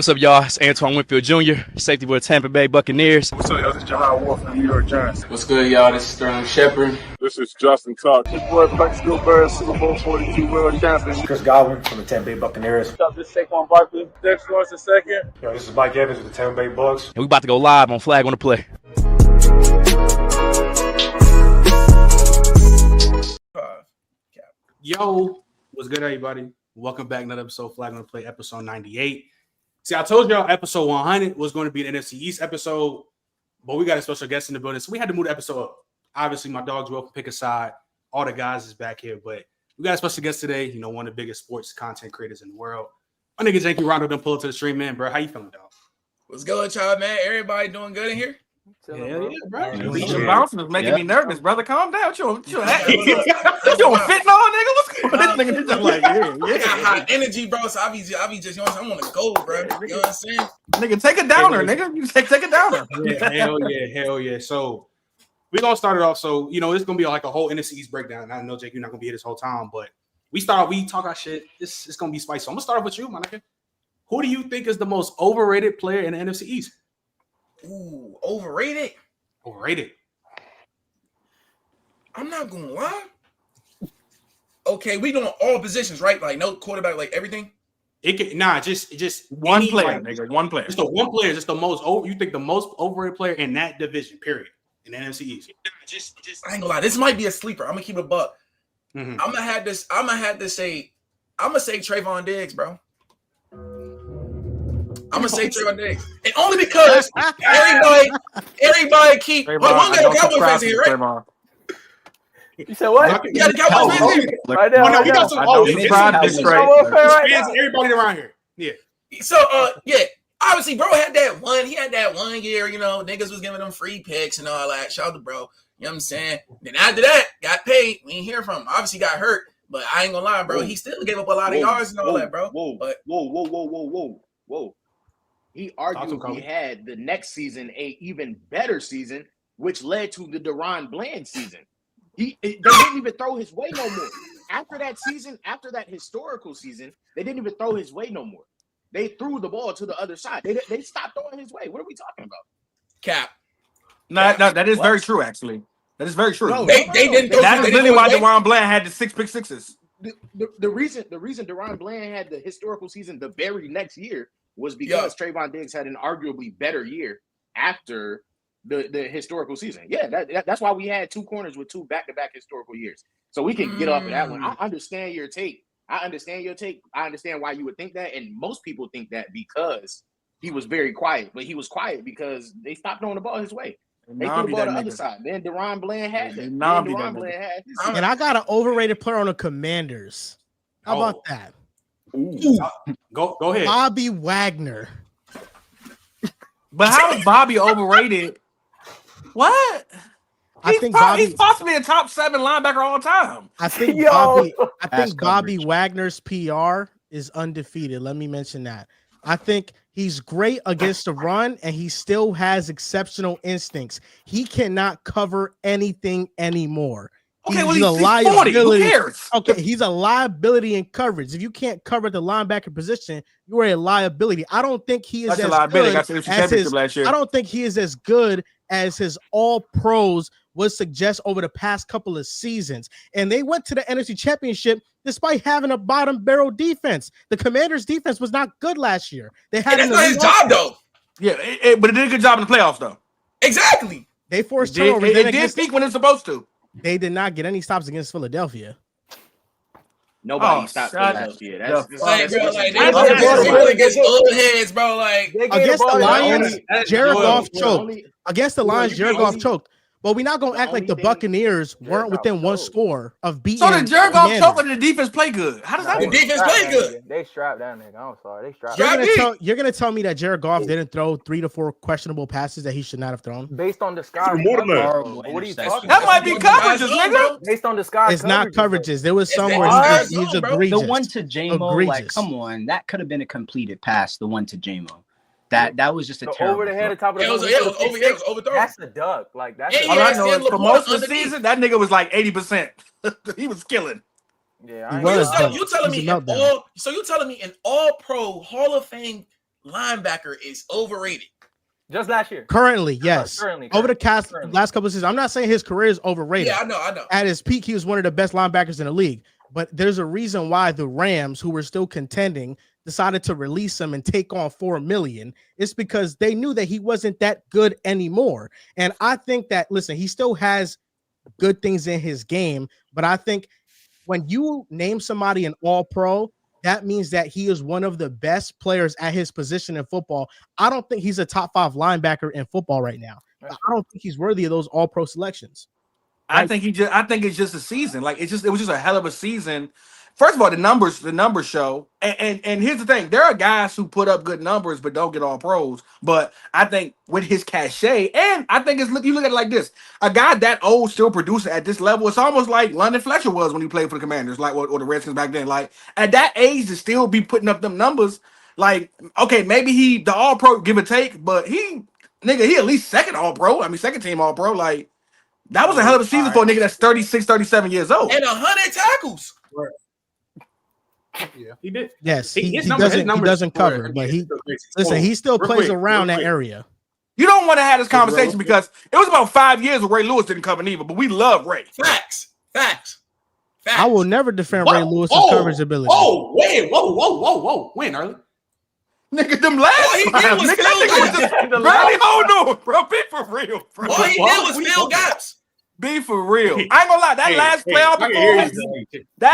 What's up, y'all? It's Antoine Winfield Jr., safety for the Tampa Bay Buccaneers. What's up, y'all? This is Jahad Wolf from the New York Giants. What's good, y'all? This is Sterling Shepard. This is Justin Tuck. This boy Plexico Bird, Super Bowl 42 world champion. Chris Godwin from the Tampa Bay Buccaneers. What's up? This is Saquon Barkley. Dex Lawrence second. Yo, this is Mike Evans of the Tampa Bay Bucks. And we about to go live on Flag on the Play. Yo, what's good, everybody? Welcome back to another episode of Flag on the Play, episode 98. See, I told y'all episode 100 was going to be an NFC East episode, but we got a special guest in the building, so we had to move the episode up. Obviously, my dogs will pick a side. All the guys is back here, but we got a special guest today. You know, one of the biggest sports content creators in the world. My nigga Janky Rondo done pull up to the stream, man, bro. How you feeling, dog? What's good, y'all, man? Everybody doing good in here? Hell yeah, bro. Legion bouncing is making me nervous, brother. Calm down. You doing fentanyl, nigga? What's going on? This nigga just like, I got high energy, bro. So I be just, you know, I'm on the go, bro. You know what I'm saying? Nigga, take a downer, nigga. You take a downer. Hell yeah. So we're gonna start it off. So you know, it's gonna be like a whole NFC East breakdown. I know, Jake, you're not gonna be here this whole time, but we talk our shit. It's gonna be spicy. So I'm gonna start off with you, my nigga. Who do you think is the most overrated player in the NFC East? Ooh, overrated. I'm not gonna lie. Okay, we doing all positions, right? Like no quarterback, like everything. It can just One player, like, nigga. One player. Just the one player, just the most over. You think the most overrated player in that division? Period. In the NFC East. I ain't gonna lie. This might be a sleeper. I'm gonna keep it a buck. Mm-hmm. I'm gonna say Trayvon Diggs, bro. I'm gonna say Trayvon Diggs, and only because everybody keep. Hold on, we got a Cowboy fans here, right? You said what? You got a Cowboy fans here. Right now, we got some. Everybody around here. Yeah. So, obviously, bro had that one. He had that 1 year. You know, niggas was giving them free picks and all that. Shout out to bro. You know what I'm saying? Then after that, got paid. We ain't hear from him. Obviously, got hurt, but I ain't gonna lie, bro. He still gave up a lot of yards and all that, bro. Whoa. He arguably had the next season a even better season, which led to the Deron Bland season. They didn't even throw his way no more. After that season, after that historical season, they didn't even throw his way no more. They threw the ball to the other side. They stopped throwing his way. What are we talking about? Cap. No, that is very true, actually. That is very true. No, they didn't. That is really why Deron Bland had the 6 pick sixes. The reason Deron Bland had the historical season the very next year was because Trayvon Diggs had an arguably better year after the historical season. Yeah, that's why we had two corners with two back-to-back historical years. So we can get off of that one. I understand your take. I understand why you would think that, and most people think that because he was very quiet. But he was quiet because they stopped throwing the ball his way. They threw the ball the other side. Then Deron Bland had it. And I got an overrated player on the Commanders. How about that? Ooh. Go ahead. Bobby Wagner. But how is Bobby overrated? What? He's possibly a top 7 linebacker all time. I think Bobby Wagner's PR is undefeated. Let me mention that. I think he's great against the run, and he still has exceptional instincts. He cannot cover anything anymore. Okay, he's a liability. 40. Who cares? Okay, he's a liability in coverage. If you can't cover the linebacker position, you are a liability. I don't think he is I don't think he is as good as his all pros would suggest over the past couple of seasons. And they went to the NFC Championship despite having a bottom barrel defense. The Commanders' defense was not good last year. They had that's not his job, though. Yeah, but it did a good job in the playoffs, though. Exactly. They forced turnovers. It did speak when it's supposed to. They did not get any stops against Philadelphia. Nobody stopped Philadelphia. That's against old heads, bro. Like against the Lions, Jared Goff choked. Against the Lions, Jared Goff choked. But we're not gonna act like the Buccaneers weren't within one score of beating. So the Jared Goff choke and the defense play good. How does that work? The defense play good. They strapped that nigga. I'm sorry. They strapped. You're gonna tell me that Jared Goff didn't throw 3 to 4 questionable passes that he should not have thrown? Based on the sky. More than that. What are you talking about? That might be coverages, nigga. Based on the sky. It's not coverages. There was somewhere he's egregious. The one to JMO, like, come on, that could have been a completed pass. The one to JMO. That was just a terrible. Over the head, top of the it was overthrown. That's the duck. Like that's. All I know is for most of the season, that nigga was like 80%. He was killing. Yeah, you telling me in all Pro Hall of Fame linebacker is overrated? Just last year. Currently, yes. Currently. Over the last couple of seasons. I'm not saying his career is overrated. Yeah, I know. At his peak, he was one of the best linebackers in the league. But there's a reason why the Rams, who were still contending, decided to release him and take on $4 million. It's because they knew that he wasn't that good anymore. And I think that, listen, he still has good things in his game, but I think when you name somebody an all-pro, that means that he is one of the best players at his position in football. I don't think he's a top 5 linebacker in football right now. I don't think he's worthy of those all-pro selections. I think it's just a season. Like it was just a hell of a season. First of all, the numbers show. And here's the thing: there are guys who put up good numbers but don't get all pros. But I think with his cachet, and I think you look at it like this: a guy that old still producing at this level, it's almost like London Fletcher was when he played for the Commanders, like or the Redskins back then. Like at that age, to still be putting up them numbers, like okay, maybe he the all pro give or take, but he at least second all pro. I mean, second team all pro. Like that was a hell of a season for a nigga that's 36, 37 years old. And 100 tackles. Yeah, he did. Yes, he doesn't cover, but he still plays around that area. You don't want to have this conversation because it was about 5 years where Ray Lewis didn't cover neither, but we love Ray. Facts. I will never defend Ray Lewis's coverage ability. Oh, wait, whoa. When, early? Nigga, them last time. Nigga, that nigga was just barely hold on, bro. Be for real, bro. All he did was fill gaps. Be for real. I ain't gonna lie. That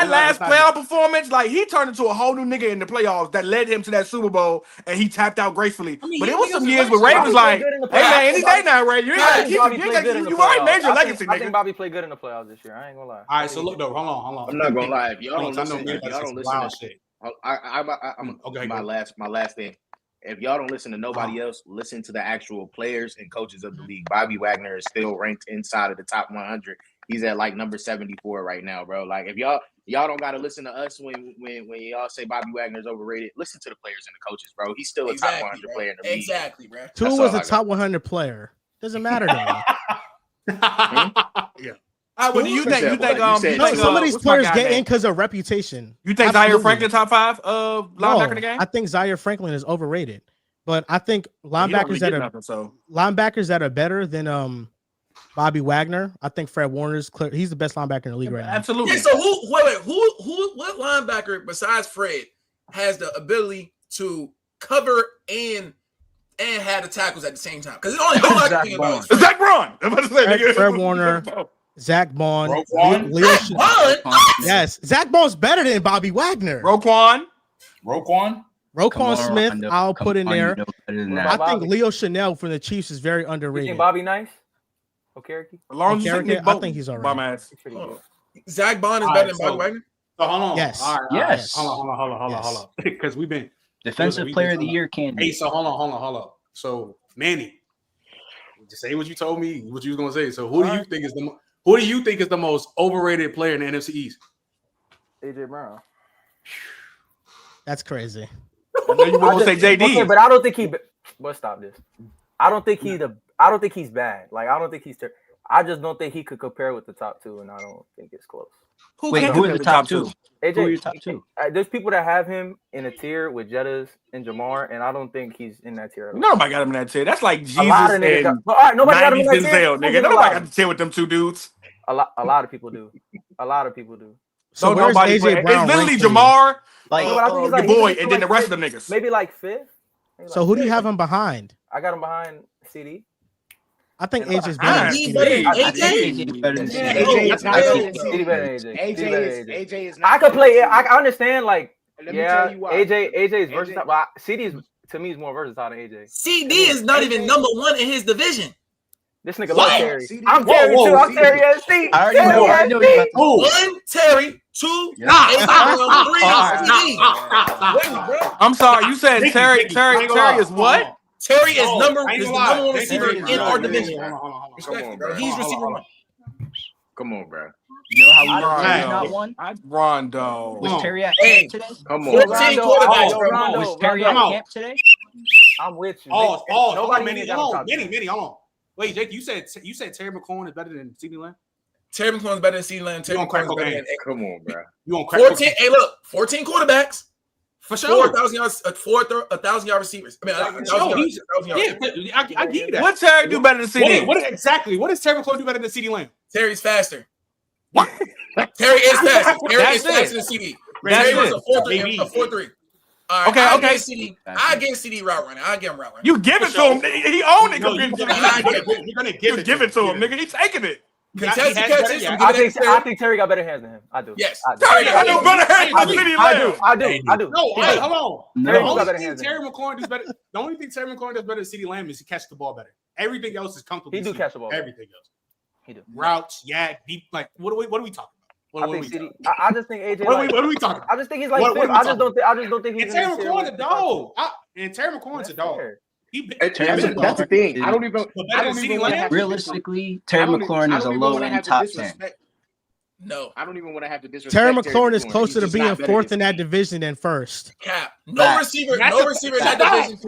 last playoff performance, like he turned into a whole new nigga in the playoffs that led him to that Super Bowl, and he tapped out gracefully. I mean, but it was some years where Ray was like, "Hey man, any day now, Ray. You already made your legacy, nigga." I think Bobby played good in the playoffs this year. I ain't gonna lie. All right, so look though, hold on. I'm not gonna lie. If y'all don't listen, my last thing. If y'all don't listen to nobody else, listen to the actual players and coaches of the league. Bobby Wagner is still ranked inside of the top 100. He's at like number 74 right now, bro. Like if y'all don't gotta listen to us when y'all say Bobby Wagner is overrated, listen to the players and the coaches, bro. He's still a top 100 player in the league. Exactly, bro. Tua was a top 100 player. Doesn't matter to me. Yeah. What do you think? Some of these players get in because of reputation. You think Zaire Franklin top 5 linebacker in the game? I think Zaire Franklin is overrated, but I think linebackers that are better than Bobby Wagner. I think Fred Warner's clear. He's the best linebacker in the league right now. Absolutely. Yeah, so what linebacker besides Fred has the ability to cover and have the tackles at the same time? Because all I can think about is Zach Braun. I'm about to say Fred Warner. Zach Bond, yes, Zach Bond's better than Bobby Wagner. Roquan Smith, I'll put in there. I think Leo Chanel from the Chiefs is very underrated. Bobby nice? Okereke? I think he's all right. Zach Bond is better than Bobby Wagner? So hold on. Yes. All right. Yes. Hold on. Because we've been defensive player of the year candidate. Hey, so hold on. So Manny, just say what you told me, what you was gonna say. So who do you think is the most overrated player in the NFC East? AJ Brown. That's crazy. I know you were gonna say JD, okay, but I don't think he. But stop this. I don't think he's bad. Like I don't think he's. I just don't think he could compare with the top 2, and I don't think it's close. Who are the top 2? AJ, who are your top 2? There's people that have him in a tier with Jettas and Jamar, and I don't think he's in that tier. Nobody got him in that tier. That's like Jesus and nobody got him in that tier. Nigga. Nobody got to tier with them 2 dudes. A lot of people do. So nobody. It's literally Jamar, your boy, and then the rest of the niggas. Maybe like 5th. So who do you have him behind? I got him behind CD. I think AJ's better than AJ is not. I could play. I understand. Like, yeah, AJ is versatile. But CD is to me is more versatile than AJ. CD is not even number 1 in his division. This nigga loves Terry. I'm Terry too. I'm Terry SC. I already know. 1 Terry, 2 3 I'm sorry. You said Terry is what? Terry is number 1 receiver in our division. He's receiver 1. Come on, bro. You know how we not won? Rondo. Was Terry at camp today? Come on, 14 quarterbacks. Was Terry at camp today? I'm with you. Nobody. Hold on. Wait, Jake, you said Terry McLaurin is better than CeeDee Lamb? Terry McLaurin is better than CeeDee Lamb. Come on, bro. You on crack 14. Hey, look, 14 quarterbacks. For sure. 4,000 yards, 1,000-yard receivers. I mean, 1,000 yards. I give you that. What Terry do better than CD? What does Terry McLaurin do better than CD Lamb? Terry's faster. What? Terry is faster. Terry is faster than CD. Terry was a 4-3. All right, okay. I give CD route running. I give him route running. You give it to him. He owned it. You're gonna give it to him, nigga. He's taking it. I think Terry got better hands than him. I do. Yes. Terry got no better hands than CD Lamb. I do. No, hold on. No. The only thing Terry McLaurin does better than CD Lamb is he catches the ball better. Everything else is comfortable. He do catch the ball. Everything else. He do. Routes, deep. Like what are we talking about? I just think AJ. What are we talking about? I just think he's like fifth. I just don't think he's. And Terry McLaurin's a dog. Terry McLaurin's a dog. That's the thing. I don't even want to have realistically, Terry McLaurin is a low end top 10. No, I don't even want to have to disrespect. Terry McLaurin is closer to being fourth in that division than first. Cap. No receiver in that division.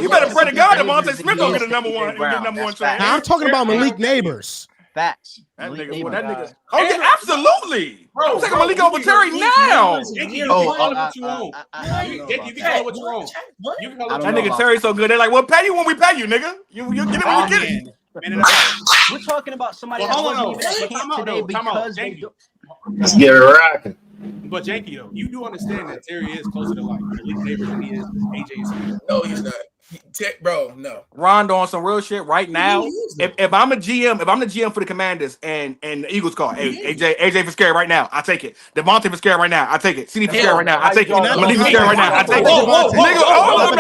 You better pray to God Devontae Smith don't get a number one. Now I'm talking about Malik Neighbors. Facts. That nigga. Okay, absolutely. Bro, I'm taking Malik over Terry now. You can call what you want. That nigga Terry so good. They're like, we'll pay you when we pay you, nigga. You get it when you get it. We're talking about somebody that wasn't even camp today because let's get it rocking. But Janky, though, you do understand that Terry is closer to like Malik Neighbors than he is AJ. No, he's not. Bro, no. Rondo on some real shit right now. If I'm a GM, if I'm the GM for the Commanders and the Eagles call, hey, AJ for scary right now, I take it. Devontae for scary right now, I take it. CD for scary right now, I take it. Malik for scary right now, I take it.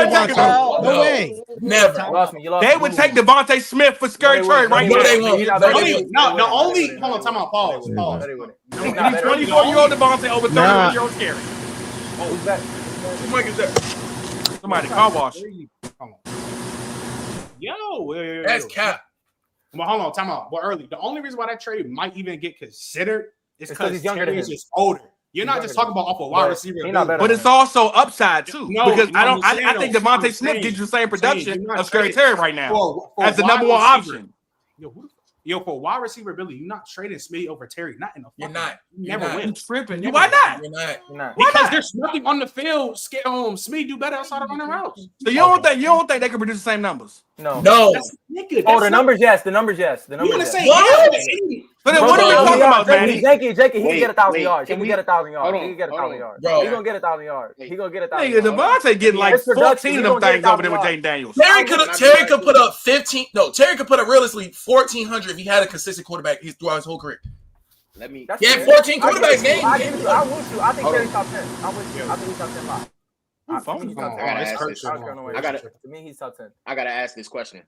Nigga, no way. Never. They would take Devontae Smith for scary Terry right now. The only hold on, time out, pause. 24-year-old Devontae over 30-year-old scary. Who's that? Who Mike is that? Somebody car wash. Yo, that's cap. Well, hold on, time out. But early, the only reason why that trade might even get considered is because Terry is just older. You're not just talking about off a wide receiver, but it's also upside too. Because I think Devontae Smith gives you the same production of Scary Terry right now as the number one option. Yo, for wide receiver ability, you're not trading Smitty over Terry. Not in the You're not. Never win. Tripping. Why not? You're not. Because there's nothing on the field. Smitty do better outside of running routes. So you don't think they can produce the same numbers? No. The numbers, yes. The numbers, yes. You want to say But then what are we talking about, man? Jakey, he can get 1,000 yards. He can get 1,000 yards. He can get 1,000 yards. He's gonna get 1,000 yards. He gonna get 1,000 yards. Devontae getting like 14 of them things over there with Jayden Daniels. Terry could put up 15. No, Terry could put up realistically 1,400 if he had a consistent quarterback throughout his whole career. 14 quarterbacks game. I'm with you. I think Terry's top 10. I'm with you. I think he's top 10 live. To me, he's top 10. I gotta ask this question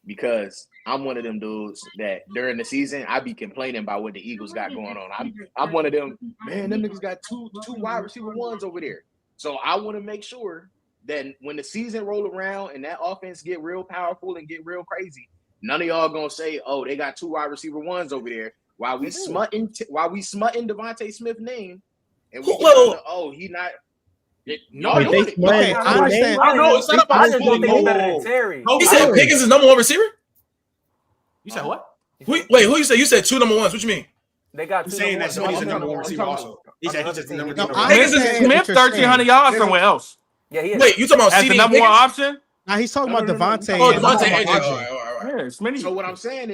because I'm one of them dudes that during the season I be complaining about what the Eagles got going on. I'm one of them, man. Them niggas got two wide receiver ones over there. So I want to make sure that when the season roll around and that offense get real powerful and get real crazy, none of y'all gonna say, "Oh, they got two wide receiver ones over there." While we smutting Devontae Smith's name, and we he not. I understand. I don't know. It's not about I just don't think he's better than Terry. He said Pickens is number one receiver? You said what? Wait, who you said? You said two number ones. What you mean? They got two. Saying that Smitty's the number one receiver also. He said he's just the number two. Smith 1,300 yards somewhere else. Yeah, he is. Wait, you talking about as CD the number one option? Now he's talking about Devontae. Oh, Devontae. All right. So what I'm saying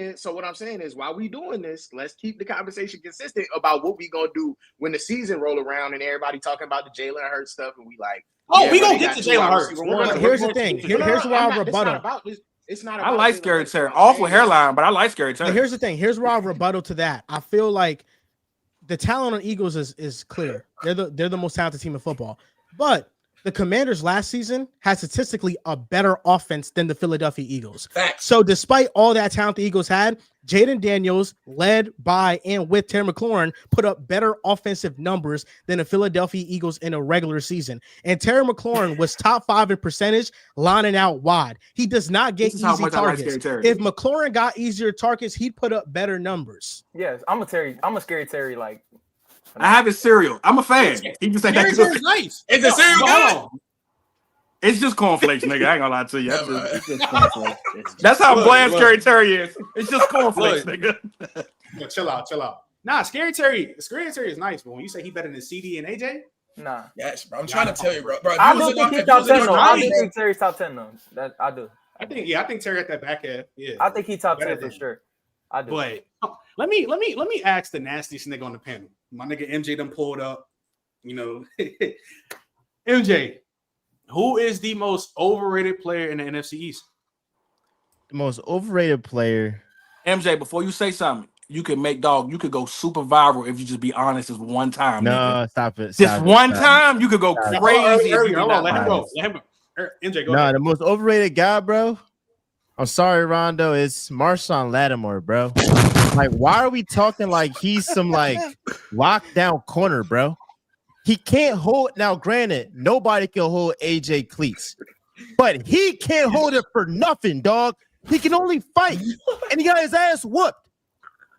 is, while we doing this, let's keep the conversation consistent about what we gonna do when the season roll around and everybody talking about the Jalen Hurts stuff, and we like, we gonna get to Jalen Hurts. Here's the thing. Here's where I'll rebuttal. It's not. I like Scary Terry. Awful hairline, but I like Scary Terry. Here's the thing. Here's where I'll rebuttal to that. I feel like the talent on Eagles is clear. They're the most talented team in football, but the Commanders last season had statistically a better offense than the Philadelphia Eagles. Facts. So despite all that talent the Eagles had, Jayden Daniels, led by and with Terry McLaurin, put up better offensive numbers than the Philadelphia Eagles in a regular season. And Terry McLaurin was top 5 in percentage, lining out wide. He does not get easy targets. If McLaurin got easier targets, he'd put up better numbers. Yes, I'm a scary Terry like. I have his cereal. I'm a fan. He just said that's nice. Is the cereal good? It's just cornflakes, nigga. I ain't gonna lie to you. That's how bland Scary Terry is. It's just cornflakes, nigga. Chill out. Nah, Scary Terry is nice, but when you say he better than CD and AJ, Nah. Yes, bro. I'm trying to tell you, bro. I do think he's top 10 though. I do think Terry's top 10 though. That I do. I think Terry got that back half. Yeah. I think he's top 10 for sure. I do. But let me ask the nastiest nigga on the panel. My nigga MJ done pulled up. You know, MJ, who is the most overrated player in the NFC East? The most overrated player. MJ, before you say something, you could go super viral if you just be honest this one time. No, nigga. stop it. Just one time, you could go crazy. Hold on, let him go. MJ, go. No, the most overrated guy, bro. I'm sorry, Rondo. It's Marshawn Lattimore, bro. Like, why are we talking like he's some like lockdown corner, bro? He can't hold. Now, granted, nobody can hold AJ cleats, but he can't hold it for nothing, dog. He can only fight, and he got his ass whooped.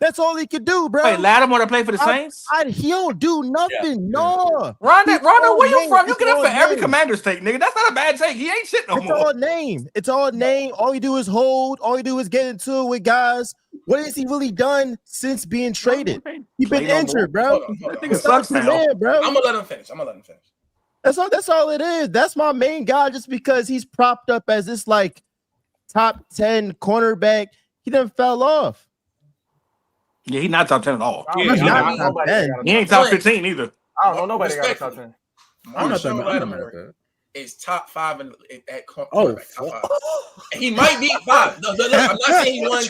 That's all he could do, bro. Wait, Lattimore to play for the Saints? He don't do nothing. No. Rondo, where you from? You get up for every Commander's take, nigga. That's not a bad take. He ain't shit no more. It's all name. It's all name. All you do is hold. All you do is get into it with guys. What has he really done since being traded? He's been injured, bro. Hold on. It sucks, man, bro. I'm gonna let him finish. That's all it is. That's my main guy. Just because he's propped up as this like top 10 cornerback, he done fell off. Yeah, he's not top 10 at all. He's not top 10. He ain't top 15 either. I don't know nobody got a top 10. Marshawn Lattimore is top 5 at cornerback. He might be 5. No, look, I'm not saying he won.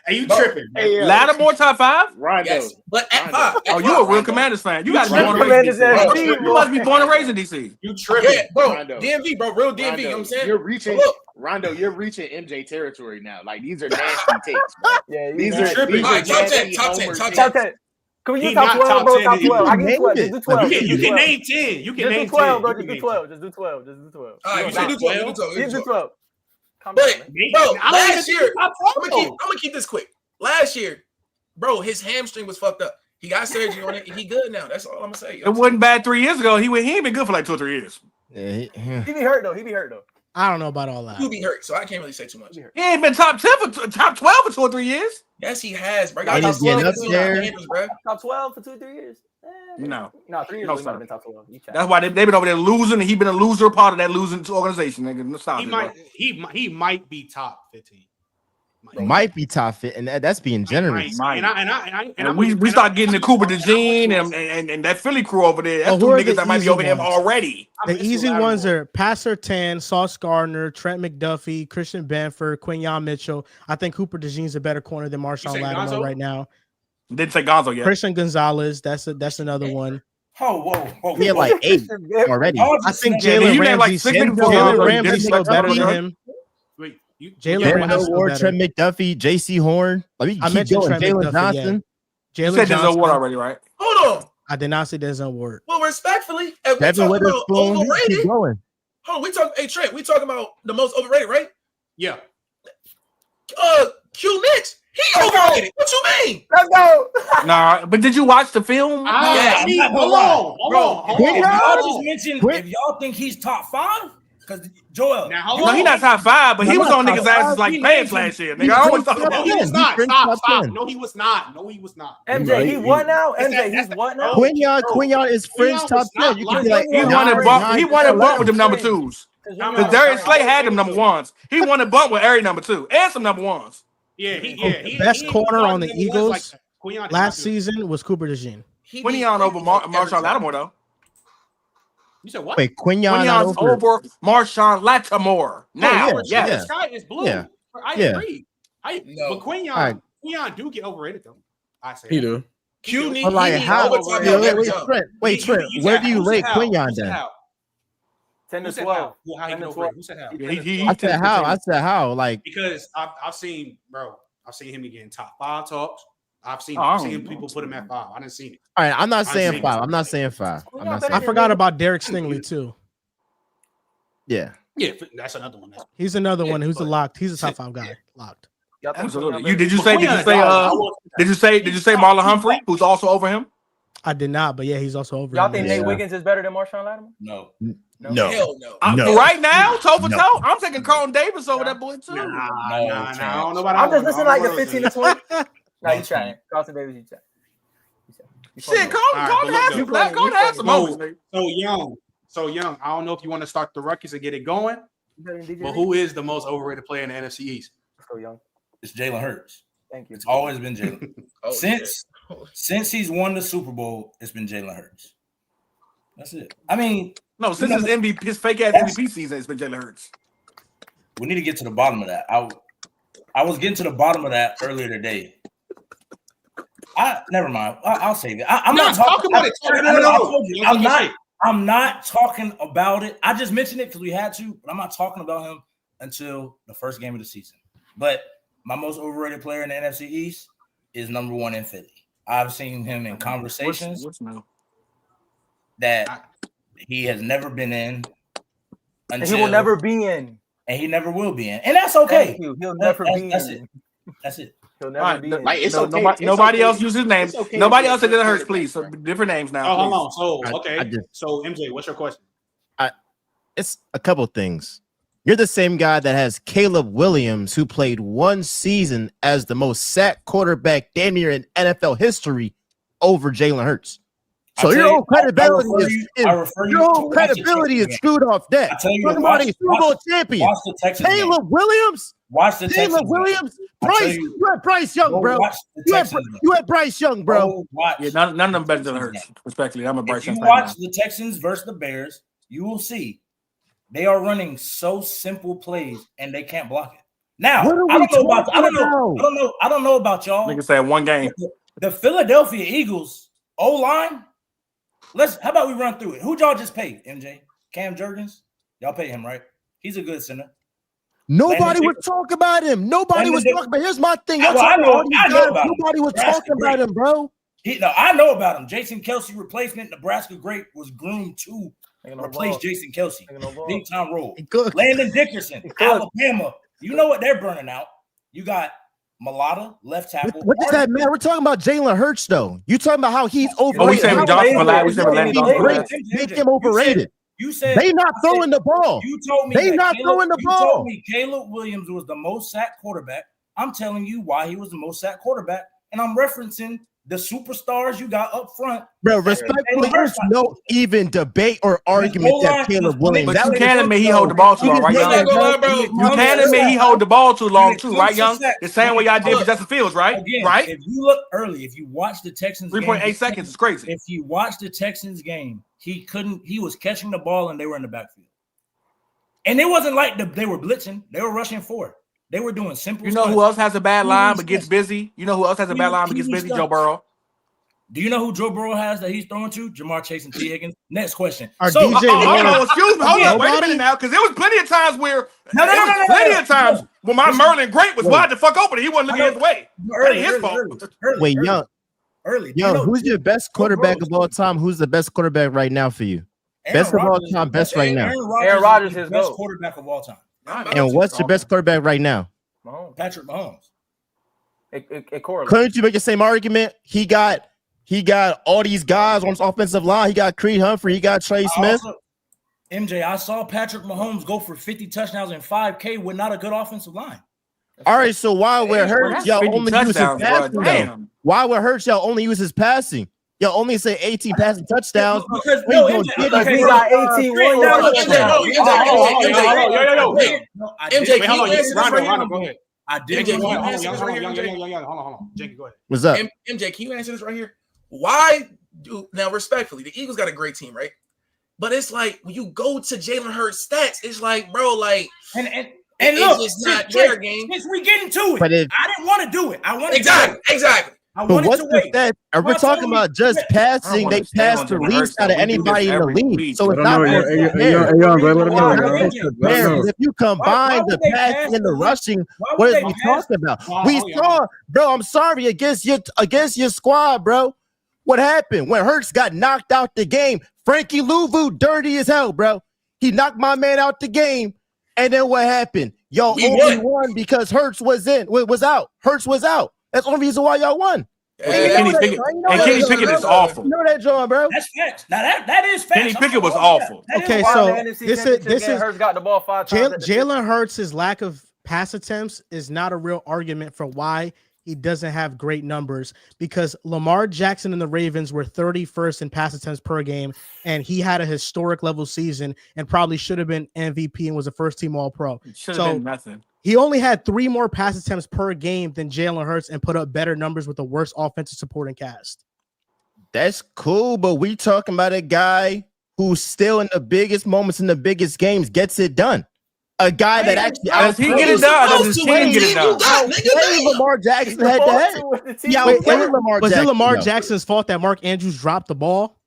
Are you tripping? Lattimore top 5? Rondo. Yes, but at 5. Oh, you a real Commanders fan. You got to be born and raised in DC. You must be born and raised in DC. You tripping. Yeah, bro. Rondo. DMV, bro. Real DMV. Rondo, You know what I'm saying? You're reaching, Rondo, you're reaching MJ territory now. Like, these are nasty takes, bro. Yeah, These are tripping. Top 10. Top 10. Can we do top 12, bro? Top 12. I give 12. Just do 12. You can name 10. You can name 10. 12, bro. Just do 12. Just do 12. All right, you should do 12. You do 12. But, bro, last year, I'm gonna keep this quick. Last year, bro, his hamstring was fucked up. He got surgery on it. He good now. That's all I'm gonna say. It wasn't bad 3 years ago. He ain't been good for like 2 or 3 years. Yeah, he be hurt though. I don't know about all that. He'll be hurt, so I can't really say too much. He ain't been top 10 for top 12 for 2 or 3 years. Yes, he has, bro. And he's getting up there. Top 12 for 2 or 3 years. No, 3 years. No, He might have been top 12. That's why they've been over there losing, and he been a loser part of that losing organization. Nigga, stop he might be top 15. Might be top 15, and that's being generous. And we start getting the Cooper DeJean and that Philly crew over there. That's 2 niggas that might be over him already. The easy ones are Pat Surtain, Sauce Gardner, Trent McDuffie, Christian Benford, Quinyon Mitchell. I think Cooper DeJean's a better corner than Marshawn Lattimore right now. Didn't say Gonzo yet. Christian Gonzalez, that's another one. Whoa. We had like 8 already. I think Jalen Ramsey's still better than him. Jalen Ramsey, Trent McDuffie, J.C. Horn. I mentioned Jalen Johnson. You said Denzel Ward already, right? Hold on. I did not say Denzel Ward. Well, respectfully, if we Devin talking about overrated, hold on. Trent, we talking about the most overrated, right? Yeah. Q Mitch, he overrated. What you mean? Let's go. Nah, but did you watch the film? Hold on. If y'all think he's top 5, because Joel, no, he's not top 5, but he was on niggas' asses like pants last year. Nigga, I always talk about. He was not. Stop. No, he was not. MJ, he what now? MJ, he's what now? Quinyon is fringe top 10. You can be like, he won a bump with them number 2s. Because Darius Slay had them number 1s. He won a bump with every number 2 and some number 1s. The best corner on the Eagles last season was Cooper DeJean. Quinyon over Marshawn Lattimore though. You said what? Wait, Quinyon's over Marshawn Lattimore. Now, the sky is blue. Yeah. I agree. But Quinyon do get overrated though. I say he do. Q need Wait, Trent. Where do you rate Quinyon then? 10 to 12. Who said how? I said how? Like, because I've seen him again top 5 talks. I've seen people put him at 5. I didn't see it. All right, I'm not saying 5. I'm not saying 5. I forgot about Derek Stingley too. Yeah, that's another one. He's another one who's He's a top 5 guy. Locked. Absolutely. Did you say Marlon Humphrey, who's also over him? I did not, but yeah, he's also over. Y'all think Nate Wiggins is better than Marshawn Lattimore? No. Hell no. Right now, toe for toe, I'm taking Carlton Davis over that boy too. Nah, I don't know about I'm just listening like the 15 to 20. No, you trying. Carlton Davis, you trying. Shit, go have some moments, nigga. So young. I don't know if you want to start the ruckus and get it going. But who is the most overrated player in the NFC East? So young. It's Jalen Hurts. Thank you. It's always been Jalen. Since he's won the Super Bowl, it's been Jalen Hurts. That's it. I mean, no, since his MVP, his fake ass MVP season, it's been Jalen Hurts. We need to get to the bottom of that. I was getting to the bottom of that earlier today. Never mind. I'll save it. I'm not talking about it. No. I'm not talking about it. I just mentioned it because we had to, but I'm not talking about him until the first game of the season. But my most overrated player in the NFC East is number 1 in Philly. I've seen him in conversations that he has never been in. And he will never be in. And he never will be in. And that's okay. He'll never be in. That's it. He'll never be in. Like, it's okay. Nobody else uses his name. Okay Nobody else said Jalen Hurts, please. So different names now. Oh, hold on. So MJ, what's your question? It's a couple things. You're the same guy that has Caleb Williams, who played 1 season as the most sacked quarterback damn near in NFL history over Jalen Hurts. So your own credibility is screwed off that. Somebody Super Bowl champion. Caleb Williams. Watch the Texans. Caleb Williams. Bryce, you had Bryce Young, bro. You had Bryce Young, bro. Yeah, none of them better than Hurts. Respectfully, I'm a Bryce Young. If you watch the Texans versus the Bears, you will see they are running so simple plays and they can't block it. Now, I don't know about y'all. Nigga said one game. The Philadelphia Eagles O-line. How about we run through it? Who'd y'all just pay, MJ? Cam Jurgens? Y'all pay him, right? He's a good center. Nobody would talk about him. Nobody was talking about him. Here's my thing. I know about him. Nobody was talking about him, bro. I know about him. Jason Kelce replacement, Nebraska great, was groomed to replace Jason Kelce. Big time role. Landon Dickerson, Alabama. You know what they're burning out. You got Mulata, left tackle. What does that matter? We're talking about Jalen Hurts, though. You talking about how he's overrated. Make him overrated. You said they not throwing the ball. You told me they not throwing the ball. You told me Caleb Williams was the most sacked quarterback. I'm telling you why he was the most sacked quarterback, and I'm referencing the superstars you got up front. Bro, respectfully, there's no even debate or argument that Caleb Williams. But you can't admit he hold the ball too long, right, Young? You can't admit he hold the ball too long, too, right, Young? The same way y'all did with Justin Fields, right? Again, right? If you look early, if you watch the Texans 3.8 seconds is crazy. If you watch the Texans game, he was catching the ball and they were in the backfield. And it wasn't like they were blitzing, they were rushing forward. They were doing simple. You know who else has a bad line but gets busy? You know who else has a bad line but gets busy? Joe Burrow. Do you know who Joe Burrow has that he's throwing to? Jamar Chase and T. Higgins. Next question. Excuse me. Hold on. Wait a minute now, because there was plenty of times where plenty of times when my Merlin Great was wide the fuck open. He wasn't looking his way. That ain't his fault. Wait, Young, who's your best quarterback of all time? Who's the best quarterback right now for you? Best of all time, best right now. Aaron Rodgers is the best quarterback of all time. And what's your best quarterback right now? Patrick Mahomes. It correlates. Couldn't you make the same argument? He got all these guys on his offensive line. He got Creed Humphrey. He got Trey Smith. MJ, I saw Patrick Mahomes go for 50 touchdowns and 5K with not a good offensive line. All right, so why would Hurts y'all only use his passing? Why would Hurts y'all only use his passing? Y'all only say 18 passing touchdowns. Because he got 18 MJ, go ahead. I did. Hold on. Jake, go ahead. What's up? MJ, can you answer this right here? Why do now respectfully, the Eagles got a great team, right? But it's like when you go to Jalen Hurts stats, it's like, bro, like and it's look, just not their game. Since we get into it, but I didn't want to do it. I wanted exactly. I wanted to wait. Are we talking about just passing? They passed the least out of anybody in the league. So it's not if you combine the passing and the rushing, what is we talking about? We saw, bro. I'm sorry against your squad, bro. What happened when Hurts got knocked out the game? Frankie Louvu, dirty as hell, bro. He knocked my man out the game, and then what happened? Y'all only won because Hurts was out. Hurts was out. That's the only reason why y'all won. Kenny Pickett is awful. You know that, John, bro. That's facts. Now that is facts. Kenny Pickett was awful. Okay, so this is Hurts got the ball 5 times. Jalen Hurts' lack of pass attempts is not a real argument for why he doesn't have great numbers because Lamar Jackson and the Ravens were 31st in pass attempts per game, and he had a historic level season and probably should have been MVP and was a first-team All-Pro. Should have been nothing. He only had 3 more pass attempts per game than Jalen Hurts and put up better numbers with a worse offensive supporting cast. That's cool, but we talking about a guy who still in the biggest moments in the biggest games gets it done. A guy that actually does he get it done? Does his team get it done? Lamar Jackson head to head. Yeah, was it Lamar Jackson's fault that Mark Andrews dropped the ball?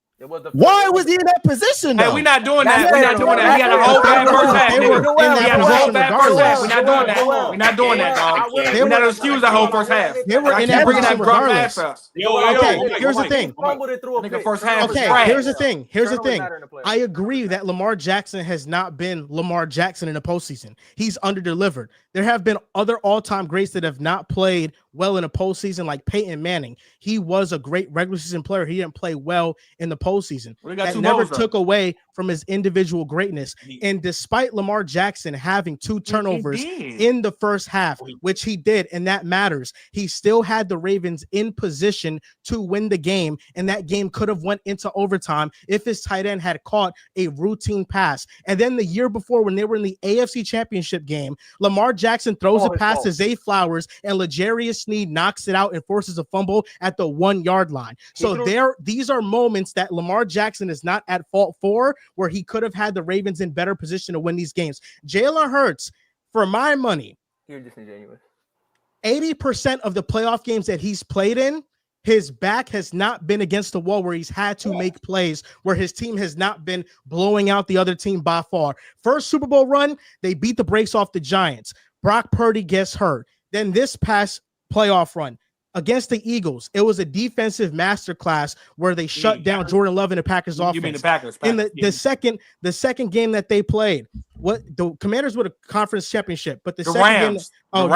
Why was he in that position? Hey, we're not doing that. We're not doing that. He had a whole bad first half. He had a whole bad first half. We're not doing that. We're not doing that, dog. We're not excuse that whole first half. They were in that bringing that regardless. half up. Okay, here's the thing. First half. Okay, here's the thing. Here's the thing. I agree that Lamar Jackson has not been Lamar Jackson in the postseason. He's underdelivered. There have been other all-time greats that have not played well in a postseason, like Peyton Manning. He was a great regular season player. He didn't play well in the postseason. That never took away from his individual greatness. And despite Lamar Jackson having 2 turnovers in the first half, which he did, and that matters, he still had the Ravens in position to win the game, and that game could have went into overtime if his tight end had caught a routine pass. And then the year before, when they were in the AFC Championship game, Lamar Jackson throws a pass to Zay Flowers, and L'Jarius Sneed knocks it out and forces a fumble at the 1-yard line. So these are moments that Lamar Jackson is not at fault for, where he could have had the Ravens in better position to win these games. Jalen Hurts, for my money, you're disingenuous. 80% of the playoff games that he's played in, his back has not been against the wall where he's had to make plays, where his team has not been blowing out the other team by far. First Super Bowl run, they beat the brakes off the Giants. Brock Purdy gets hurt. Then this past playoff run against the Eagles, it was a defensive masterclass where they shut down Jordan Love and the Packers offense. You mean the Packers? In the second game that they played, what the Commanders were a conference championship, but the Rams, the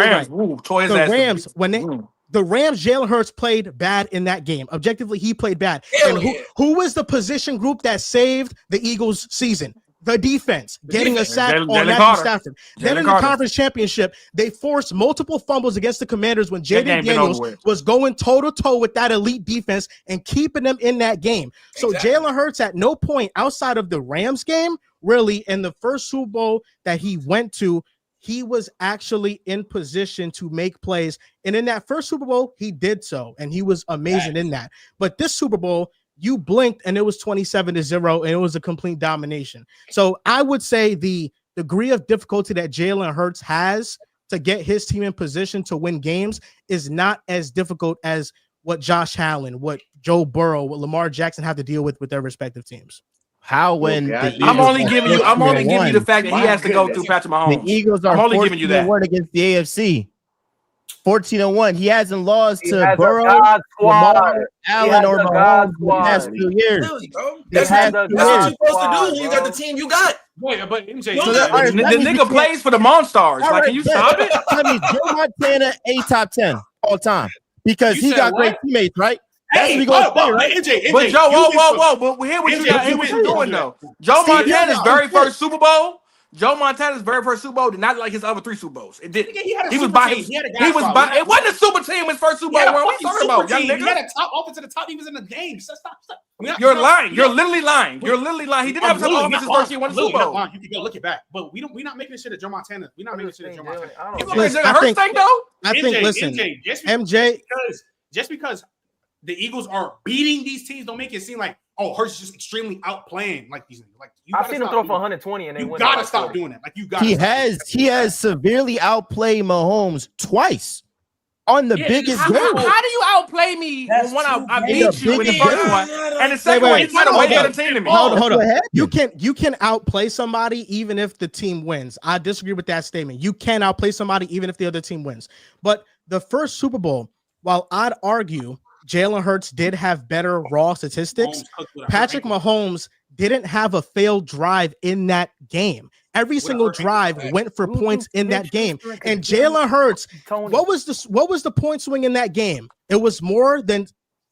Rams, Jalen Hurts played bad in that game. Objectively, he played bad. Who was the position group that saved the Eagles' season? The defense, getting a sack on Matthew Stafford. Then in the conference championship, they forced multiple fumbles against the Commanders when Jayden Daniels was going toe-to-toe with that elite defense and keeping them in that game. So Jalen Hurts at no point outside of the Rams game, really, in the first Super Bowl that he went to, he was actually in position to make plays. And in that first Super Bowl, he did so, and he was amazing in that. But this Super Bowl, you blinked and it was 27-0 and it was a complete domination. So I would say the degree of difficulty that Jalen Hurts has to get his team in position to win games is not as difficult as what Josh Allen, what Joe Burrow, what Lamar Jackson have to deal with their respective teams. How when I'm only giving you the fact that he has to go through Patrick Mahomes. The Eagles are 14-1 against the AFC. 14-1. He hasn't lost to Burrow, Lamar, Allen, or Mahomes in the past 2 years. That's what you're supposed to do when you got the team you got. Wait, but MJ, the nigga plays for the Monstars. Like, can you stop it? That means Joe Montana, a top 10 all time because he got great teammates, right? That's what we gonna say, right? MJ, but Joe, whoa. But hear what you're doing though. Joe Montana's very first Super Bowl. Joe Montana's very first Super Bowl did not like his other 3 Super Bowls. It didn't. He was by. It wasn't a super team. His first Super Bowl. What are you talking about, young nigga? He had a top offense to the top. He was in the game. Stop. You're lying. You're literally lying. You're literally lying. He didn't have a top offense his first year. Won the Super Bowl. You can go look it back. But we're not making this shit at Joe Montana. We're not making this shit at Joe Montana. Just because the Eagles are beating these teams, don't make it seem like, oh, Hurts is just extremely outplaying like these. Like I've seen him throw for 120 and they win. You gotta stop doing that. Like you got. He has severely outplayed Mahomes twice on the biggest game. How do you outplay me when I beat you in the first one, and the second one you try to way better team than me? Hold on. You can outplay somebody even if the team wins. I disagree with that statement. You can outplay somebody even if the other team wins. But the first Super Bowl, while I'd argue Jalen Hurts did have better raw statistics, Patrick Mahomes didn't have a failed drive in that game. Every single drive went for points in that game. And Jalen Hurts, what was the point swing in that game? It was more than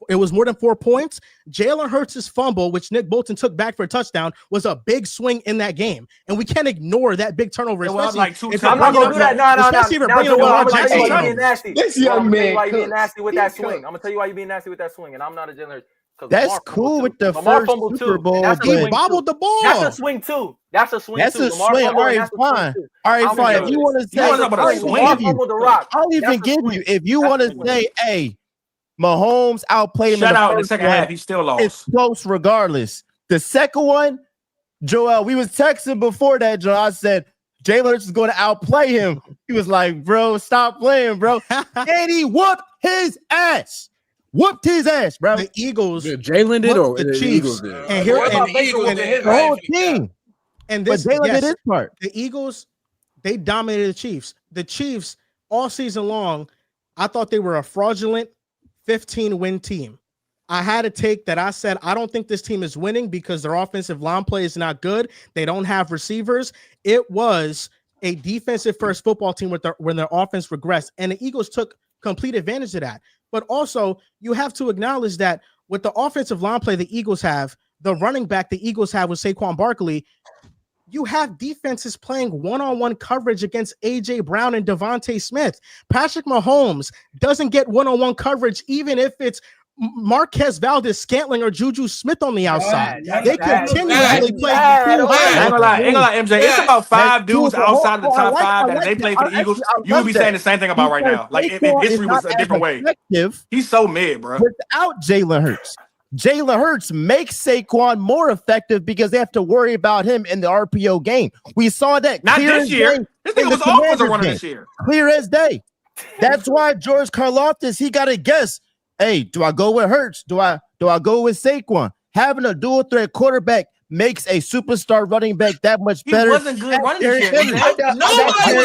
4 points. Jalen Hurts' fumble, which Nick Bolton took back for a touchdown, was a big swing in that game, and we can't ignore that big turnover. Especially like I'm not gonna do that. Especially if we're bringing up Lamar Jackson. This young man, why you being nasty with that swing? I'm gonna tell you why you being nasty with that swing, and I'm not a Jalen Hurts. That's cool with the first Super Bowl. He bobbled the ball. That's a swing too. That's a swing. That's a swing. All right, fine. All right, fine. If you want to say, I'll even give you. If you want to say, hey, Mahomes outplayed him. Shut out in the second half. He still lost. It's close regardless. The second one, Joel, we was texting before that, Joel. I said, Jalen Hurts is going to outplay him. He was like, bro, stop playing, bro. And he whooped his ass. Whooped his ass, bro. The Eagles. Jalen did or the Chiefs? Eagles Did? And here, the whole team. And this, but Jalen did his part. The Eagles, they dominated the Chiefs. The Chiefs, all season long, I thought they were a fraudulent 15-win team. I had a take that I said, I don't think this team is winning because their offensive line play is not good. They don't have receivers. It was a defensive-first football team when their offense regressed, and the Eagles took complete advantage of that. But also, you have to acknowledge that with the offensive line play the Eagles have, the running back the Eagles have with Saquon Barkley, you have defenses playing one-on-one coverage against A.J. Brown and Devontae Smith. Patrick Mahomes doesn't get one-on-one coverage even if it's Marquez Valdez-Scantling or Juju Smith on the outside. They continuously play. Ain't gonna lie, MJ. It's about 5 dudes outside of the top 5 that they play for the Eagles. You would be saying the same thing about right now. Like if history was a different way. He's so mid, bro. Without Jalen Hurts. Jalen Hurts makes Saquon more effective because they have to worry about him in the RPO game. We saw that. Not this year. This thing was always a runner this year. Clear as day. That's why George Karlaftis, he got to guess. Hey, do I go with Hurts? Do I go with Saquon? Having a dual threat quarterback makes a superstar running back that much better. He wasn't good running this year. He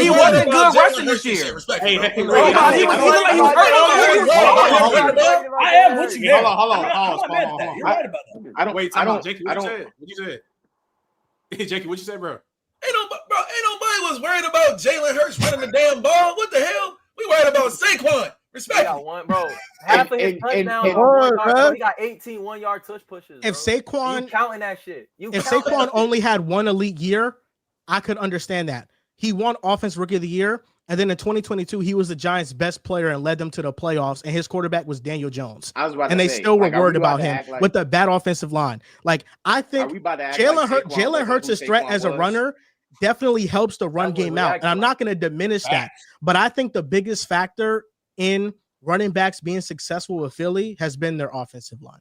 wasn't good rushing this year. I am what you hold on. I don't. What you said? Hey, Jakey, what you said, bro? Ain't nobody was worried about Jalen Hurts running the damn ball. What the hell? We worried about Saquon. Respect. He got one, bro. Half of his touchdowns. He got 18 1-yard touch pushes. If Saquon, you counting that shit. If Saquon only had one elite year, I could understand that. He won Offensive Rookie of the Year, and then in 2022, he was the Giants' best player and led them to the playoffs. And his quarterback was Daniel Jones. And they still were worried about him with the bad offensive line. Like I think Jalen Hurts' threat as a runner definitely helps the run game out, and I'm not going to diminish that. But I think the biggest factor in running backs being successful with Philly has been their offensive line.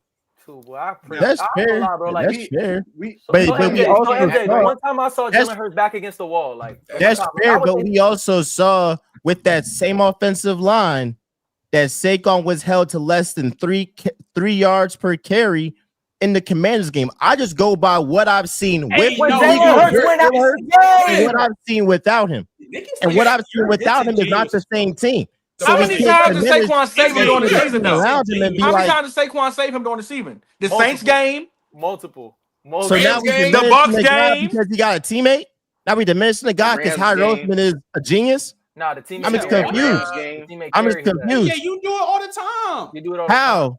That's fair. That's fair. One time I saw Jalen Hurts back against the wall. Like that's fair, but we also saw with that same offensive line that Saquon was held to less than 3 yards per carry in the Commanders game. I just go by what I've seen with what I've seen without him. And what I've seen without him is not the same team. So how many times did Saquon save him during the season, though? How many times did Saquon save him during the season? The Saints game? Multiple. So now we the Bucks game because he got a teammate. Now we diminishing the guy because Howard Roseman is a genius. Nah, the team. I'm just confused. I'm just confused. Yeah, you do it all the time. You do it all How?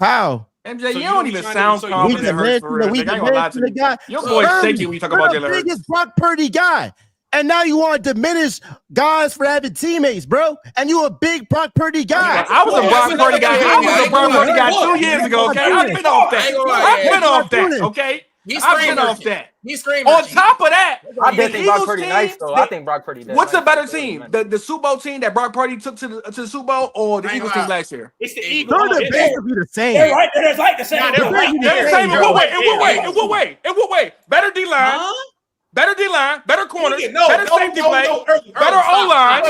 How? MJ, you don't even sound confident. The guy. Your boy's shaky when you talk about Jalen Hurts. Biggest Brock Purdy guy. And now you want to diminish guys for having teammates, bro. And you a big Brock Purdy guy. I was a Brock Purdy guy. I was a Brock Purdy guy 2 years ago. Okay, I've been off that. Okay, I've been off that. On top of that, I think Brock Purdy nice though. I think Brock Purdy. What's a better team? The Super Bowl team that Brock Purdy took to the Super Bowl, or the Eagles team last year? It's the Eagles. They're basically the same. They're right. They're like the same. They're the same. In what way? Better D line. Better D-line, better corners, better safety play, better O-line,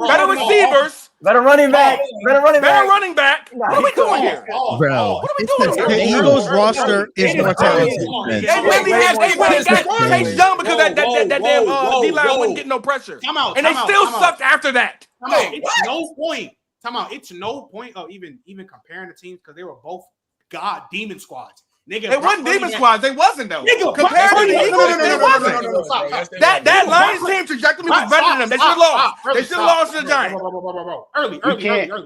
better receivers, better running back, better running back. What are we doing here? Bro, what are we doing here? The Eagles roster is more talented. They really got Chase Young because that damn D-line wouldn't get no pressure. And they still sucked after that. It's no point. It's no point of even comparing the teams because they were both demon squads. Nigga, it wasn't demon squads. They wasn't though. Nigga, compared to the Eagles, they wasn't. That Lions team trajectory was better than them. They should have lost. They should have lost to the Giants. Early.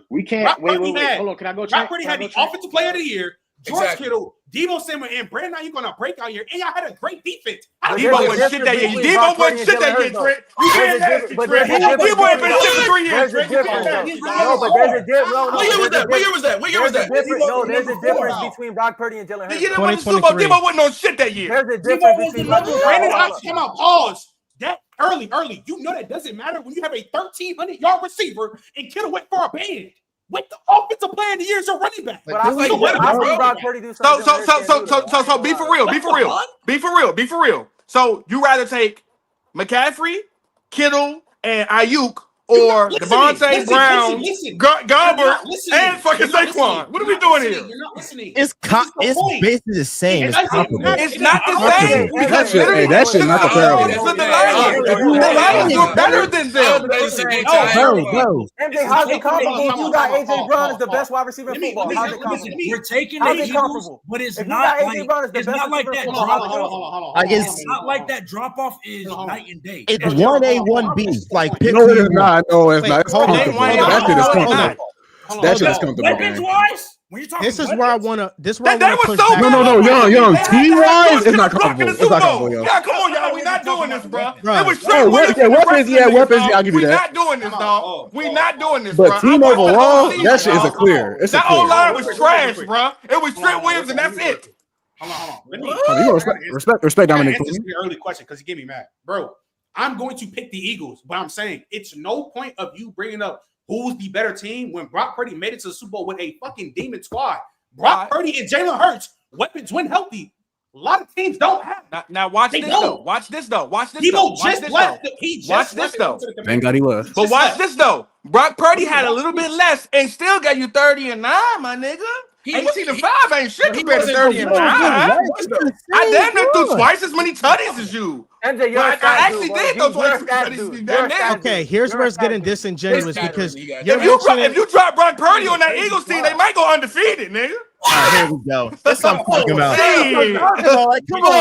We can't. Wait. Hold on. Can I go check? Brock Purdy had the offensive player of the year. George Kittle, Debo Samuel, and Brandon Ayuk on a breakout year, and y'all had a great defense. Debo wasn't shit that year. Debo wasn't shit that year, Trent. You can't have it, Trent. Debo ain't been shit for 3 years. No, but there's a difference. What year was that? No, there's a difference between Brock Purdy and Jalen Hurts. You didn't win the Super Bowl. Debo wasn't on shit that year. There's a difference between Brandon Ayuk. Come on, pause. That early. You know that doesn't matter when you have a 1,300-yard receiver and Kittle went for a band. With the offensive player of the year is your running back. But I see Brock Purdy do something. So be for real. So you rather take McCaffrey, Kittle, and Ayuk, or Devontae Brown, Garbert, and fucking Saquon? What are we doing here? You're not listening. It's basically the same. It's comparable. It's not the same. That shit not comparable. The Lions were better than them. Bro. MJ, how's it comparable? You got AJ Brown as the best wide receiver in football. How's it comparable? We're taking the Eagles, but it's not like that drop-off. It's not like that drop-off is night and day. It's 1A, 1B. Like pick no, it is not. No, it's not. It's comfortable. That shit is comfortable. That shit is comfortable. Weapons-wise, when you're talking this is where I want to. This that was so no, young. Team-wise, it's not comfortable. It's not comfortable, yo. Yeah, come on, y'all. We're not doing this, bro. It was weapons. I'll give you that. We're not doing this, dog. We're not doing this, bro. But team overall, that shit is a clear. It's a that clear. old line was trash, bro. It was Trent Williams, and that's it. Hold on. Respect Dominic. This is the early question because he gave me mad, bro. I'm going to pick the Eagles, but I'm saying it's no point of you bringing up who's the better team when Brock Purdy made it to the Super Bowl with a fucking demon squad. Brock Purdy and Jalen Hurts, weapons when healthy. A lot of teams don't have. Now watch this though. Watch this though. Thank God he was. But watch this though. Brock Purdy had a little bit less and still got you 30 and 9, my nigga. 18 and 5 ain't shit compared to 30 and 9. I damn near threw twice as many tutties as you. MJ, I actually did throw twice as many. Okay, here's where it's getting disingenuous because if you drop Brock Purdy on that Eagles team, they might go undefeated, nigga. All right, here we go. That's what I'm talking about. Come on.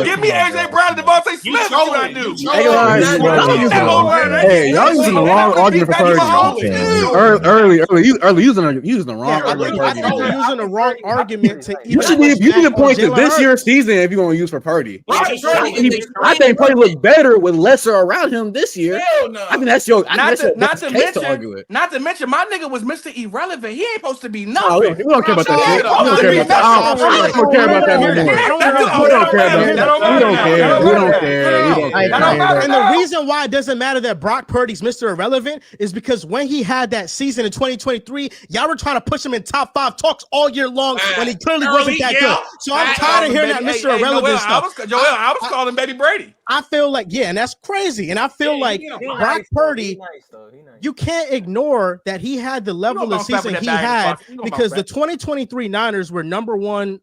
Give me AJ Brown and Devontae Smith. What I do? Hey, y'all using the wrong argument for Purdy. Early using the wrong argument for Purdy. Using the wrong argument to you need to point to this year's season if you're going to use for Purdy. I think Purdy looked better with lesser around him this year. I think that's your not to mention my nigga was Mr. Irrelevant. He ain't supposed to be nothing. Oh, we don't care about that shit. We don't care about that no more. We don't care. And the reason why it doesn't matter that Brock Purdy's Mr. Irrelevant is because when he had that season in 2023, y'all were trying to push him in top 5 talks all year long when he clearly wasn't that good. So I'm tired of hearing that Mr. Irrelevant stuff. I was calling Baby Brady. I feel like, and that's crazy. And I feel like Brock Purdy, you can't ignore that he had the level of season he had because the 2023 Niners were one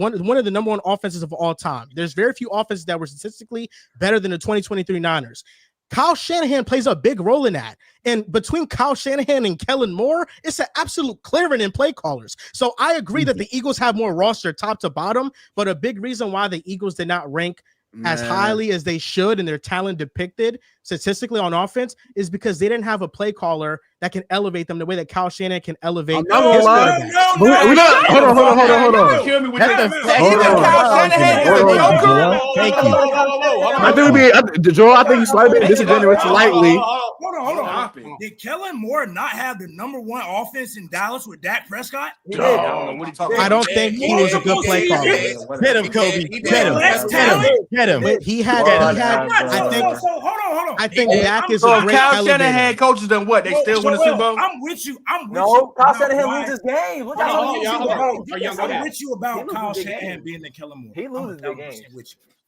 of the number one offenses of all time. There's very few offenses that were statistically better than the 2023 Niners. Kyle Shanahan plays a big role in that. And between Kyle Shanahan and Kellen Moore, it's an absolute clearing in play callers. So I agree that the Eagles have more roster top to bottom, but a big reason why the Eagles did not rank as highly as they should and their talent depicted statistically on offense is because they didn't have a play caller that can elevate them the way that Kyle Shanahan can elevate his quarterback. Hold on. I think you slightly disingenuous slightly. Hold on. Did Kellen Moore not have the number 1 offense in Dallas with Dak Prescott? I don't think he was a good play caller. Hit him, Kobe. Hit him. He had. I think Dak is a great Kyle Shanahan coaches them what? They still win the Super Bowl? I'm with you. Kyle Shanahan loses games. I'm with you about Kyle Shanahan being the Kellen Moore. He loses the game.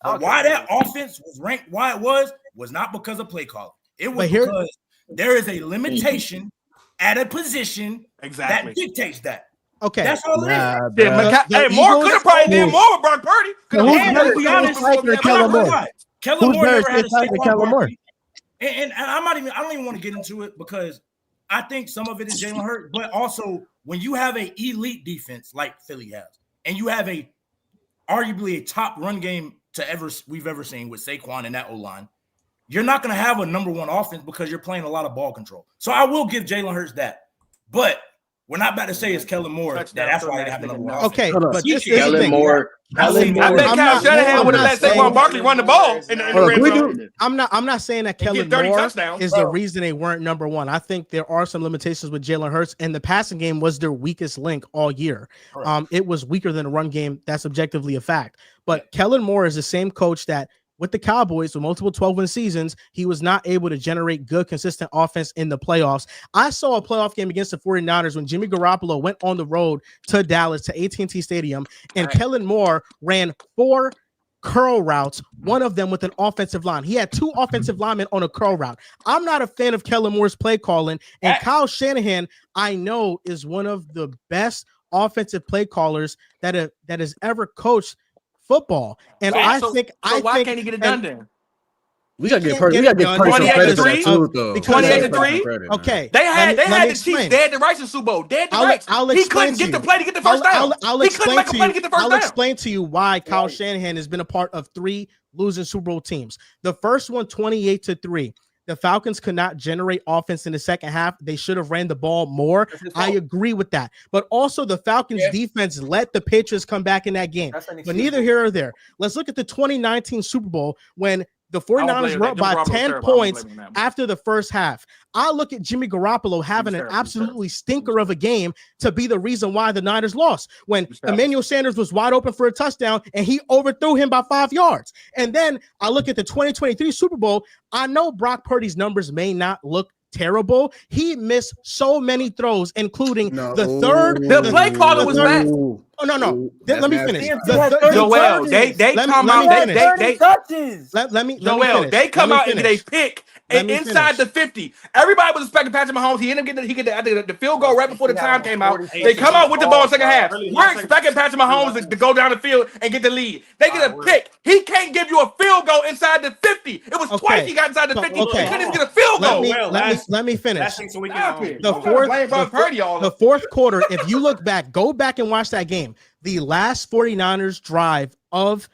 Why that offense was ranked why it was not because of play calling. It was because there is a limitation at a position that dictates that. Okay. That's all it is. Moore could have probably did more with Brock Purdy. Kellen Moore never had a Kellen Moore. And I don't even want to get into it because I think some of it is Jalen Hurts, but also when you have an elite defense like Philly has, and you have arguably a top run game we've ever seen with Saquon and that O-line, you're not going to have a number one offense because you're playing a lot of ball control. So I will give Jalen Hurts that, but we're not about to say it's Kellen Moore. That's why they have number one. Okay, but this is Kellen Moore. I bet Kyle Shanahan would have let Saquon Barkley run the ball in the red zone. I'm not saying that Kellen Moore is the reason they weren't number one. I think there are some limitations with Jalen Hurts, and the passing game was their weakest link all year. It was weaker than the run game. That's objectively a fact. But Kellen Moore is the same coach that with the Cowboys, with multiple 12-win seasons, he was not able to generate good, consistent offense in the playoffs. I saw a playoff game against the 49ers when Jimmy Garoppolo went on the road to Dallas, to AT&T Stadium, and Kellen Moore ran 4 curl routes, one of them with an offensive line. He had 2 offensive linemen on a curl route. I'm not a fan of Kellen Moore's play calling, and Kyle Shanahan, I know, is one of the best offensive play callers that has ever coached football, and I think why can't he get it done then? We gotta get Purdy. We gotta get Purdy some credit for that too, though. 28-3. Okay, they had the Chiefs. They had the Rice in Super Bowl. They had the Rice. He couldn't get the play to get the first down. He couldn't make a play to get the first down. I'll explain to you why Kyle Shanahan has been a part of 3 losing Super Bowl teams. The first one, 28-3. The Falcons could not generate offense in the second half. They should have ran the ball more. I agree with that. But also the Falcons defense let the Patriots come back in that game. But neither here or there. Let's look at the 2019 Super Bowl when the 49ers were up by 10 points after the first half. I look at Jimmy Garoppolo having an absolutely stinker of a game to be the reason why the Niners lost. When Emmanuel Sanders was wide open for a touchdown and he overthrew him by 5 yards. And then I look at the 2023 Super Bowl. I know Brock Purdy's numbers may not look terrible. He missed so many throws, including the third. The play caller was bad. Oh, no. Let me finish. Joel, they come out. They come out and get a pick inside the 50. Everybody was expecting Patrick Mahomes. He ended up getting the field goal right before the time came out. They come out with the ball in the second half. We're expecting Patrick Mahomes to go down the field and get the lead. They get a pick. He can't give you a field goal inside the 50. It was twice he got inside the 50. He couldn't even get a field goal. Let me finish. The fourth quarter, if you look back, go back and watch that game. The last 49ers drive of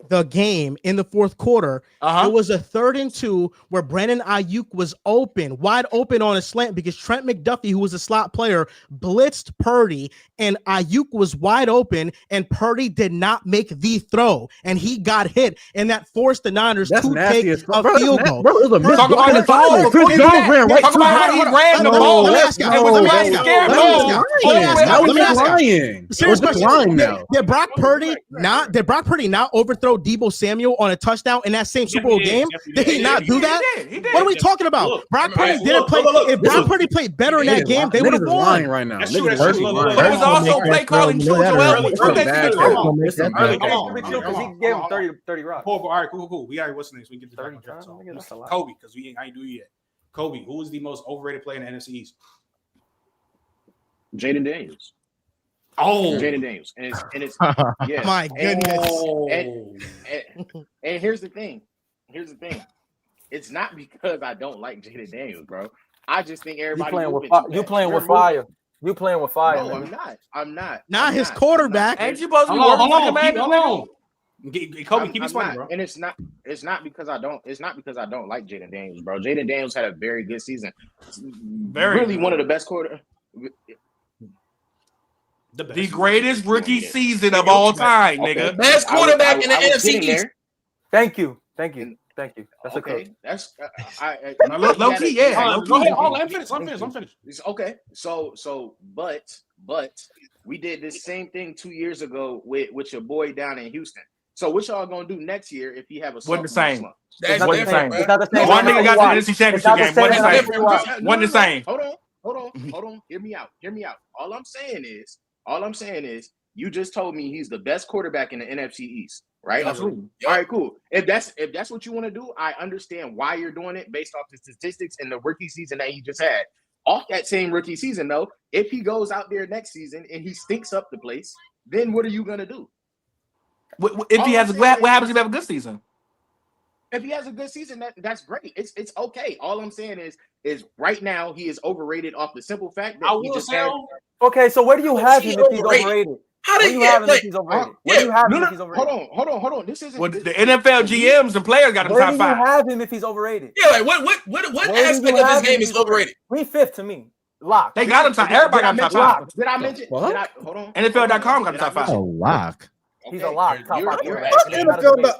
the game in the fourth quarter, it was a 3rd and 2 where Brandon Ayuk was wide open on a slant because Trent McDuffie, who was a slot player, blitzed Purdy, and Ayuk was wide open, and Purdy did not make the throw, and he got hit, and that forced the Niners to take a field goal. Talk about the ball. Chris Jones ran right through how he ran the ball. Serious question. Did Brock Purdy not overthrow Deebo Samuel on a touchdown in that same Super Bowl game? Did he not do that? What are we talking about? Brock Purdy didn't play. If Brock Purdy played better in that game, they would have won. Right now. But it was also play calling too, Joel. Because he gave him 30 rocks. All right, cool. We got what's next? We get to Kobe because I ain't do it yet. Kobe, who is the most overrated player in the NFC East? Jayden Daniels. Jayden Daniels, and it's yeah. My goodness. And here's the thing. It's not because I don't like Jayden Daniels, bro. I just think everybody you playing with fire. You playing with fire. No, I'm not. Not his quarterback. Ain't you supposed to be working like a man? Kobe, keep explaining, bro. And it's not because I don't like Jayden Daniels, bro. Jayden Daniels had a very good season. Really one of the best The greatest rookie season of all time, nigga. Best quarterback in the NFC East. Thank you. That's okay. That's low key, yeah. Go ahead. I'm finished. Okay. So, but we did this same thing 2 years ago with your boy down in Houston. So what y'all gonna do next year if he have a wasn't the same? That's different. It's not the same. One nigga got the NFC Championship game. Wasn't the same. Hold on. Hear me out. All I'm saying is you just told me he's the best quarterback in the NFC East, right? Absolutely. All right, cool. If that's what you want to do, I understand why you're doing it based off the statistics and the rookie season that he just had. Off that same rookie season, though, if he goes out there next season and he stinks up the place, then what are you gonna do? If he has what happens if he have a good season? if he has a good season, that's great. It's okay. All I'm saying is right now he is overrated off the simple fact that he just had. Okay, so where do you have him if he's overrated? How do you have him if he's overrated? Where do you have him if he's overrated? Hold on. This isn't. Well, the NFL GMs and players got him Where top do 5. you have him if he's overrated? Yeah, like what aspect of his game is overrated? He's 5th to me. Lock. They got him top. Everybody got him top 5. Did I mention? What? Hold on. NFL.com got him top 5. A lock. He's a lock. Top 5.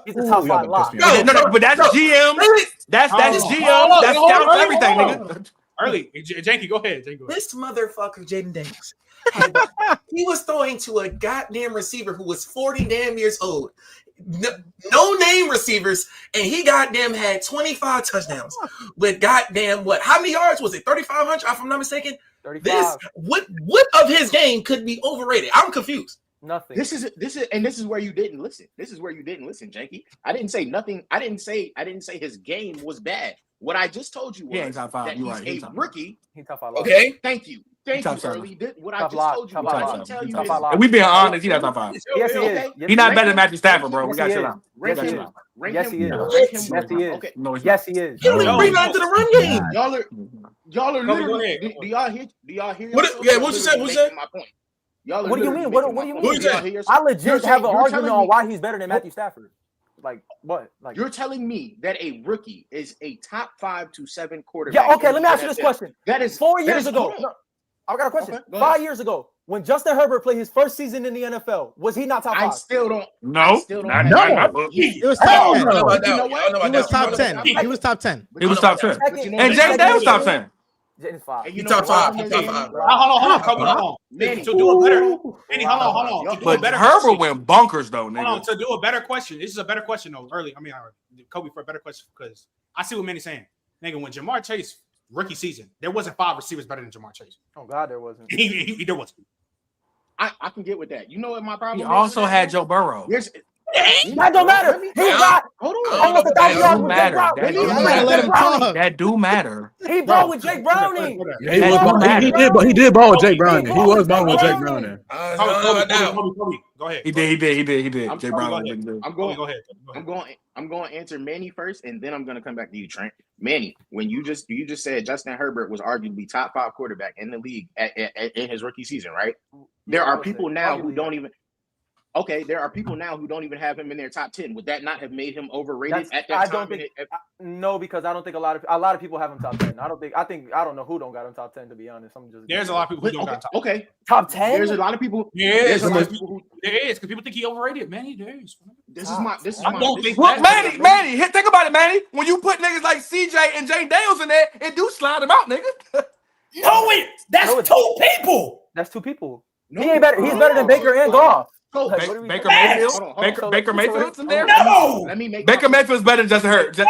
He's a top 5 lock. No, but that's GM. That's GM. That's scouts, everything, nigga. Early, Janky, go ahead. This motherfucker, Jayden Daniels, he was throwing to a goddamn receiver who was 40 damn years old. No name receivers, and he goddamn had 25 touchdowns with goddamn what? How many yards was it? 3,500, if I'm not mistaken. 35. What of his game could be overrated? I'm confused. Nothing. This is where you didn't listen. This is where you didn't listen, Janky. I didn't say nothing. I didn't say his game was bad. What I just told you was that he's a rookie. He's top 5. Okay, thank you, Shirley. What I just told you, I didn't tell you. And we being honest, he's not top 5. Yes, he is. He's not better than Matthew Stafford, bro. We got to chill out. Yes, he is. Yes, he is. Okay. Yes, he is. He only rebound to the run game. Y'all are literally. Do y'all hear? What you say? What you say? My point. What do you mean? What do you mean? I legit have an argument on why he's better than Matthew Stafford. Like what? Like you're telling me that a rookie is a top 5 to 7 quarterback? Yeah. Okay. Let me ask you this question. That is 4 years ago. No, I got a question. Okay, 5 years ago, when Justin Herbert played his first season in the NFL, was he not top 5? I still don't. No. It was top 10. He was top 10. He was top 10. He was top 10. And Jayden Daniels was top 10. Jayden's 5. He top 5. Hold on. To do a better, hold on. But Herbert went bonkers though, nigga. Hold on, to do a better question. This is a better question though. Early, Kobe for a better question because I see what Manny's saying. Nigga, when Jamar Chase rookie season, there wasn't 5 receivers better than Jamar Chase. Oh God, there wasn't. There wasn't. I can get with that. You know what my problem He is? also had Joe Burrow. That don't matter. He got almost 1,000 yards with Jake Browning. That do matter. He brought with Jake Browning. He did ball with Jake Browning. He was balling with Jake Browning. Go ahead. He did. Jake Browning. I'm going to answer Manny first, and then I'm going to come back to you, Trent. Manny, when you just said Justin Herbert was arguably top 5 quarterback in the league in his rookie season, right? There are people now who don't even. Okay, there are people now who don't even have him in their top 10. Would that not have made him overrated at that time? No, because I don't think a lot of people have him top 10. I don't know who don't got him top 10 to be honest. There's a lot of people who don't got top 10. Okay. Top 10? There's a lot of people. There is because people think he overrated, man. There is. This is my. Well, Manny, think about it, Manny. When you put niggas like CJ and Jayden Daniels in there, it do slide them out, nigga. That's 2 people. That's 2 people. He ain't better. He's better than Baker and Goff. Baker Mayfield? Baker Mayfield's in there? No! Baker Mayfield's better than Justin Hurts. Yes,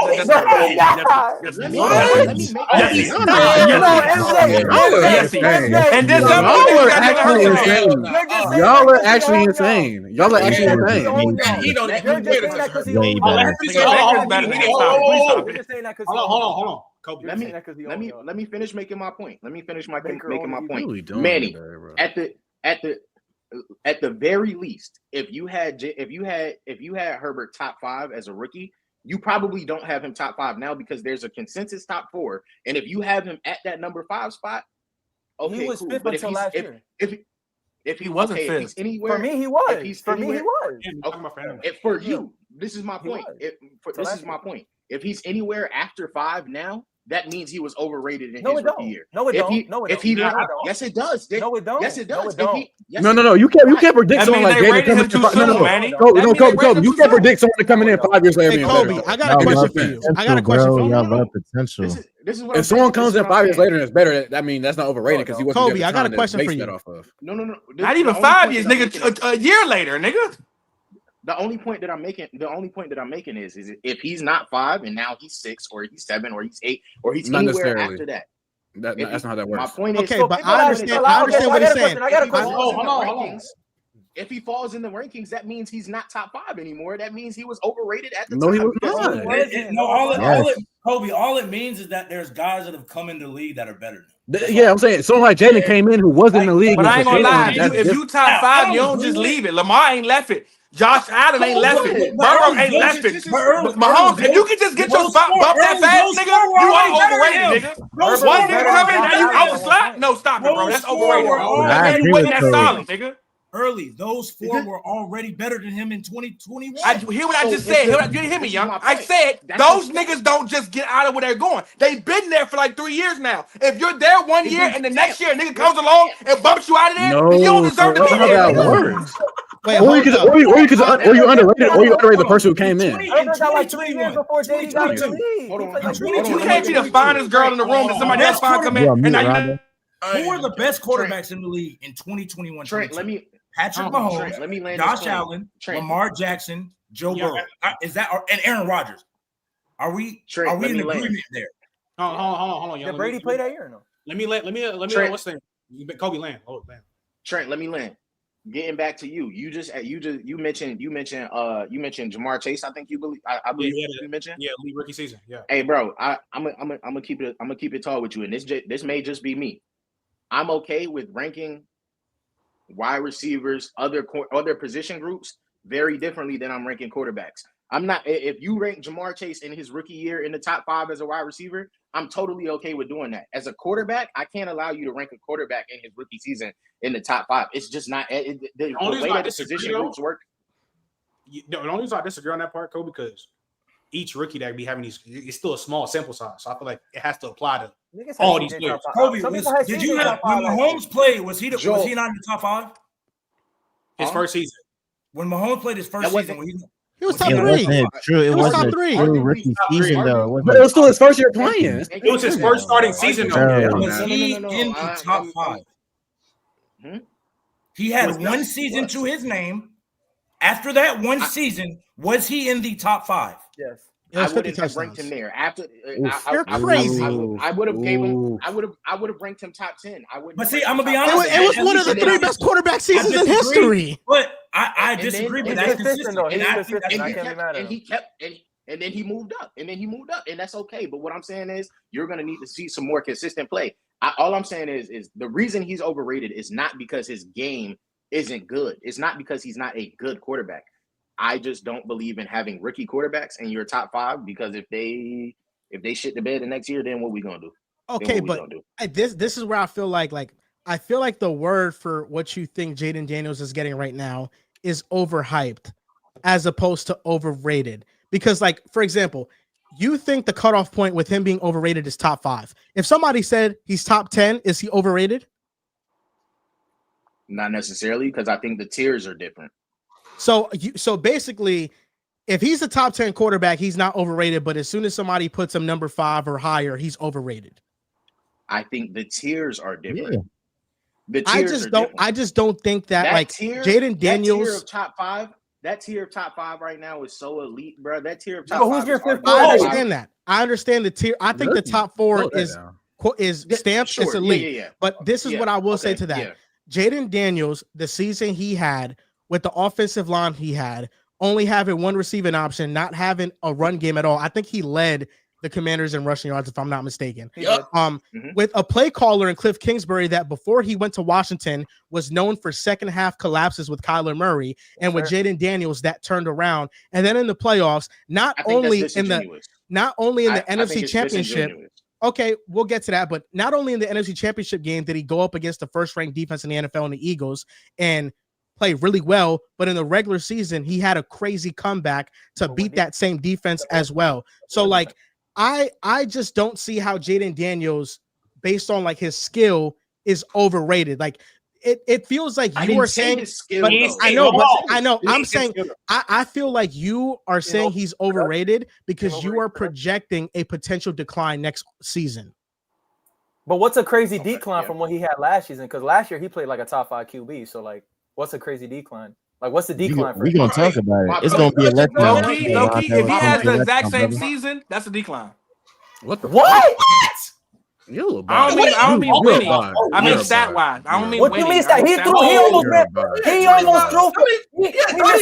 and then y'all are actually insane. Y'all are actually insane. Hold on. Kobe, let me finish making my point. Manny, at the very least, if you had Herbert top 5 as a rookie, you probably don't have him top 5 now because there's a consensus top 4. And if you have him at that number 5 spot, okay, he was cool. 5th But until last year. If he wasn't 5th. if he's anywhere, for me he was. For you, this is my point. This is my point. If he's anywhere after 5 now, that means he was overrated in his rookie year. No, it don't. Yes, it does. No, it don't. Yes, it does. No. You can't predict someone like Jayden coming in. Kobe. You can't predict someone coming in 5 years later. Hey, Kobe, I got a question for you. Y'all love potential. This is what if someone comes in 5 years later and it's better, I mean that's not overrated because he wasn't. Kobe, I got a question for you. No. Not even 5 years, nigga. A year later, nigga. The only point that I'm making is if he's not 5 and now he's 6 or he's 7 or he's 8 or he's not anywhere after that. That's not how that works. My point is okay, but I understand what he's saying. I got a question. Hold on. If he falls in the rankings, that means he's not top 5 anymore. That means he was overrated at the time. He was not. Kobe, all it means is that there's guys that have come in the league that are better than him. Yeah, I'm saying someone like Jayden came in who wasn't in the league. But I ain't gonna lie. If you top 5, you don't just leave it. Lamar ain't left it. Josh Allen ain't left. Burrow ain't left. Mahomes, if you can just get your spot bump that fast, nigga, you ain't overrated, nigga. One nigga come in and you out the slot? No, stop it, bro. That's overrated. That man wasn't that solid, nigga. Early, those four were already better than him in 2021. Hear what I just said. You didn't hear me, young. I said those niggas don't just get out of where they're going. They've been there for like 3 years now. If you're there 1 year and the next year a nigga comes along and bumps you out of there, then you don't deserve to be there. That works. Or you underrated, or you underrated the person who came in. Herbert got like 3 years before JD got in the league. You can't be the finest girl in the room and somebody else fine come in. And now you. Who are the best quarterbacks in the league in 2021? Trent, let me. Patrick Mahomes, Josh Allen, Lamar Jackson, Joe Burrow. Is that and Aaron Rodgers? Are we in agreement there? Hold on. Did Brady play that year or no? Let me what's the name? Kobe land. Oh, man. Trent, let me land. Getting back to you. You mentioned Jamar Chase. I think you believe. I believe you mentioned. Yeah, rookie season. Yeah. Hey, bro, I'm gonna keep it tall with you, and this may just be me. I'm okay with ranking wide receivers, other position groups very differently than I'm ranking quarterbacks. I'm not. If you rank Jamar Chase in his rookie year in the top 5 as a wide receiver, I'm totally okay with doing that. As a quarterback, I can't allow you to rank a quarterback in his rookie season in the top 5. It's just not the way that the position groups work. The only reason I disagree on that part, Cole, because each rookie that be having these, it's still a small sample size. So I feel like it has to apply to all these players. Kobe, did you have when Mahomes played? Was he not in the top 5? His first season. When Mahomes played his first season, he was top 3. It wasn't a true rookie season though. But it was still his first year playing. It was his first starting season though. Was he in the top 5? He had one season to his name. After that one season, was he in the top 5? Yes. I wouldn't have ranked him there. After you're crazy. I would have gave him. I would have ranked him top 10. I wouldn't. But see, I'm gonna be honest. It was one of the 3 best quarterback seasons in history. But I disagree. But that's consistent. And then he moved up. And that's okay. But what I'm saying is, you're gonna need to see some more consistent play. All I'm saying is the reason he's overrated is not because his game isn't good. It's not because he's not a good quarterback. I just don't believe in having rookie quarterbacks in your top 5 because if they shit the bed the next year, then what we gonna do? Okay, but this is where I feel like I feel like the word for what you think Jayden Daniels is getting right now is overhyped as opposed to overrated. Because, like, for example, you think the cutoff point with him being overrated is top 5. If somebody said he's top 10, is he overrated? Not necessarily, because I think the tiers are different. So basically, if he's a top 10 quarterback, he's not overrated. But as soon as somebody puts him number 5 or higher, he's overrated. I think the tiers are different. Yeah. I just don't think that like Jayden Daniels tier of top 5. That tier of top 5 right now is so elite, bro. That tier of top 5. Who's your fifth? I understand that. I understand the tier. I think the top 4 is stamped. Sure. It's elite. Yeah. But this is what I will say to that. Yeah. Jayden Daniels, the season he had with the offensive line he had, only having one receiving option, not having a run game at all. I think he led the Commanders in rushing yards, if I'm not mistaken. Yep. With a play caller in Cliff Kingsbury that before he went to Washington was known for second half collapses with Kyler Murray, and with Jayden Daniels that turned around. And then in the playoffs, not only in the NFC Championship. Okay, we'll get to that, but not only in the NFC Championship game did he go up against the first-ranked defense in the NFL and the Eagles and play really well, but in the regular season, he had a crazy comeback to beat that same defense as well. So, like, I just don't see how Jayden Daniels, based on like his skill, is overrated. Like it feels like you are saying, but I know. I'm saying I feel like you are saying he's overrated because you are projecting a potential decline next season. But what's a crazy decline from what he had last season? Because last year he played like a top 5 QB. So like, what's a crazy decline? Like, what's the decline? We're gonna talk about it. It's gonna be a letdown. Low-key, if he has the exact same season, that's a decline. What? I don't mean winning. I mean stat wise. I don't mean what winning. You mean stat? He almost missed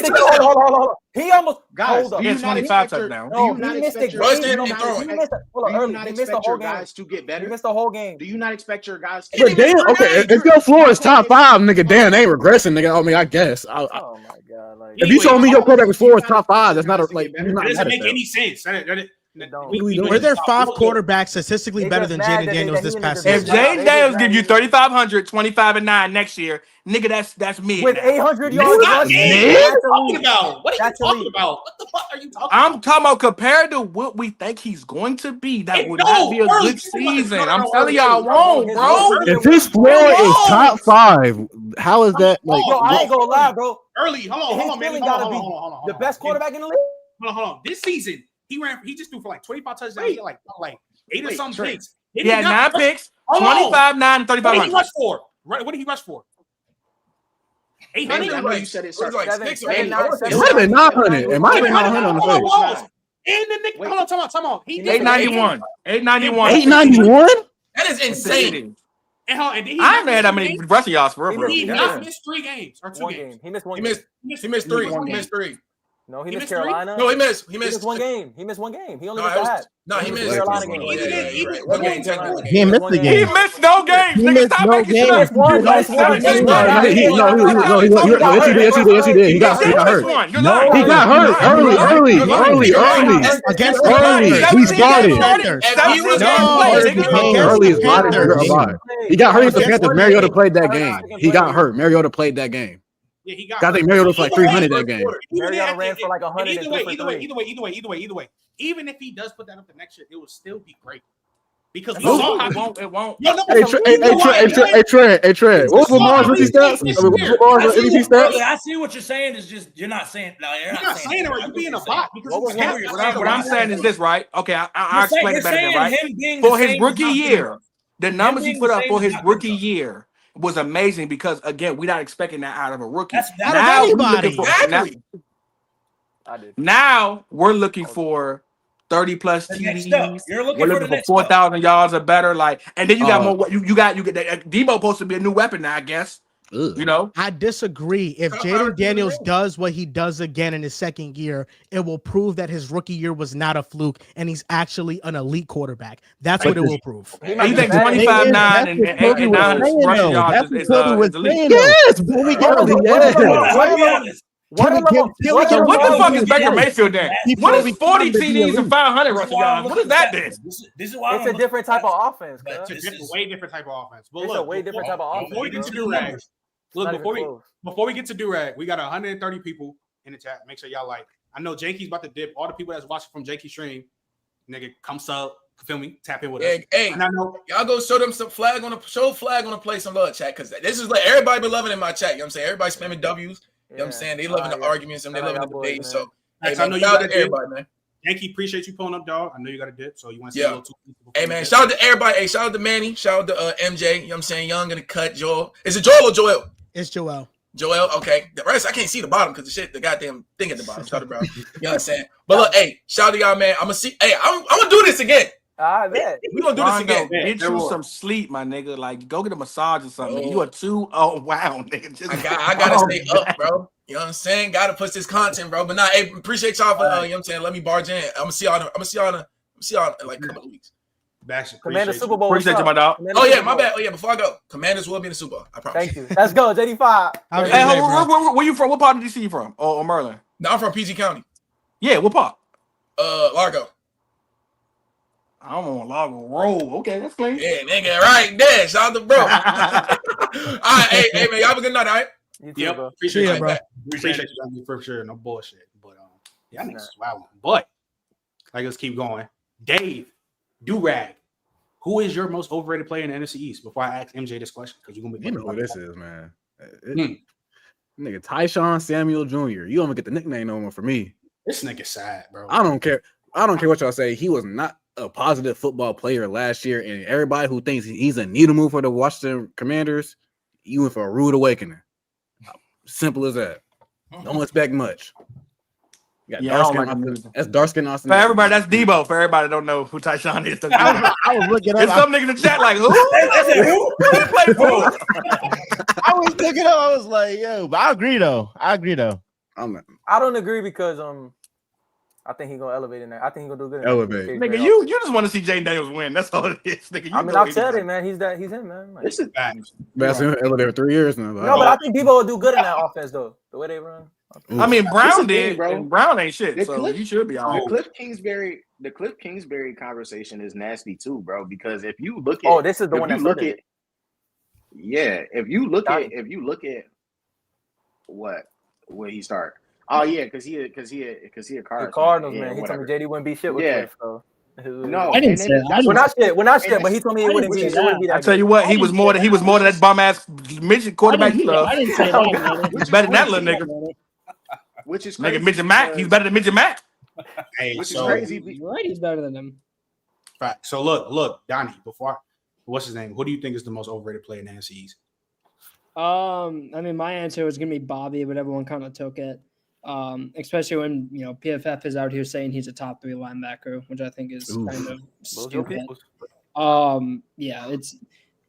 it. Hold on. He almost guys. He had 25 touchdowns. No, he missed it. He missed the whole game. To get better. He missed the whole game. Do you not expect your guys to But damn, okay, if your floor is top 5, nigga, damn, they ain't regressing, nigga. I mean, I guess. Oh my god, like If you show me your quarterback before is top 5, that's not a like. It doesn't make any sense. Were there 5 quarterbacks statistically better than Jayden Daniels this past season? If Jayden Daniels give you 3,500, 25-9 next year, nigga, that's mid. With 800 yards, What are you talking about? What the fuck are you talking about? I'm talking about compared to what we think he's going to be. That would not be a good season. I'm telling y'all, won't, bro. If his floor is top 5, how is that like? Bro, I ain't gonna lie, bro. Hold on, man. Hold on. The best quarterback in the league. Hold on. This season, he just threw for like 25 touchdowns. He had like 8 or something picks. He had 9 picks, 25, 9, and 3,500. What did he rush for? What did he rush for? 800. I know you said it like 6 or 8. It might have been 900. It might have been 900 on the face. And the Nick, hold on, time out. He 891. 891. 891? That is insane. And I haven't had that many rushing yards for real. He missed 3 games or 2 games. He missed 1 game. He missed 3. He missed 3. No, he missed Carolina. No, he missed 1 game. He missed 1 game. He only missed that. No, he missed Carolina game. He missed the game. He missed no games. He missed no game. Yes, he did. He got hurt. He got hurt early. He started. Early is body. He got hurt against the Panthers. Mariota played that game. He got hurt. Mariota played that game. Yeah, he got. I think Mariota was like 300 that game. Mariota ran for like 100. Either way. Even if he does put that up the next year, it will still be great. Because we saw how it won't. Hey, Trey. What was Lamar's rookie stats? Lamar's MVP stats? I see what you're saying. Is just you're not saying. No, you're not saying it right. You're being a bot. What I'm saying is this, right? Okay, I'll explain it better than right. For his rookie year, the numbers he put up for his rookie year was amazing because again, we're not expecting that out of a rookie. Now we're looking for 30 plus TDs. We're looking for 4,000 yards or better. Like, and then you got more. You get Debo supposed to be a new weapon now, I guess. You know, I disagree. If Jayden Daniels does what he does again in his second year, it will prove that his rookie year was not a fluke and he's actually an elite quarterback. That's what it will prove. You think 25, 9, and 900 rushing yards is elite? Yes, but we get What the fuck is Baker Mayfield then? What is 40 TDs and 500 rushing yards? What is that then? This is why it's a different type of offense. It's a way different type of offense. It's a way different type of offense. Before we get to do-rag, before we get to do-rag, we got 130 people in the chat. Make sure y'all like. I know Janky's about to dip. All the people that's watching from Janky stream, nigga, come sub. Feel me? Tap in with us. Hey, y'all go show them some flag on the play some love chat because this is like everybody been loving in my chat. You know what I'm saying? Everybody spamming W's. You know what I'm saying? They loving the arguments and they loving the debate. So hey, I know you got a dip, man. Yankee, appreciate you pulling up, dog. I know you got a dip, so you want to say a little too. Hey man, shout out to everybody. Hey, shout out to Manny. Shout out to MJ. You know what I'm saying? Young gonna cut Joel. Is it Joel or Joel? It's Joel. Joel, okay. The rest I can't see the bottom because the goddamn thing at the bottom. Shout out, bro. You know what I'm saying? But look, hey, shout out to y'all, man. I'm gonna see. Hey, I'm gonna do this again. I bet. We're gonna do this again. Get you some sleep, my nigga. Like, go get a massage or something. You are too wow, nigga. I gotta stay up, bro. You know what I'm saying? Gotta push this content, bro. But hey, appreciate y'all for you know what I'm saying. Let me barge in. I'm gonna see y'all in like a couple of weeks. Commander Super Bowl. Appreciate you, my dog. Oh yeah, my bad. Oh yeah, before I go, Commanders will be in the Super Bowl. I promise. Thank you. Let's go, JD5. Hey, where you from? What part of DC you from? Or Maryland? No, I'm from PG County. Yeah, what part? Largo. I'm on Largo Road. Okay, that's clean. Yeah, nigga, right there. Shout out to bro. All right, hey man, y'all have a good night, all right? Yep. Appreciate you, bro. Appreciate you for sure. No bullshit. But y'all niggas swallowing. But let's keep going. Dave, do-rag. Who is your most overrated player in the NFC East? Before I ask MJ this question, because you're gonna be. You know who this is, man. Nigga, Tyshawn Samuel Jr. You don't even get the nickname no more for me. This nigga sad, bro. I don't care what y'all say. He was not a positive football player last year, and everybody who thinks he's a needle move for the Washington Commanders, you went for a rude awakening. Simple as that. Don't expect much. That's dark skin Austin. For everybody, that's Debo. For everybody that don't know who Tyshawn is. I was looking up. There's some nigga in the chat like, who? Who he play for? I was looking up. I was like, yo, but I agree though. I don't agree because I think he's gonna elevate in there. I think he's gonna do good. Elevate, nigga. You just want to see Jayden Daniels win. That's all it is, nigga. I mean, I've said it, man. He's him, man. Like, This is Best elevate for 3 years now. no, but I think people will do good in that offense though. The way they run. I mean, Brown thing, did, bro. and Brown ain't shit, The so Cliff- you should be all right. The Cliff Kingsbury conversation is nasty too, bro. Because if you look at, this is the one that started it. Yeah, if you look at what he started. Oh yeah, because he a Cardinals. The Cardinals, fan. man. Yeah, He told whatever. me JD wouldn't be shit with Yeah. Cliff, so. No, I didn't say that. We're not shit. But he told me it wouldn't be that. I tell you what, he was more than that bum ass midget quarterback you love. I didn't say that. He's better than that little nigga. Which is crazy Nigga, Midget Mac. He's better than Midget Mac. Hey, Which is so, crazy. Right, he's better than him. Right. So look, Donnie. What's his name? Who do you think is the most overrated player in the NFC East? I mean, my answer was gonna be Bobby, but everyone kind of took it. Especially when PFF is out here saying he's a top 3 linebacker, which I think is kind of stupid. Yeah, it's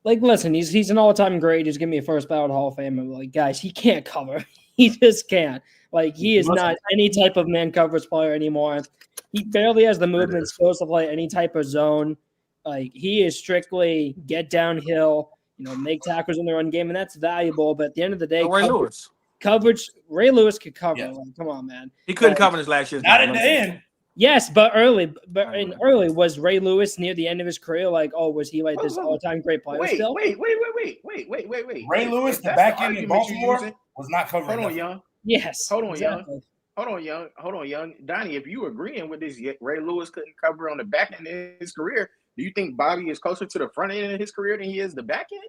like, listen, he's an all-time great. He's gonna be a first ballot Hall of Famer. Like, guys, he can't cover. He just can't. Like, he is not any type of man coverage player anymore. He barely has the movement skills to play any type of zone. Like, he is strictly get downhill, make tackles in the run game, and that's valuable. But at the end of the day, Ray Lewis could cover. Yeah. Like, come on, man. He couldn't cover this last year. Not at the end. Yes, but early was Ray Lewis near the end of his career? Like, was he like this all-time great player? Wait. still? Wait. Ray Lewis, the back end in Baltimore, was not covering. Hold on, young. Yes. Hold on, exactly. young. Donnie, if you agreeing with this, Ray Lewis couldn't cover on the back end of his career. Do you think Bobby is closer to the front end of his career than he is the back end?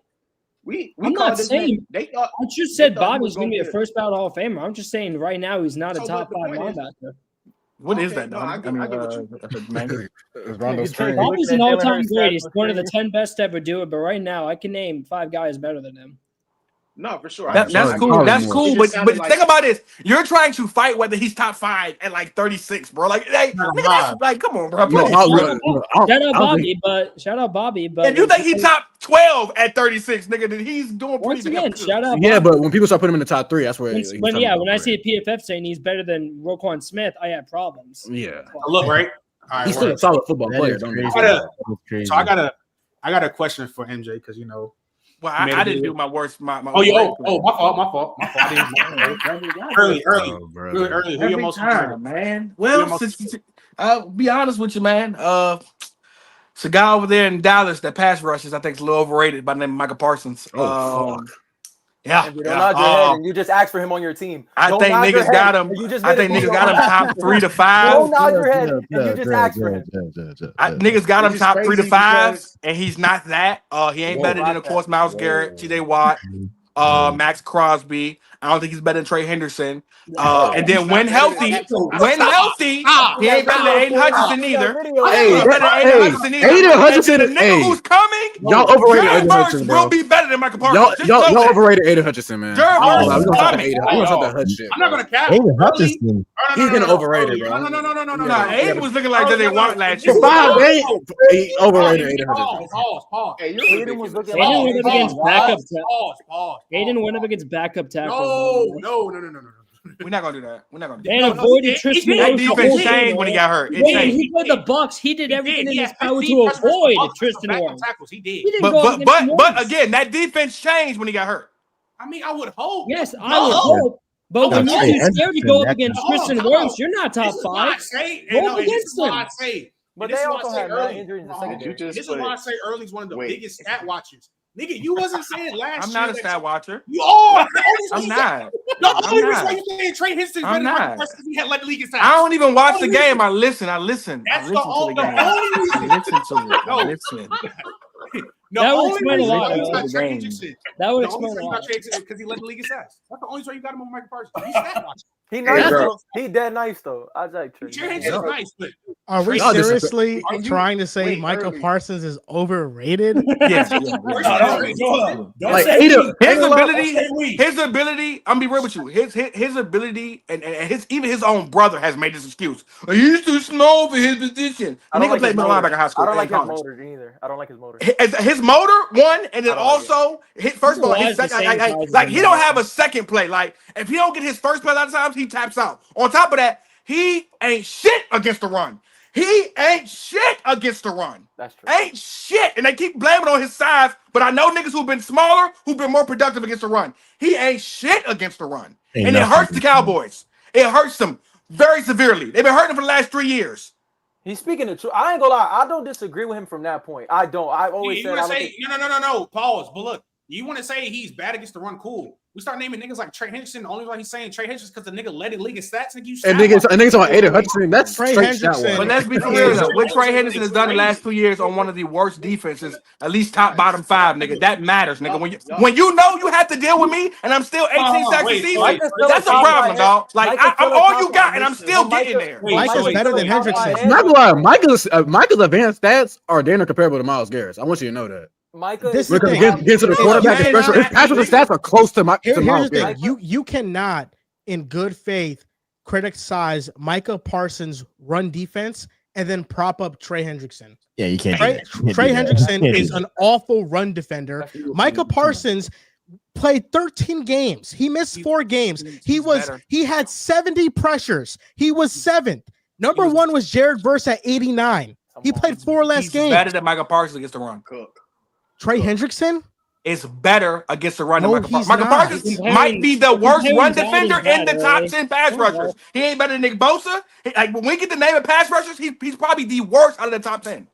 I'm not saying. They thought. I just said Bobby's going to be a first ballot Hall of Famer. I'm just saying right now he's not a top 5 linebacker. What is that, no, though? I get Bobby's an all-time great. He's one of the 10 best to ever do it. But right now, I can name 5 guys better than him. No, for sure. That's cool. That's cool. But think about this. You're trying to fight whether he's top 5 at like 36, bro. Like, come on, bro. Shout out Bobby. But if you think he's top 12 at 36, nigga, then he's doing pretty good. Shout out. Yeah, but when people start putting him in the top 3, that's where. When I see a PFF saying he's better than Roquan Smith, I have problems. Yeah. Look, right. All right, he's still a solid football player. I got a question for MJ because Well, I didn't do my worst. My fault. Early. Who your most time, man? Well, I'll be honest with you, man. It's a guy over there in Dallas that pass rushes. I think it's a little overrated by the name of Micah Parsons. Yeah. If you don't nod your head and you just ask for him on your team. I think niggas got him. I think niggas got him top 3 to 5. Don't nod your head and you just ask for him. Niggas got him top 3 to 5, and he's not that. He ain't better than, of course, Myles Garrett, T.J. Watt, Max Crosby. I don't think he's better than Trey Henderson. And then when healthy, he ain't better than Aiden Hutchinson either. Aiden Hutchinson, the nigga who's coming, y'all overrated Aiden Hutchinson, will be better than Michael Parsons. Y'all overrated Aiden Hutchinson, man. I'm not gonna cap. Aiden Hutchinson. He's getting overrated, bro. No. Aiden was looking like Jayden Watt last year. For 5 days, he overrated Aiden Hutchinson. Pause. Aiden went up against backup. Aiden went up against backup tackles. No. We're not gonna do that. They avoided Tristan. That defense changed when he got hurt. He played the Bucs. He did everything in his power to avoid Tristan Wirfs. He did. But again, that defense changed when he got hurt. I mean, I would hope. Yes, I would hope. But when you're too scared to go up against Tristan Wirfs, you're not top 5. Go against him. But they also had injuries in the secondary. This is why I say Early's one of the biggest stat watchers. Nigga, you wasn't saying last year. I'm not a stat watcher. You are. I'm not. The only reason why you saying Trey Henderson better than Micah Parsons because he had led the league in stats. I don't even watch the game. I listen. That's the I only reason. That would explain a lot. That would explain a lot. Because he led the league in stats. That's the only reason you got him on Micah Parsons. He's stat watching. He nice. He dead nice though. I like Trey. Trey Henderson's nice, but are we seriously trying to say Micah Parsons is overrated? Yes. His ability. I'm be real with you. His ability and even his own brother has made this excuse. He's too small for his position. Nigga played middle linebacker high school. I don't like his motor either. I don't like his motor. His motor, one, and then also first of all, like he don't have a second play. Like if he don't get his first play a lot of times, he taps out. On top of that, He ain't shit against the run. He ain't shit against the run. That's true. Ain't shit. And they keep blaming on his size, but I know niggas who've been smaller, who've been more productive against the run. He ain't shit against the run. And it hurts the Cowboys. It hurts them very severely. They've been hurting them for the last 3 years. He's speaking the truth. I ain't gonna lie. I don't disagree with him from that point. I don't. I've always said. No. Pause. But look, you want to say he's bad against the run? Cool. We start naming niggas like Trey Hendrickson. The only reason he's saying Trey Hendrickson because the nigga led the league in stats. And niggas on Aiden Hutchinson. That's Trey straight Hendrickson. stat But let's be clear though. What Trey Henderson has done the last 2 years on one of the worst defenses, at least top bottom 5, nigga. That matters, nigga. When you know you have to deal with me and I'm still 18 sacks a season, that's a problem, dog. Like I'm all you got and I'm still getting there. Micah's better than Hendrickson. I'm not gonna lie, Michael's advanced stats are damn near comparable to Myles Garrett's. I want you to know that. Micah, this because get to the quarterback, especially his pass rush stats are close to Myles Here's the Garrett. thing. You cannot, in good faith, criticize Micah Parsons' run defense and then prop up Trey Hendrickson. Yeah, you can't. Trey Hendrickson is an awful run defender. Micah Parsons played 13 games. He missed 4 games. He had 70 pressures. He was 7th. Number 1 was Jared Verse at 89. He played 4 less games. Better than Micah Parsons against the run. Trey Hendrickson is better against the run than Micah Parsons. he's Micah not. Parsons might be the worst run defender in the top 10 pass rushers. He ain't better than Nick Bosa. Like when we get the name of pass rushers, he's probably the worst out of the top 10.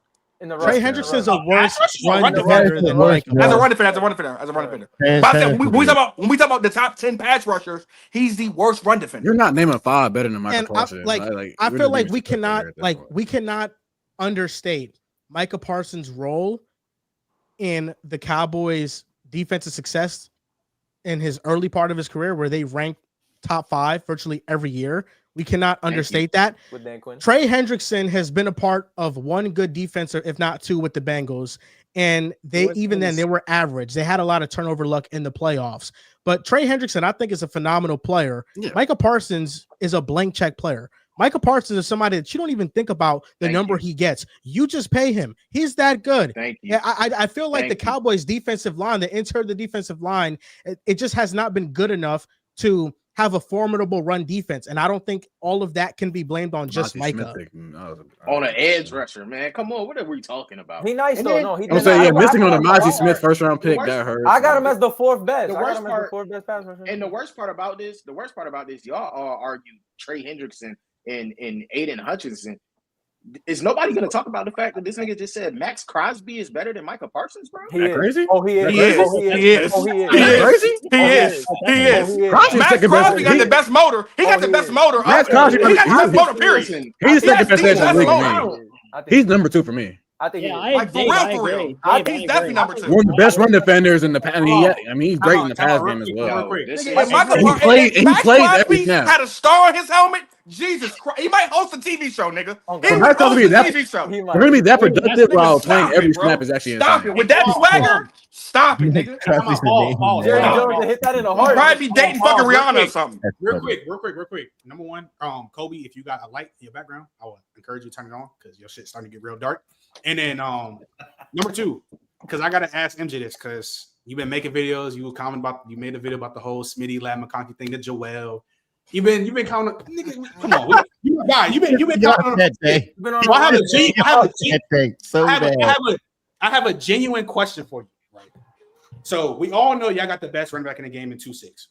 Trey Hendrickson is a worse run defender than Micah. As a run defender. But when we talk about the top 10 pass rushers, he's the worst run defender. You're not naming 5 better than Micah Parsons. I feel like we cannot understate Micah Parsons' role in the Cowboys' defensive success in his early part of his career, where they ranked top 5 virtually every year. We cannot understate that. With Dan Quinn. Trey Hendrickson has been a part of 1 good defense, if not 2, with the Bengals. And they were average. They had a lot of turnover luck in the playoffs. But Trey Hendrickson, I think, is a phenomenal player. Yeah. Micah Parsons is a blank check player. Micah Parsons is somebody that you don't even think about the number he gets. You just pay him. He's that good. Thank you. Yeah, I feel like the Cowboys' defensive line, the interior of the defensive line, it just has not been good enough to have a formidable run defense. And I don't think all of that can be blamed on just Micah. On an edge rusher, man. Come on, what are we talking about? He nice though. No, I'm saying missing on a Mozzie Smith first round pick that hurt. I got him as the 4th best. The worst part about this, y'all argue Trey Hendrickson and Aiden Hutchinson. Is nobody going to talk about the fact that this nigga just said Max Crosby is better than Micah Parsons, bro? He is. Crazy? Oh, he is. He is. Max Crosby got the best motor. He got the best motor. Max Crosby got the best motor, period. He's the second best edge in the league for me. He's number 2 for me. I think for real. I think he's definitely number 2. One of the best run defenders in the past. I mean, he's great in the pass game as well. He played every snap. Had a star on his helmet. Jesus Christ, he might host a TV show, nigga. He might host a TV show. We're gonna be that productive while playing every snap is actually stop it with that swagger. Stop it, nigga. Jerry Jones hit that in the heart. Probably be dating fucking Rihanna or something. Real quick. Number 1, Kobe, if you got a light in your background, I would encourage you to turn it on because your shit's starting to get real dark. And then number 2, because I gotta ask MJ this because you've been making videos. You made a video about the whole Smitty Lab McConkey thing to Joel. You've been counting. Nigga, come on, you've been counting on that day. I have a genuine question for you. Right. So we all know y'all got the best running back in the game in 2-6.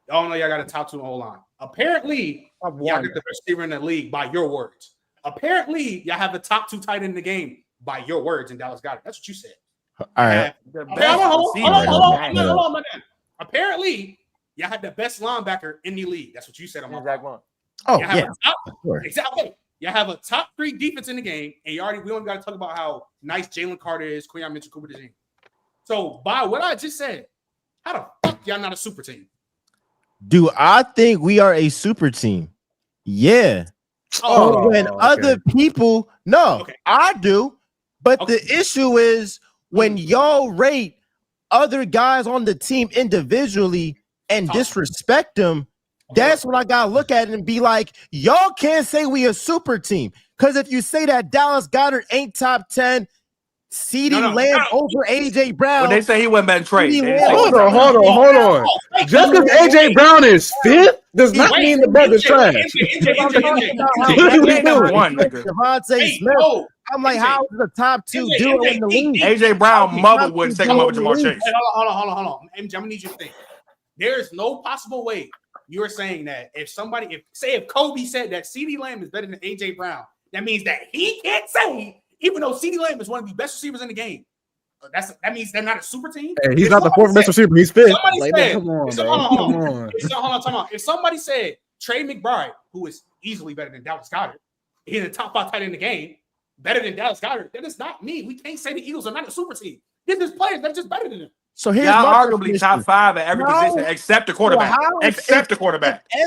Y'all know y'all got a top 2 O-line. Apparently, y'all got the best receiver in the league by your words. Apparently, y'all have the top 2 tight end in the game by your words, and Dallas got it. That's what you said. All right. Hold on, my man. Apparently, y'all had the best linebacker in the league. That's what you said on my phone. Oh, yeah. Exactly. Y'all have a top 3 defense in the game, and we only got to talk about how nice Jalen Carter is, Quinyon Mitchell-Cooper is. So, by what I just said, how the fuck y'all not a super team? Do I think we are a super team? Yeah. When other people, I do. But the issue is when y'all rate other guys on the team individually and disrespect them, that's when I gotta look at it and be like, y'all can't say we a super team. Because if you say that Dallas Goedert ain't top 10, CeeDee Lamb over AJ Brown. When they say he wasn't better than Trey. Hold on. Just because AJ Brown is fifth does not mean the brother's trash. Devontae Smith. I'm like, how is the top two duo in the league? AJ Brown mother wouldn't take him over Jamar Chase. Hold on. MJ, I'm gonna need you to think. There is no possible way you're saying that if Kobe said that CeeDee Lamb is better than AJ Brown, that means that he can't say, even though CeeDee Lamb is one of the best receivers in the game. That means they're not a super team. Hey, he's not the fourth best receiver. He's fifth. Come on. If somebody said Trey McBride, who is easily better than Dallas Goedert, he's in the top 5 tight end in the game, better than Dallas Goedert, that is not me. We can't say the Eagles are not a super team. They're just players that are just better than them. So here's arguably top 5 at every position except the quarterback. If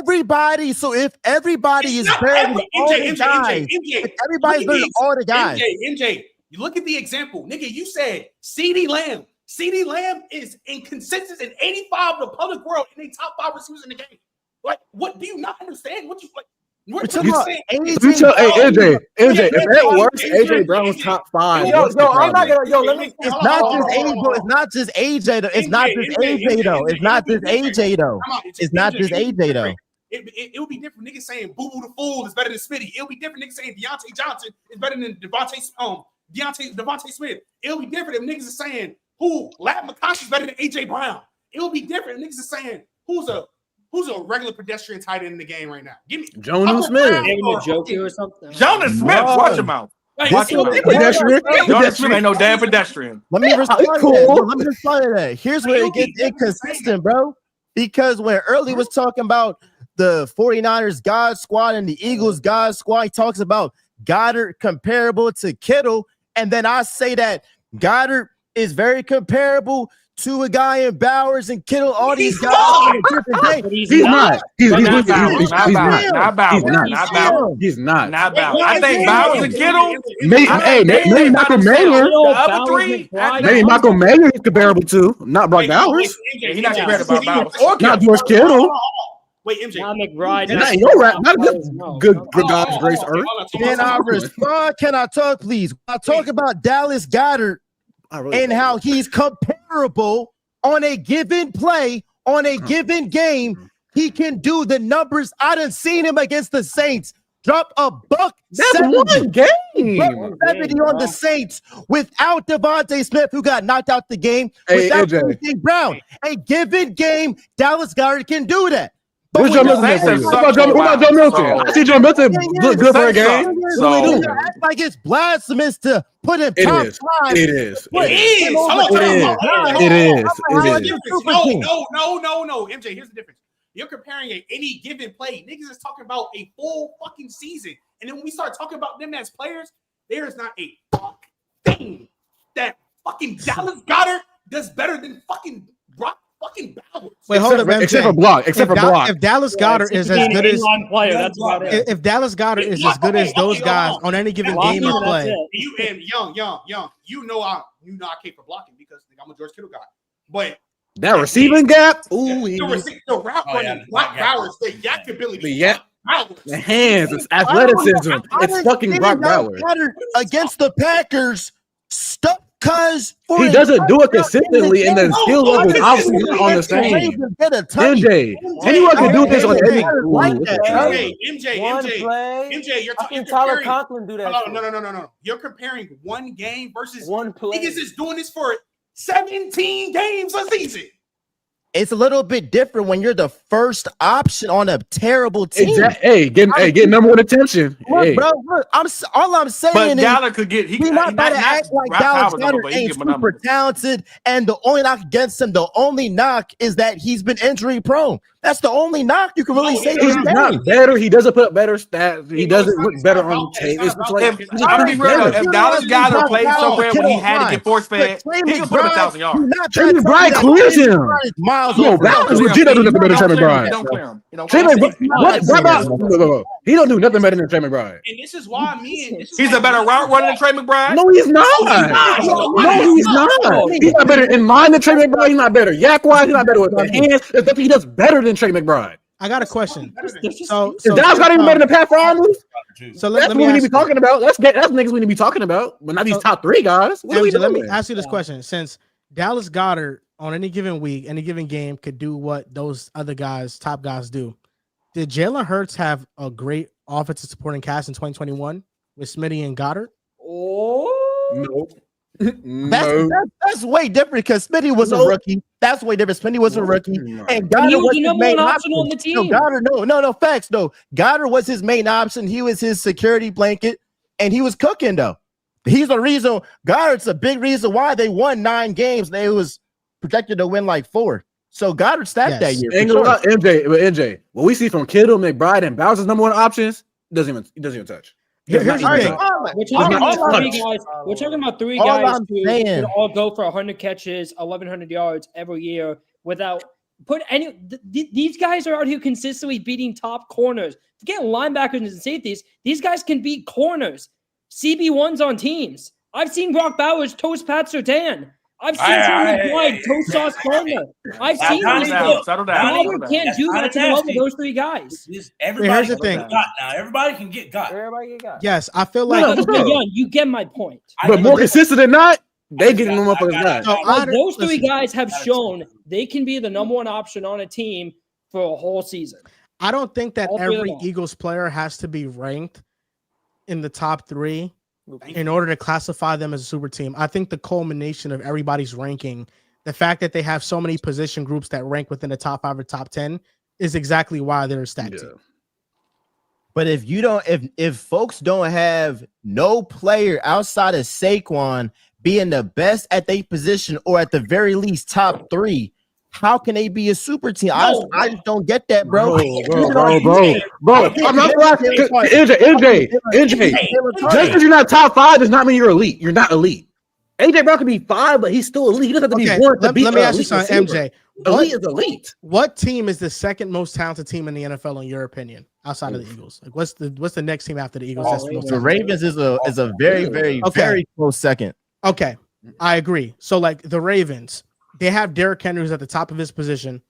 everybody is better than all the guys, if everybody's better than all the guys. MJ, you look at the example, nigga. You said CeeDee Lamb. CeeDee Lamb is inconsistent in 85 of the public world in the top 5 receivers in the game. Like, what do you not understand? What you like? Hey, AJ, if that works, AJ Brown's top 5. It's not just AJ though. It's not just AJ though. It would be different. Niggas saying Boo Boo the Fool is better than Smitty. It would be different. Niggas saying Deontay Johnson is better than Devontae Smith. It would be different if niggas are saying Lab McConkey is better than AJ Brown. It would be different if niggas are saying who's a regular pedestrian tight end in the game right now? Give me Jonas Smith. Or something. Jonas Smith, watch him out. Jonas Smith ain't no damn pedestrian. Let me respond to that. Here's where it gets inconsistent, bro. Because when Early was talking about the 49ers God squad and the Eagles God squad, he talks about Goddard comparable to Kittle. And then I say that Goddard is very comparable to a guy in Bowers and Kittle, all these guys on a different day. He's not. He's not. I think Bowers and Kittle. Maybe Michael Mayer. The other three. Maybe Michael Mayer is comparable to, not Brock Bowers. He's not compared to Bowers. Not George Kittle. Wait, MJ. Not McBride. Not a good God's grace earth. Can I respond? Can I talk, please? I talk about Dallas Goedert and how he's comparable on a given play, on a given game. He can do the numbers. I done seen him against the Saints drop a buck. That's 70. One game. 70 on the Saints without Devontae Smith, who got knocked out the game. Without AJ Brown. A given game, Dallas Goedert can do that. Who's Joe Milton? What about Joe Milton? I see Joe Milton look good for a game. It's like it's blasphemous to put him top 5. It is. No. MJ, here's the difference. You're comparing any given play. Niggas is talking about a full fucking season. And then when we start talking about them as players, there is not a thing that fucking Dallas Goedert does better than fucking Brock fucking Bowers. Wait, hold up, except for block. If Dallas Goedert is as good as if Dallas Goedert is as good as those guys on any given game of play, and young, you know I can't for blocking because I'm a George Kittle guy. But that receiving gap, the route running, Brock Bowers, the yak ability, the hands, it's athleticism, it's fucking Brock Bowers against the Packers. Stuck. Because he doesn't do it consistently, and the skill level is obviously not on the same. MJ, anyone can do this on every. MJ, you're talking. Tyler Conklin do that. No. You're comparing one game versus one play. Niggas is doing this for 17 games a season. It's a little bit different when you're the first option on a terrible team. Exactly. Get number one attention. Look, bro, all I'm saying but is Goddard could get. He's not better act like Dallas Goedert ain't super talented, and the only knock against him, the only knock is that he's been injury prone. That's the only knock you can really say. He's not better. He doesn't put up better stats. He doesn't look better on tape. It's like if Dallas Goedert played so great when he had to get force fed, he could put up 1,000 yards. Trey McBride clears him. No, Bowers legit don't do nothing better than Trey McBride. He don't do nothing better than Trey McBride. And this is why he's a better route runner than Trey McBride. No, he's not. No, he's not. He's not better in line than Trey McBride. He's not better yak wise. He's not better with the hands. He does better than Trey McBride. I got a question. So Dallas got even better than Pat Fryermuth. So that's what we need to be talking about. That's niggas we need to be talking about, but not these top three guys. Let me ask you this question: since Dallas Goedert on any given week, any given game could do what those other guys, top guys, do, did Jalen Hurts have a great offensive supporting cast in 2021 with Smitty and Goddard? No. That's way different because Smitty was a rookie. That's way different. Smitty was a rookie, and Goddard was his main option on the team. No, Goddard, no, facts. No, Goddard was his main option. He was his security blanket, and he was cooking though. He's the reason. Goddard's a big reason why they won 9 games. They was projected to win like 4. So Goddard stacked that year. MJ, what we see from Kittle, McBride, and Bowser's number 1 options doesn't even touch. Here's the thing. We're talking about 3 guys who can all go for 100 catches, 1,100 yards every year without put any. These guys are out here consistently beating top corners. Forget linebackers and safeties. These guys can beat corners. CB1s on teams. I've seen Brock Bowers toast Pat Surtain. I've seen Jordan Boyd toast Sauce Gardner. I've seen these guys. Bowers can't do that to the level of those 3 guys. Everybody can get got now. Everybody can get got. Yes, I feel like you get my point. But more consistent than not, they getting them motherfuckers got. So those 3 guys have shown they can be the number 1 option on a team for a whole season. I don't think that every Eagles player has to be ranked in the top 3 in order to classify them as a super team. I think the culmination of everybody's ranking, the fact that they have so many position groups that rank within the top 5 or top 10 is exactly why they're a stacked team. But if you don't, if folks don't have no player outside of Saquon being the best at their position or at the very least top 3, how can they be a super team? I just don't get that, bro. Bro. I'm not laughing. MJ. Just because you're not top 5 does not mean you're elite. You're not elite. AJ Brown could be 5, but he's still elite. He doesn't have to be one to beat. Let me ask you something, MJ. Elite is elite. What team is the second most talented team in the NFL, in your opinion, outside of the Eagles? Like, what's the next team after the Eagles? That's the most the Ravens is a very, very, very close second. Okay, I agree. So, like the Ravens, they have Derrick Henry who's at the top of his position.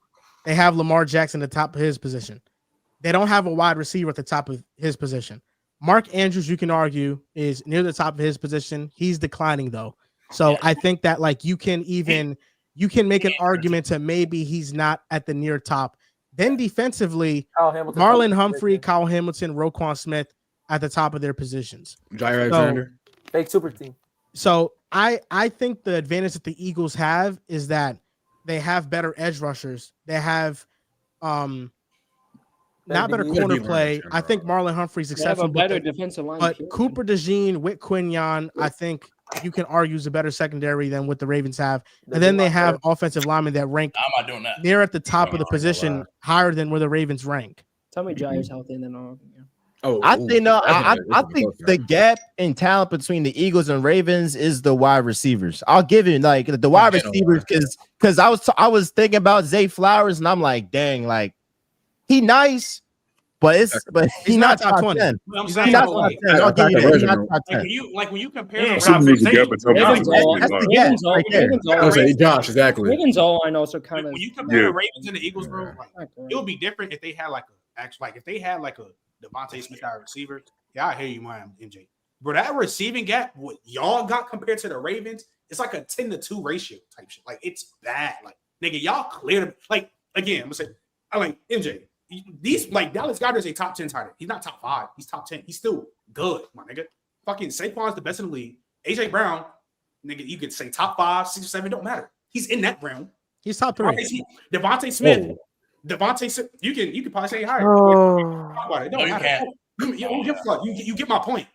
They have Lamar Jackson at the top of his position. They don't have a wide receiver at the top of his position. Mark Andrews, you can argue, is near the top of his position. He's declining though. So I think that like you can make an argument to maybe he's not at the near top. Then defensively, Marlon Humphrey, Kyle Hamilton, Roquan Smith at the top of their positions. Jair Alexander. Fake super team. So I think the advantage that the Eagles have is that they have better edge rushers. They have not better corner play. I think Marlon Humphrey's exceptional. Better defensive line. But Cooper DeJean, Whit Quignon, I think you can argue is a better secondary than what the Ravens have. And then they have offensive linemen that rank near at the top of the position, higher than where the Ravens rank. Tell me Jair's healthy and then I'll. I think the gap in talent between the Eagles and Ravens is the wide receivers. I'll give you like the wide receivers because I was thinking about Zay Flowers and I'm like, dang, like he nice, but he's not top 20. He's not top 10. I'll give you that. He's not top 10. Like when you compare Josh, exactly. Ravens O-line also kind of when you compare the Ravens and the Eagles, bro, like, it would be different if they had like a Devontae Smith out receiver. Yeah, I hear you, man, MJ. Bro, that receiving gap, what y'all got compared to the Ravens, it's like a 10-2 ratio type shit. Like, it's bad. Like, nigga, y'all cleared. Like, again, I'm gonna say, I like MJ. These like Dallas Goedert is a top 10 tight end. He's not top 5. He's top 10. He's still good, my nigga. Fucking Saquon's the best in the league. AJ Brown, nigga, you could say top 5, 6 or 7, don't matter. He's in that realm. He's top 3. Devontae Smith. Devontae Smith, you can probably say higher. It don't matter. You get my point.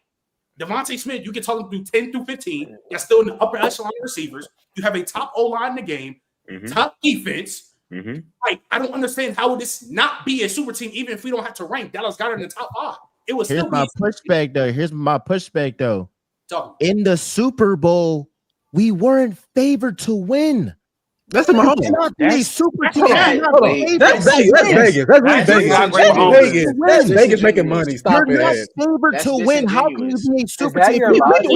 Devontae Smith, you can talk him through 10 through 15. That's still in the upper echelon receivers. You have a top O-line in the game, top defense. Like, I don't understand how would this not be a super team, even if we don't have to rank Dallas Goedert in the top 5. It was. Here's my pushback though. In the Super Bowl, we weren't favored to win. That's in Mahomes. That's super team. That's Vegas. That's Vegas. That's Vegas making money. Stop You're not it. favored to win. How can you be a super that team? your logic?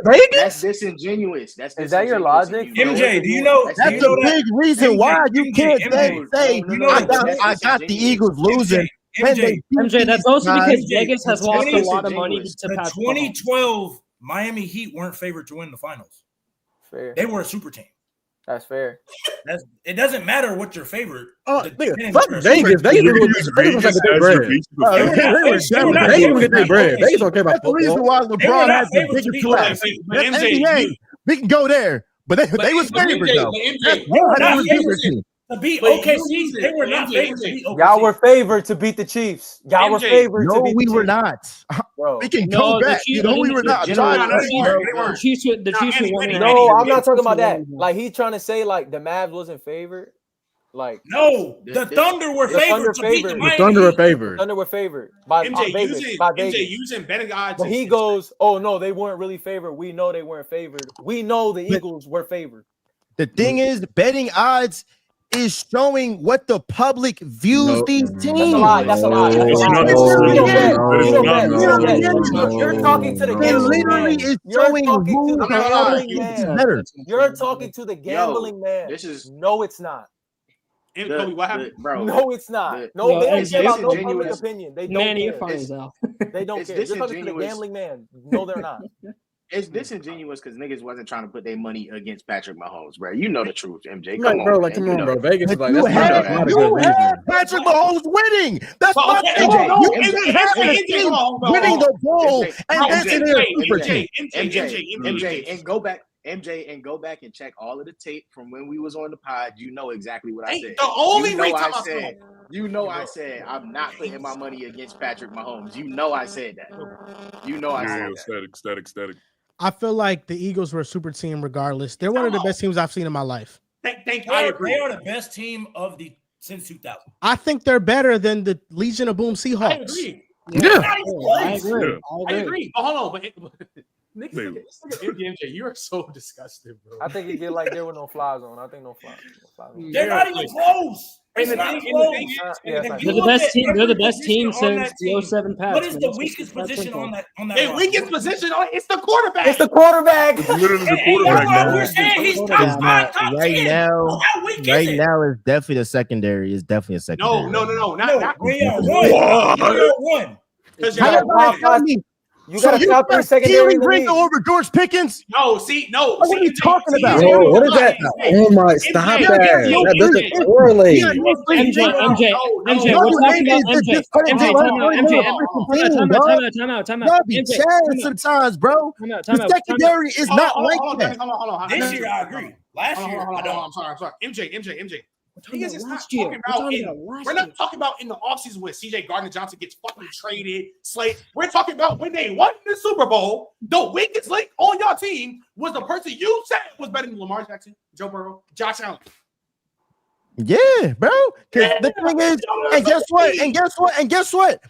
Vegas? That's disingenuous. Is that your logic? MJ, do you know? That's a big reason why you can't then say I got the Eagles losing. MJ, that's also because Vegas has lost a lot of money to the Patrick 2012 Miami Heat weren't favored to win the finals. Fair. They were a super team. That's fair. It doesn't matter what your favorite. Fuck Vegas. Vegas like their bread. Vegas get their bread. Vegas don't care about football. That's the reason why LeBron has the biggest class. NBA, we can go there, but they was favored though. To beat OKC, they were not favored to beat OKC. Y'all were favored to beat the Chiefs. Y'all were favored to beat the Chiefs. No, we were not. We can go back. We were not. The Chiefs were winning. No, I'm not talking about that. Like he's trying to say, like the Mavs wasn't favored. Like no, the Thunder were favored to beat the Miami. The Thunder were favored. Thunder were favored by Vegas. MJ using betting odds. But he goes, "Oh no, they weren't really favored. We know they weren't favored. We know the Eagles were favored." The thing is, betting odds is showing what the public views these teams. That's a lie. You're talking to the gambling man. You're talking to the gambling man. No, it's not. What happened? Bro, no, it's not. No, they don't care about no public opinion. They don't care. They don't care. You're talking to the gambling man. No, they're not. It's disingenuous because niggas wasn't trying to put their money against Patrick Mahomes, bro. You know the truth, MJ. Come on, bro. Vegas is like you had Patrick Mahomes winning. That's my thing. You have winning the bowl and MJ, and go back. MJ, and go back and check all of the tape from when we was on the pod. You know exactly what I said. The only I said I'm not putting my money against Patrick Mahomes. You know I said that. You know I said that. Static. I feel like the Eagles were a super team regardless. They're one of the best teams I've seen in my life. They are the best team since 2000. I think they're better than the Legion of Boom Seahawks. I agree. I agree. But hold on, MJ, you're so disgusting, bro. I think you get like there with no fly zone. I think no fly zone. They're not even close. They're the best team. They're the best team since the 07 Pats. What is the weakest position on that? The weakest position it's the quarterback. It's the quarterback. It's literally the quarterback. We're saying he's top 5, top 10. Right now is definitely the secondary. Is definitely a secondary. No. Not we are one. Because you got a top 3 secondary ring over George Pickens? No. What are you talking about? Yo, what is that? Oh my! Stop that! That doesn't correlate. MJ, time out. Y'all be chatting sometimes, bro. The secondary is not like that. Hold on. This year, I agree. Last year, I'm sorry. MJ. We're not talking about in the offseason when CJ Gardner-Johnson gets fucking traded, Slate. We're talking about when they won the Super Bowl. The weakest link on your team was the person you said was better than Lamar Jackson, Joe Burrow, Josh Allen. Yeah, bro. Because the thing is, and guess what?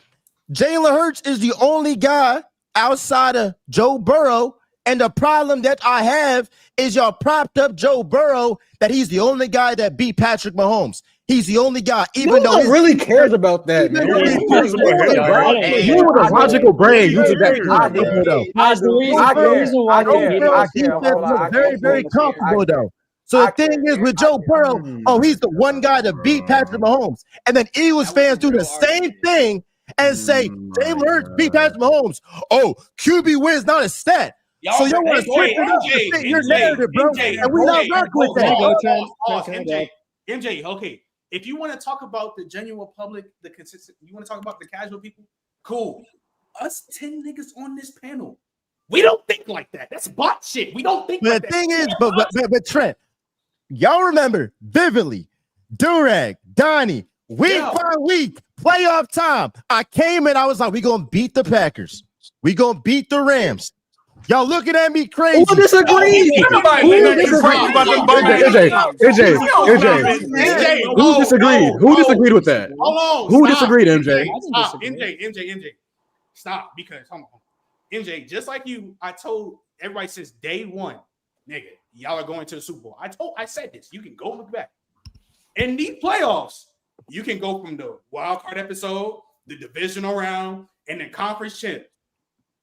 Jalen Hurts is the only guy outside of Joe Burrow. And the problem that I have is y'all propped up Joe Burrow that he's the only guy that beat Patrick Mahomes. He's the only guy, even though he really cares about that, man. You with a logical brain using that. I care. Very, very comfortable though. So the thing is with Joe Burrow, he's the one guy to beat Patrick Mahomes. And then Eagles fans do the same thing and say Jalen Hurts beat Patrick Mahomes. Oh, QB win is not a stat. So you want to switch it up to fit your narrative, bro. And we not rock with that. MJ, okay. If you want to talk about the genuine public, the consistent, you want to talk about the casual people, cool. Us 10 niggas on this panel, we don't think like that. That's bot shit. We don't think like that. The thing is, but Trent, y'all remember vividly, Durag, Donnie, week by week, playoff time. I came in, I was like, we gonna beat the Packers. We gonna beat the Rams. Y'all looking at me crazy. Who disagrees? Who disagreed? Who disagreed with that? Who disagreed, MJ? MJ. Stop, because hold on. MJ, just like you, I told everybody since day one, nigga, y'all are going to the Super Bowl. I said this. You can go look back. In these playoffs, you can go from the wild card episode, the divisional round, and the conference champ.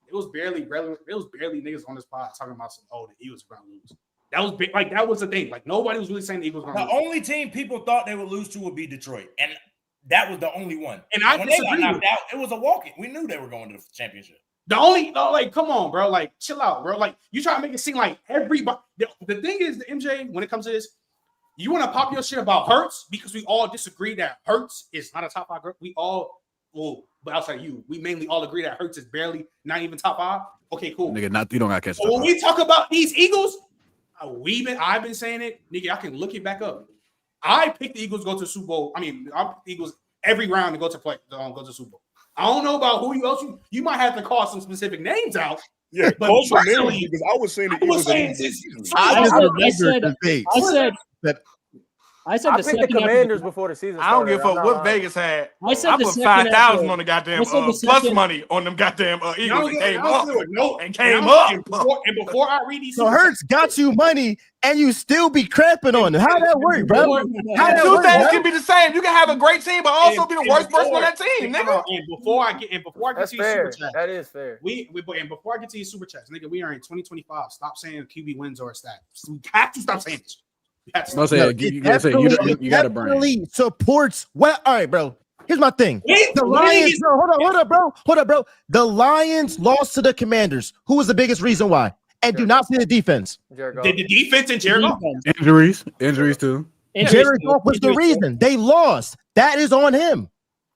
It was barely niggas on this pod talking about the Eagles were gonna lose. That was big, like that was the thing. Like nobody was really saying the Eagles were gonna lose. The only team people thought they would lose to would be Detroit, and that was the only one. And when they got knocked out, it was a walk-in. We knew they were going to the championship. Come on, bro. Like, chill out, bro. Like, you try to make it seem like everybody. The thing is, the MJ, when it comes to this, you want to pop your shit about Hurts because we all disagree that Hurts is not a top 5 girl. We all, but outside you, we mainly all agree that Hurts is barely not even top 5. Okay, cool. Nigga, you don't got to catch. When we talk about these Eagles, I've been saying it, nigga. I can look it back up. I picked the Eagles to go to the Super Bowl. I mean, I picked the Eagles every round to go to Super Bowl. I don't know about who else you might have to call some specific names out. Yeah, but call some names because I was saying the Eagles. I said I picked the Commanders before the season started. I don't give a fuck what Vegas had. I put 5,000 on the goddamn plus money on them goddamn Eagles and came up. And before I read these, so Hurts got you money and you still be crapping on them. How that work, bro? Two things can be the same. You can have a great team, but also be the worst person on that team, nigga. And before I get to your super chat, that is fair. And before I get to your super chats, nigga, we are in 2025. Stop saying QB wins or a stat. We have to stop saying this. You got a brain. Supports well. All right, bro. Here's my thing. The Lions, bro. Hold up, bro. The Lions lost to the Commanders. Who was the biggest reason why? And do not see the defense. The defense and Jared Goff. Injuries too. Jared Goff was the reason they lost. That is on him.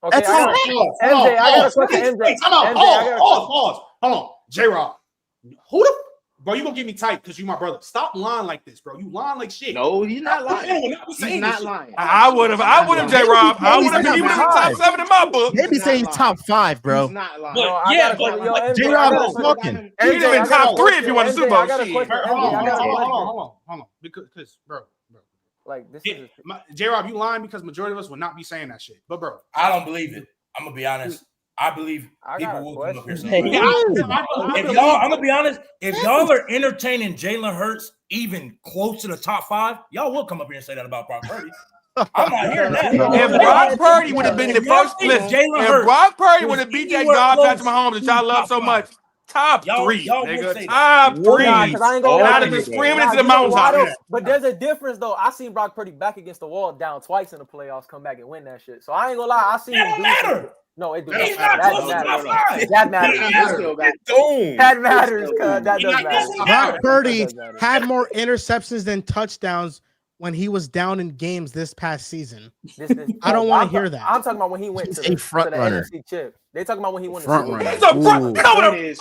Okay, That's MJ, I got a question. MJ, Hold on, J-Rob. Who the bro? You gonna get me tight because you my brother. Stop lying like this, bro. You lying like shit. No, he's not lying. He's not lying. I would have, J-Rob. I would have been even in the top 7 in my book. They be saying he's top 5, bro. He's not lying. J-Rob is talking. He'd have been top 3 if you won the Super Bowl. Hold on. Because, bro. Like this is J-Rob, you lying because majority of us would not be saying that shit. But bro, I don't believe it. I'm gonna be honest. I believe people will come up here saying, I'm gonna be honest, if y'all are entertaining Jalen Hurts even close to the top 5, y'all will come up here and say that about Brock Purdy. I'm not hearing that. If Brock Purdy would have been the first, if Brock Purdy would have beat that God Patrick Mahomes that y'all love so much, top 3, nigga. Top 3. Not even screaming into the mountaintop. But there's a difference, though. I seen Brock Purdy back against the wall down twice in the playoffs, come back and win that shit. So I ain't gonna lie. I seen him do. No, it does not matter. That matters. That matters, cuz that does matter. Brock Purdy had more interceptions than touchdowns when he was down in games this past season. I don't want to hear that. I'm talking about when he went to the NFC chip. They talking about when he went to front runner.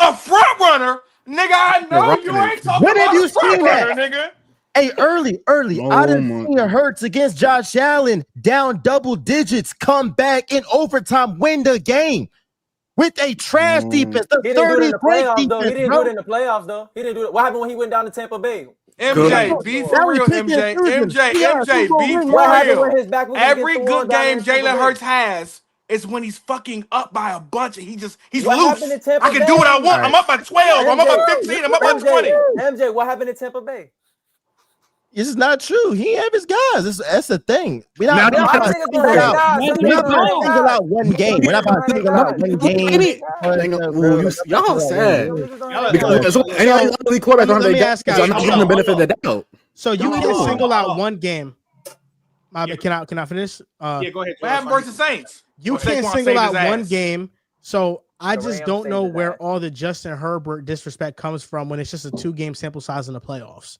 A front runner, nigga. I know you ain't talking about a front runner, nigga. Hey, early. I done seen Hurts against Josh Allen down double digits, come back in overtime, win the game with a trash defense. The 30th ranked defense. He didn't do it in the playoffs, though. He didn't do it. What happened when he went down to Tampa Bay? MJ, be for real, MJ, be for real. Every good game Jalen Hurts has is when he's fucking up by a bunch and he's loose. I can do what I want. I'm up by 12. I'm up by 15. I'm up by 20. MJ, what happened in Tampa Bay? This is not true. He have his guys. That's the thing. We're not about to single out one game. We're not about to single out one game. Y'all sad. Because any quarterback on the ask I'm not giving the benefit of the doubt. So you can single out one game. Can I finish? Yeah, go ahead. What happened versus Saints? You can't single out one game. So I just don't know where all the Justin Herbert disrespect comes from when it's just a 2-game sample size in the playoffs.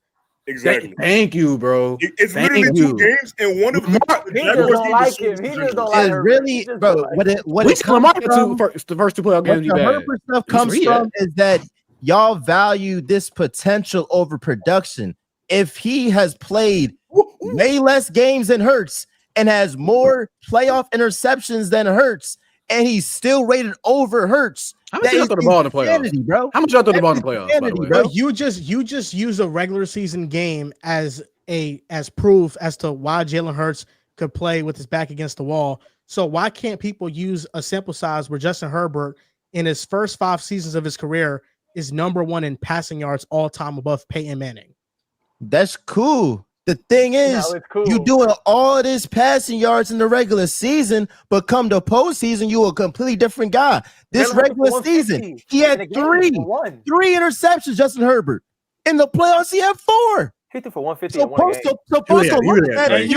Exactly. Thank you, bro. It's literally 2 games, and one of them. He just don't like him. He just don't like him. Really, bro. What it comes from, the first 2 playoff games, what the Herbert stuff comes from is that y'all value this potential over production. If he has played way less games than Hurts and has more playoff interceptions than Hurts, and he's still rated over Hurts. How much y'all throw the ball in the playoffs? Bro. How much y'all throw the ball in the playoffs? By the way? Bro, you just use a regular season game as proof as to why Jalen Hurts could play with his back against the wall. So why can't people use a sample size where Justin Herbert in his first 5 seasons of his career is number 1 in passing yards all time above Peyton Manning? That's cool. The thing is, you doing all this passing yards in the regular season, but come the postseason, you a completely different guy. This regular season, he had three interceptions, Justin Herbert. In the playoffs, he had 4. He threw for 150. You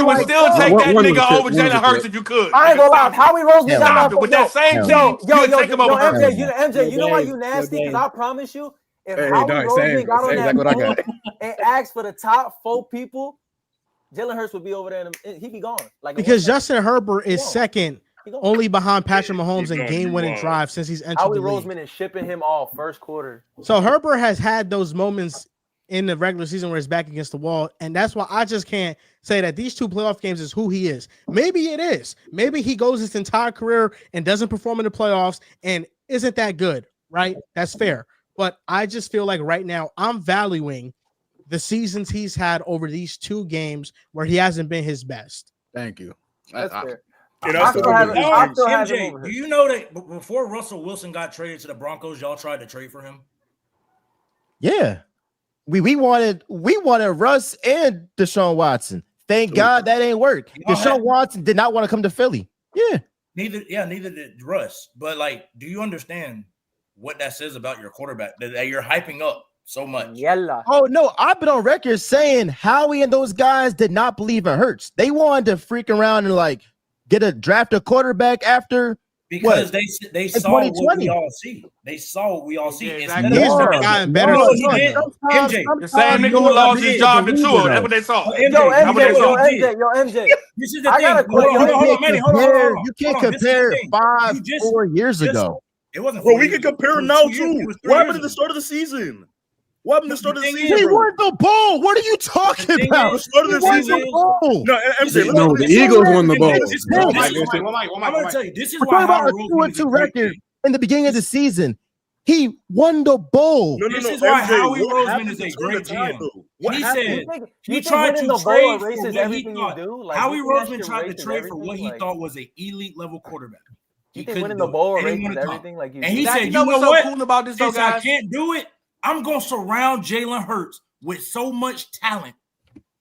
would still take that nigga over Jalen Hurts if you could. I ain't gonna lie. Howie Roseman got with that same team. MJ, you know why you nasty? Because I promise you, if Howie Roseman got on that board and asked for the top 4 people, Jalen Hurts would be over there and he'd be gone. Because Justin Herbert is second, only behind Patrick Mahomes in game-winning drive since he's entered Howie the league. Roseman is shipping him off first quarter. So Herbert has had those moments in the regular season where he's back against the wall, and that's why I just can't say that these 2 playoff games is who he is. Maybe it is. Maybe he goes his entire career and doesn't perform in the playoffs and isn't that good, right? That's fair. But I just feel like right now I'm valuing the seasons he's had over these 2 games where he hasn't been his best. Thank you. That's fair. MJ, do you know that before Russell Wilson got traded to the Broncos, y'all tried to trade for him? Yeah. We wanted Russ and Deshaun Watson. Thank God that ain't work. Deshaun Watson did not want to come to Philly. Yeah. Neither did Russ. But do you understand what that says about your quarterback? That you're hyping up so much. Oh no, I've been on record saying Howie and those guys did not believe in Hurts. They wanted to freak around and draft a quarterback after. Because they saw what we all see. They saw what we all see. Exactly. He's gotten better. MJ, the same nigga who lost his job to Tua. That's what they saw. MJ. This is the thing. Hold on. You can't compare 4 years ago. It wasn't. Bro, we can compare now too. What happened at the start of the season? What happened at the start of the season? He won the bowl. What are you talking about? The start of the season. No, MJ. The Eagles won the bowl. I'm gonna tell you, this is We're why talking about a 2-2 record in the beginning of the season. He won the bowl. This is why Howie Roseman is a great GM. He said he tried to trade for what he thought. Howie Roseman tried to trade for what he thought was an elite level quarterback. He think winning the bowl erases everything. And he said, "You know what? Cool about this, since I can't do it, I'm gonna surround Jalen Hurts with so much talent.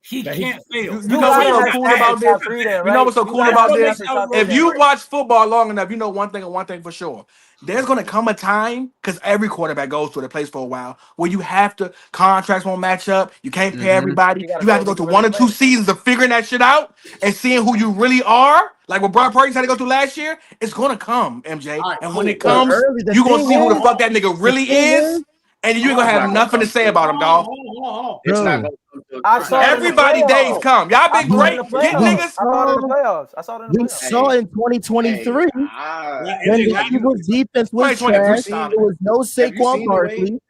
He can't fail." You know what's so cool about this? You know what's so cool about this? If you watch football long enough, you know one thing for sure. There's gonna come a time, because every quarterback goes through the place for a while, where you have to contracts won't match up. You can't pay everybody. You have to go through 1 or 2 seasons of figuring that shit out and seeing who you really are. Like what Brock Purdy had to go through last year, it's gonna come, MJ. And when it comes, you're gonna see who the fuck that nigga really is. And you ain't gonna have nothing to say about him, dog. It's not Everybody days come. Y'all been great. Get niggas. I saw it in the playoffs. We saw in 2023 when the Eagles defense was trash. There was no Saquon Barkley.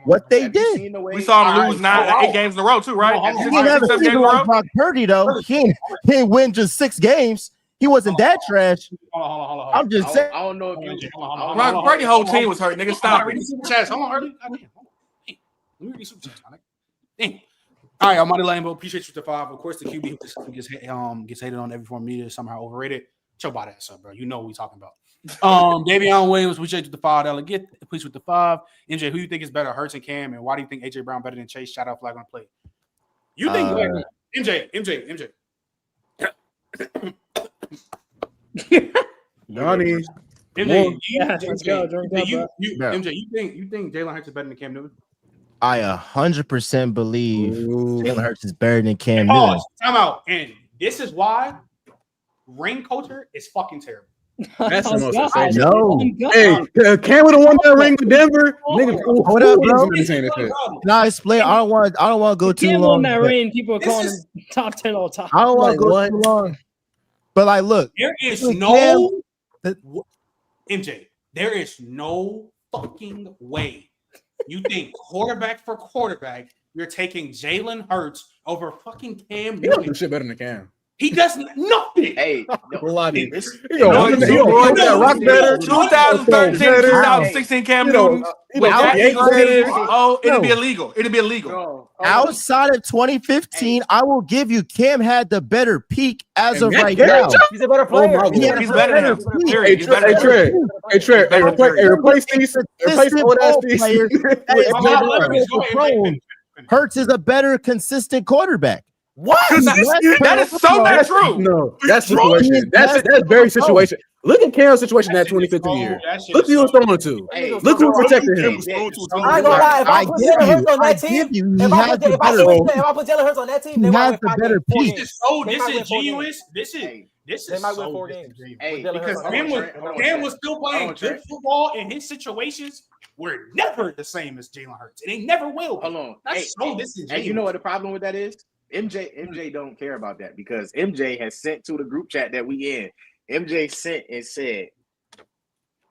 What they did. We saw him lose 8 games in a row too, right? He didn't have a season like Brock Purdy though. He didn't win just 6 games. He wasn't that trash. Hold on. I'm just saying. I don't know if you. Brock Purdy's whole team was hurt. Nigga, stop it. Hold on, early. Let me read super chats. Dang. All right, Almighty Lambo. Appreciate you to 5. Of course, the QB who gets hated on every form of media, somehow overrated. Chill about that, son, bro. You know what we talking about. Davion Williams, appreciate you to 5. Delegate, please with the 5. MJ, who you think is better, Hurts and Cam, and why do you think AJ Brown better than Chase? Shout out flag on the plate. You think MJ? Johnny. MJ, you think Jalen Hurts is better than Cam Newton? I 100% believe Jalen Hurts is better than Cam Newton. Time out. And this is why ring culture is fucking terrible. That's the most insane. No. Hey, Cam would have won that ring with Denver. Nigga, what up, bro? Can I explain? I don't want to go too long. Won that ring. People are calling him top 10 all time. I don't want to go too long. But like, look, there is no MJ. There is no fucking way you think quarterback for quarterback you're taking Jalen Hurts over fucking Cam Newton. He does shit better than Cam. He does nothing. Hey, rock better. 2013, 2016 Cam Newton. It'd be illegal. Outside of 2015, I will give you Cam had the better peak as of right now. He's a better player. He's better than him. Hey, Trey. Replace these. Replace old ass these. Hurts is a better consistent quarterback. What? That is so not true. No, that's situation. That's very situation. Look at Cam's situation that 2015 year. Look who he was throwing to. Look who protected him. I ain't gonna lie. If I put Jalen Hurts on that team, if I put Jalen Hurts on that team, they might win 5 games. This is genius. This is might win 4 games. Because Cam was still playing good football, and his situations were never the same as Jalen Hurts. They never will. Hold on. That's so disingenuous. You know what the problem with that is? MJ don't care about that because MJ has sent to the group chat that we in. MJ sent and said,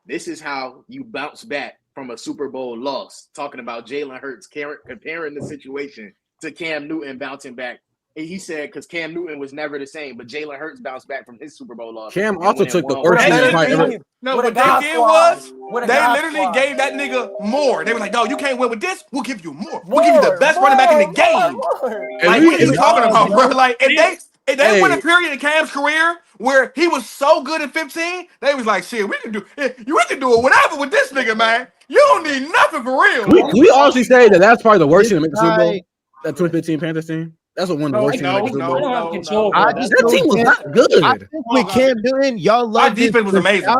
"This is how you bounce back from a Super Bowl loss." Talking about Jalen Hurts, comparing the situation to Cam Newton bouncing back. And he said because Cam Newton was never the same, but Jalen Hurts bounced back from his Super Bowl loss. Cam also took the worst season ever. No, what they did was they literally gave that nigga more. They were like, "No, you can't win with this. We'll give you more. We'll give you the best running back in the game." Like, what are you talking about, bro? Like, if they win a period in Cam's career where he was so good in 15, they was like, "Shit, we can do it whatever with this nigga, man. You don't need nothing for real." We honestly say that that's probably the worst team to make the Super Bowl. That 2015 Panthers team. That's what one of the worst teams to make the Super Bowl. That team was not good. I think with Cam Newton, y'all love our defense was amazing.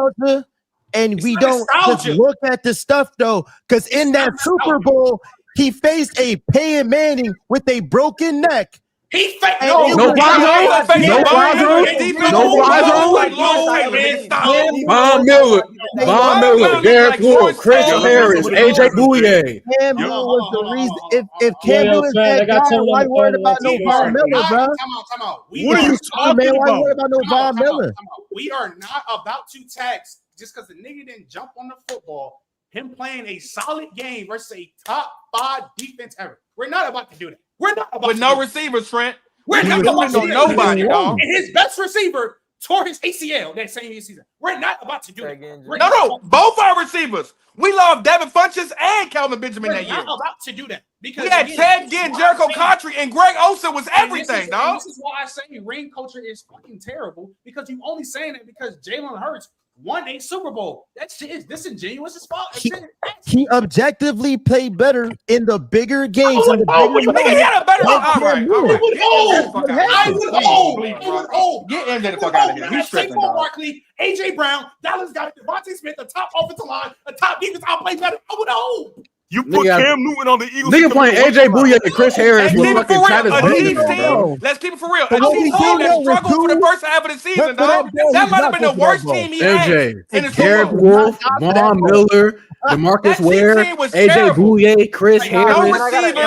And we don't just look at the stuff though, because in that Super Bowl, he faced a Peyton Manning with a broken neck. He faked no fly zone. Von Miller, Derek Wolfe, Chris Harris, AJ Bouye. Cam Newton was the reason. If Cam Newton's that guy, why you worried about no Von Miller, bro? Come on. What are you talking about? Why you worried about no Von Miller? We are not about to tax just because the nigga didn't jump on the football. Him playing a solid game versus a top 5 defense ever. We're not about to do that. We're not about with to no receivers, Trent. We're not about to do nobody, dog. And his best receiver tore his ACL that same season. We're not about to do that. No, both our receivers. We lost Devin Funchess and Calvin Benjamin that year. We're not about to do that. Because we had Ted Ginn, Jericho Country, and Greg Olsen was everything, dog. This is why I say ring culture is fucking terrible because you only saying that because Jalen Hurts won a Super Bowl. That shit is disingenuous as fuck. He objectively played better in the bigger games. He had a better I would own. Get MJ the fuck out of here. He's tripping, dog. Barkley, AJ Brown, Dallas got it. Devontae Smith, the top offensive line, the top defense. I'll play better. I would own. You put Cam Newton on the Eagles. Nigga playing AJ Bouye and Chris Harris with fucking Travis Benjamin. Let's keep it for real. A team that struggled for the first half of the season, dog. That might have been the worst team he had. MJ, Derek Wolfe, Von Miller, DeMarcus Ware, AJ Bouye, Chris Harris.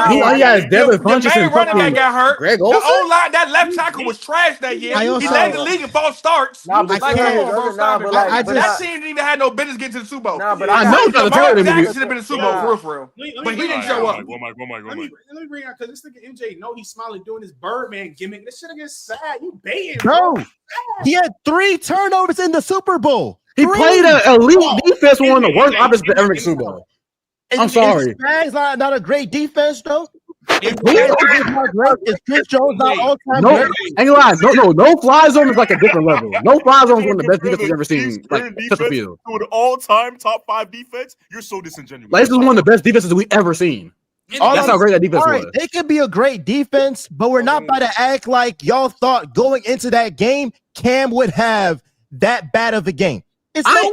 He has Devin Funchess and fucking got hurt. Greg The Olsen. O-line, that left tackle was trash that year. He led the league in false starts. That team didn't even have no business getting to the Super Bowl. I know Lamar Jackson should have been a Super Bowl for real. But he didn't show up. Let me bring it up because this nigga MJ know he's smiling doing his Birdman gimmick. This shit gets sad. You baiting, bro. He had 3 turnovers in the Super Bowl. He played an elite defense, one of the worst opposites to ever make Super Bowl. I'm sorry. Is not a great defense though. Is Chris Jones not all time? No, ain't lie. No fly zone is like a different level. No fly zone is one of the best defenses I've ever seen. Like such a field. To an all-time top 5 defense, you're so disingenuous. Like, this is one of the best defenses we ever seen. That's how great that defense was. They could be a great defense, but we're not about to act like y'all thought going into that game Cam would have that bad of a game. It's no way.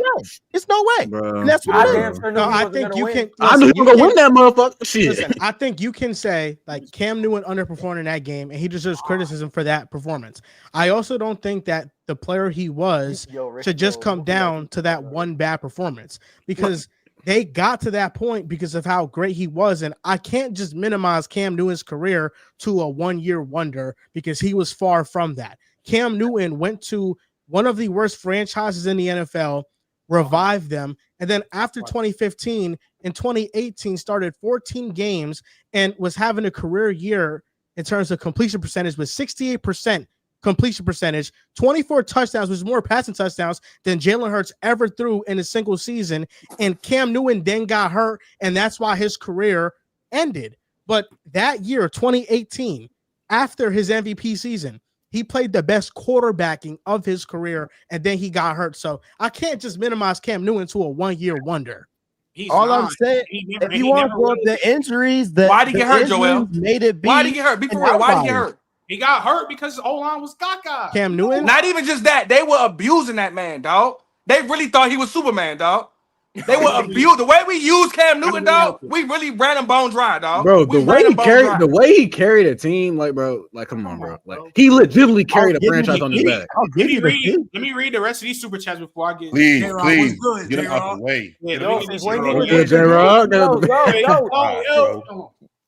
It's no way. Bro. And that's what it is. I think you can. I knew he was gonna win that motherfucker. Shit. Listen, I think you can say like Cam Newton underperformed in that game, and he deserves criticism for that performance. I also don't think that the player he was should just come down to that one bad performance because they got to that point because of how great he was, and I can't just minimize Cam Newton's career to a one-year wonder because he was far from that. Cam Newton went to one of the worst franchises in the NFL, revived them, and then after 2015, in 2018, started 14 games and was having a career year in terms of completion percentage with 68% completion percentage, 24 touchdowns, which is more passing touchdowns than Jalen Hurts ever threw in a single season. And Cam Newton then got hurt, and that's why his career ended. But that year, 2018, after his MVP season, he played the best quarterbacking of his career, and then he got hurt. So I can't just minimize Cam Newton to a one-year wonder. All I'm saying, if you want to go up the injuries, why did he get hurt, Joel? Made it be. Why did he get hurt? Be for real. Why did he get hurt? He got hurt because his O-line was gaga. Cam Newton? Not even just that. They were abusing that man, dog. They really thought he was Superman, dog. They were abused. The way we use Cam Newton, dog, we really ran him bone dry, dog. Bro, the way he carried a team, like, bro, like, come on, bro. Like, he legitimately carried a franchise on his back. Let me read the rest of these super chats before I get. Please, get him out the way.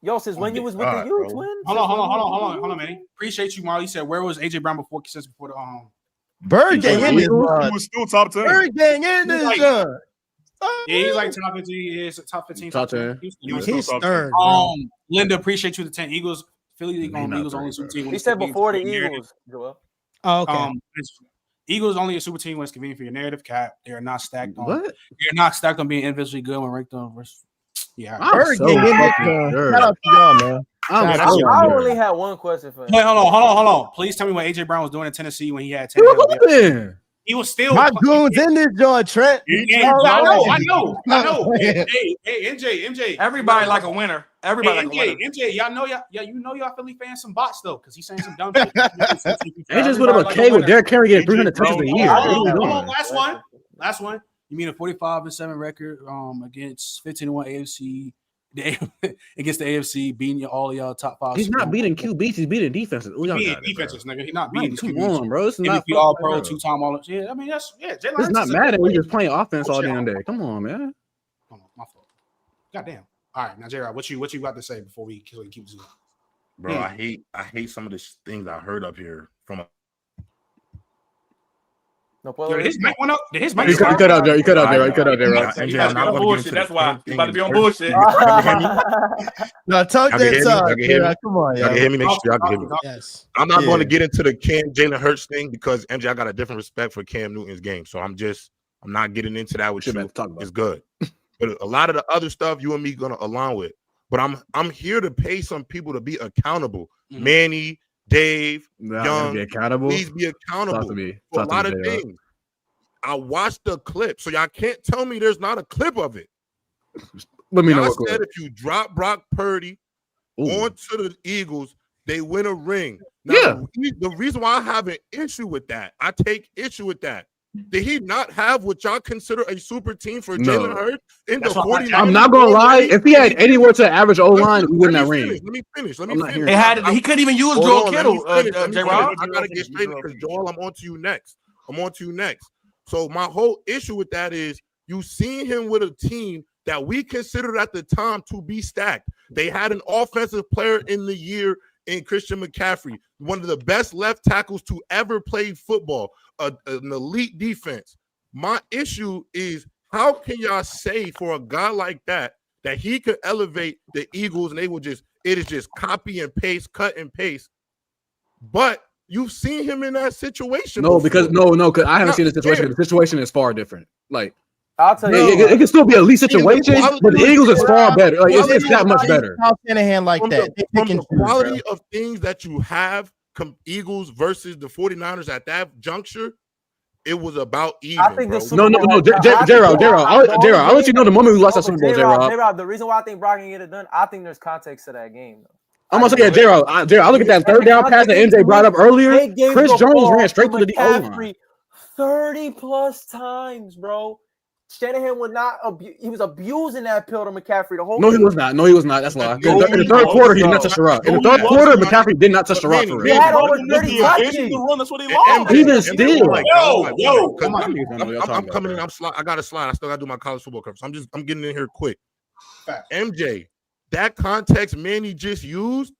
Yo, since when you was with the U, twin? Hold on, man. Appreciate you, Marley. He said, where was AJ Brown before the Bird gang in this. He was still top 10. Bird gang in this. Yeah, he's like top 15. He is top 15. Top 10. He's third. Linda, appreciate you the 10 Eagles. Philly Eagles only super team. He said before the Eagles, Joel. Oh, okay. Eagles only a super team when it's convenient for your narrative cap. They are not stacked on. What? They're not stacked on being individually good when ranked on versus. Yeah. Bird gang in this. Shout out to y'all, man. I only had one question for him. Wait, hold on. Please tell me what AJ Brown was doing in Tennessee when he had 10. He was still my goons in this joint, Trent. I know. Hey, MJ. Everybody like a winner. Everybody like a winner. MJ, y'all Philly fans some bots though, because he's saying some dumb shit. They just put him a K with Derrick Henry getting 300 touches a year. Hold on, last one. You mean a 45-7 record against 15-1 AFC? Against the AFC, beating all y'all top 5. He's not beating QBs. He's beating defenses. He's beating defenses, nigga. He's not beating Come QBs. on, bro. It's not MVP All-Pro, 2-time All. Yeah, I mean that's Jalen It's not mad at we just playing offense all damn day. Come on, man. Come on, my fault. Goddamn. All right, now J-Rod, what you got to say before we keep zooming? Bro, I hate some of the things I heard up here from. Yo, his mic went up. His mic. You cut out there. You cut out there. MJ, I'm not going to get into That's why he's about to be on bullshit. No, talk that talk. Come on, y'all can hear me. Make sure y'all can hear me. Yes. I'm not going to get into the Jalen Hurts thing because MJ, I got a different respect for Cam Newton's game, so I'm not getting into that with you. It's good, but a lot of the other stuff you and me gonna align with. But I'm here to pay some people to be accountable. Manny, Dave, Young, please be accountable for a lot of things. I watched the clip, so y'all can't tell me there's not a clip of it. Let me know. I said if you drop Brock Purdy onto the Eagles, they win a ring. Now, the reason why I have an issue with that, I take issue with that. Did he not have what y'all consider a super team for Jalen Hurts in the 49ers? I'm not gonna lie. If he had anywhere to average O line, we wouldn't have ring. Let me finish. He couldn't even use Joel Kittle. I gotta get straight because Joel, I'm on to you next. So my whole issue with that is you seen him with a team that we considered at the time to be stacked. They had an offensive player in the year in Christian McCaffrey, one of the best left tackles to ever play football, an elite defense. My issue is how can y'all say for a guy like that he could elevate the Eagles and it is just copy and paste, cut and paste. But you've seen him in that situation. Because I haven't seen the situation. The situation is far different. Like I'll tell you, it can still be a elite situation, but the Eagles is far better. Like it's that much better. Shanahan like that. From the quality of things that you have, Eagles versus the 49ers at that juncture, it was about even. I think no, J-Rob, I'll let you know the moment we lost that Super Bowl, J-Rob. The reason why I think Brock can get it done, I think there's context to that game, though. I'm gonna say, J-Rob, I look at that third down pass that MJ brought up earlier. Chris Jones ran straight to the O-line. 30+ times, bro. Shanahan would not he was abusing that pill to McCaffrey the whole game. He was not. That's why. In the third quarter, he did not touch the rock. In the third quarter, McCaffrey did not touch the rock for real. He had over 30 touches. That's what he lost. Even still. I'm coming in. I got to slide. I still got to do my college football coverage. I'm getting in here quick. MJ, that context Manny just used,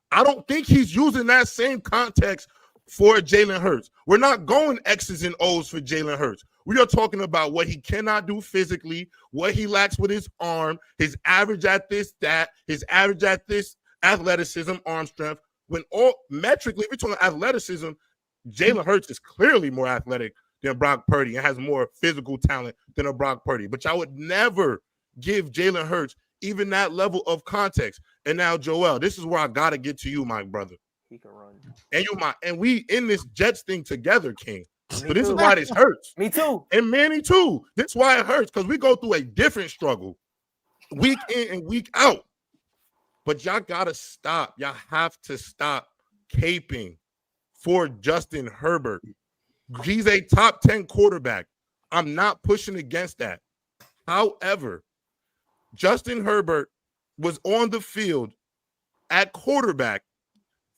I don't think he's using that same context for Jalen Hurts. We're not going X's and O's for Jalen Hurts. We are talking about what he cannot do physically, what he lacks with his arm, his average at this, his average at this, athleticism, arm strength. When all metrically, if we're talking athleticism, Jalen Hurts is clearly more athletic than Brock Purdy and has more physical talent than a Brock Purdy. But I would never give Jalen Hurts even that level of context. And now, Joel, this is where I got to get to you, my brother. He can run. And we in this Jets thing together, King. So this is why this hurts. Me too. And Manny too. That's why it hurts, because we go through a different struggle. week in and week out. But y'all gotta stop. Y'all have to stop caping for Justin Herbert. He's a top 10 quarterback. I'm not pushing against that. However, Justin Herbert was on the field at quarterback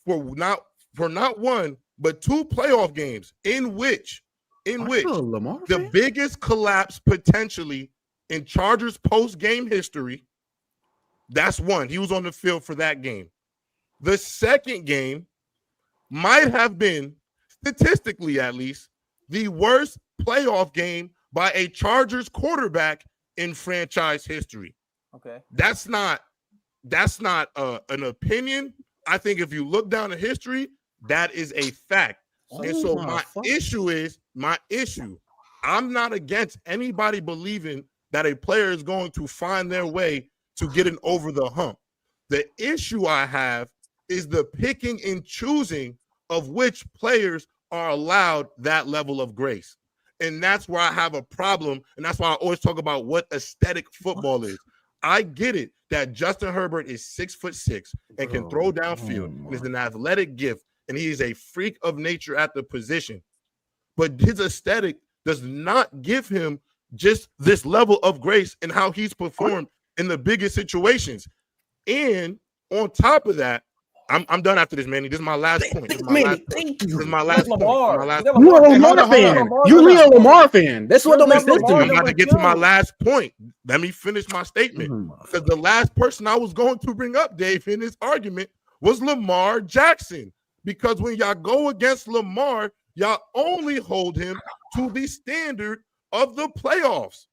for not one, but 2 playoff games in which the biggest collapse potentially in Chargers post-game history. That's one. He was on the field for that game. The second game might have been, statistically at least, the worst playoff game by a Chargers quarterback in franchise history. Okay. That's not an opinion. I think if you look down the history, that is a fact. And so my issue, I'm not against anybody believing that a player is going to find their way to getting over the hump. The issue I have is the picking and choosing of which players are allowed that level of grace. And that's where I have a problem. And that's why I always talk about what aesthetic football is. I get it that Justin Herbert is 6'6" and can throw downfield and is an athletic gift, and he is a freak of nature at the position. But his aesthetic does not give him just this level of grace in how he's performed in the biggest situations. And on top of that, I'm done after this, Manny. This is my last point. This is my last point. You a Lamar fan. You a Lamar fan. That's what don't make sense to me. I'm about to get to my last point. Let me finish my statement. Because the last person I was going to bring up, Dave, in this argument was Lamar Jackson. Because when y'all go against Lamar, y'all only hold him to the standard of the playoffs.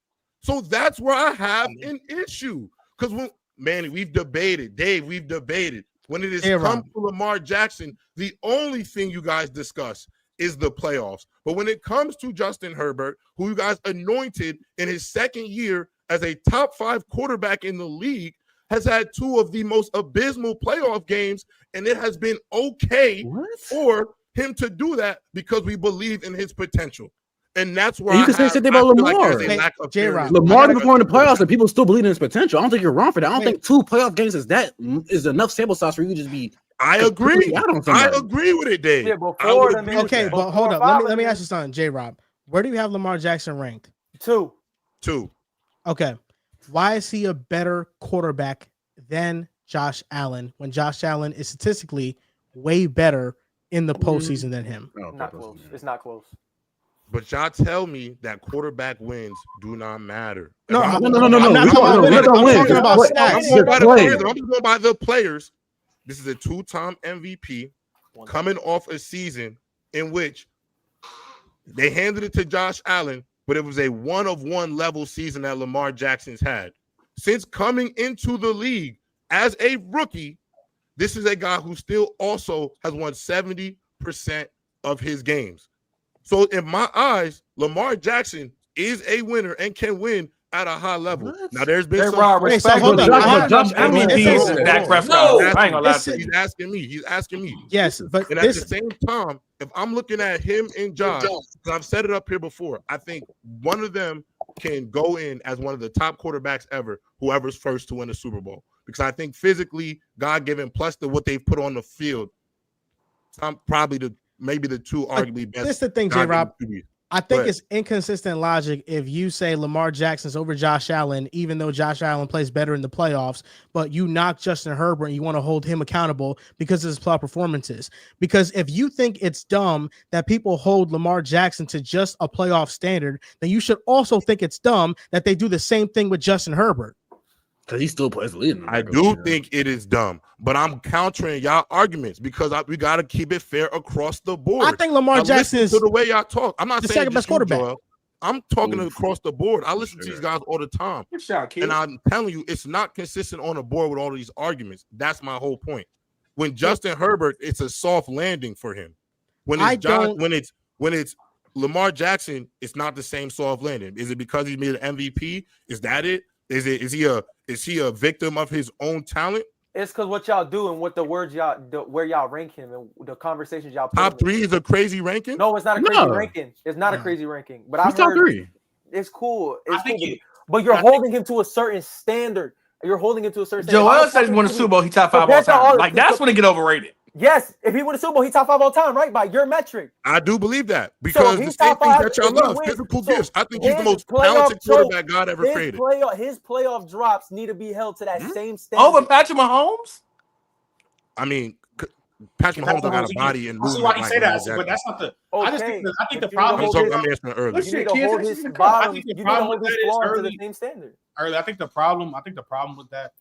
So that's where I have an issue. Because when Manny, we've debated. Dave, we've debated. When it is come to Lamar Jackson, the only thing you guys discuss is the playoffs. But when it comes to Justin Herbert, who you guys anointed in his second year as a top 5 quarterback in the league, has had 2 of the most abysmal playoff games, and it has been okay for him to do that because we believe in his potential. And that's where you can say something about Lamar. Lamar didn't perform in the playoffs, and people still believe in his potential. I don't think you're wrong for that. I don't think 2 playoff games is enough sample size for you to just be. I agree. I agree with it, Dave. Yeah, but hold up. Let me ask you something, J-Rob. Where do you have Lamar Jackson ranked? 2. Okay. Why is he a better quarterback than Josh Allen when Josh Allen is statistically way better in the postseason than him? Not close. It's not close. But y'all tell me that quarterback wins do not matter. No. I'm talking about stats. I'm going by the players. This is a 2-time MVP coming off a season in which they handed it to Josh Allen, but it was a 1-of-1 level season that Lamar Jackson's had. Since coming into the league as a rookie, this is a guy who still also has won 70% of his games. So in my eyes, Lamar Jackson is a winner and can win at a high level. Now there's been some respect. Hold on. Dak Prescott. I ain't gonna lie to you. He's asking me. Yes, but and at the same time, if I'm looking at him and Josh, because I've said it up here before, I think one of them can go in as one of the top quarterbacks ever, whoever's first to win a Super Bowl. Because I think physically, God-given, plus what they've put on the field, I'm probably maybe the 2 arguably best. This is the thing, J-Rob. I think it's inconsistent logic if you say Lamar Jackson's over Josh Allen, even though Josh Allen plays better in the playoffs, but you knock Justin Herbert and you want to hold him accountable because of his playoff performances. Because if you think it's dumb that people hold Lamar Jackson to just a playoff standard, then you should also think it's dumb that they do the same thing with Justin Herbert. Because he still plays the lead. I do think it is dumb, but I'm countering y'all arguments because we got to keep it fair across the board. I think Lamar Jackson is the way y'all talk. I'm not the saying second best quarterback. Joel. I'm talking across the board. I listen to these guys all the time, and I'm telling you, it's not consistent on the board with all of these arguments. That's my whole point. When Justin Herbert, it's a soft landing for him. When it's Lamar Jackson, it's not the same soft landing. Is it because he made an MVP? Is that it? Is he a victim of his own talent? It's because what y'all do and what the words where y'all rank him and the conversations y'all put top 3 is a crazy ranking. No, it's not a crazy ranking. It's not a crazy ranking. But I've heard 3. It's cool. It's cool. But you're holding him to a certain standard. You're holding him to a certain standard. Joel said he won a Super Bowl. He top 5 all time. Like that's when it get overrated. Yes, if he won a Super Bowl, he top 5 all time, right? By your metric. I do believe that because the same things that y'all love, physical gifts. I think he's the most talented quarterback God ever created. His playoff drops need to be held to that same standard. Over Patrick Mahomes? I mean, Patrick Mahomes don't got a body and movement. That's why he say that, but that's not the. I think the problem. I'm answering earlier. You need to hold his bottom. You need to hold his flaws to the same standard. Early, I think the problem with that.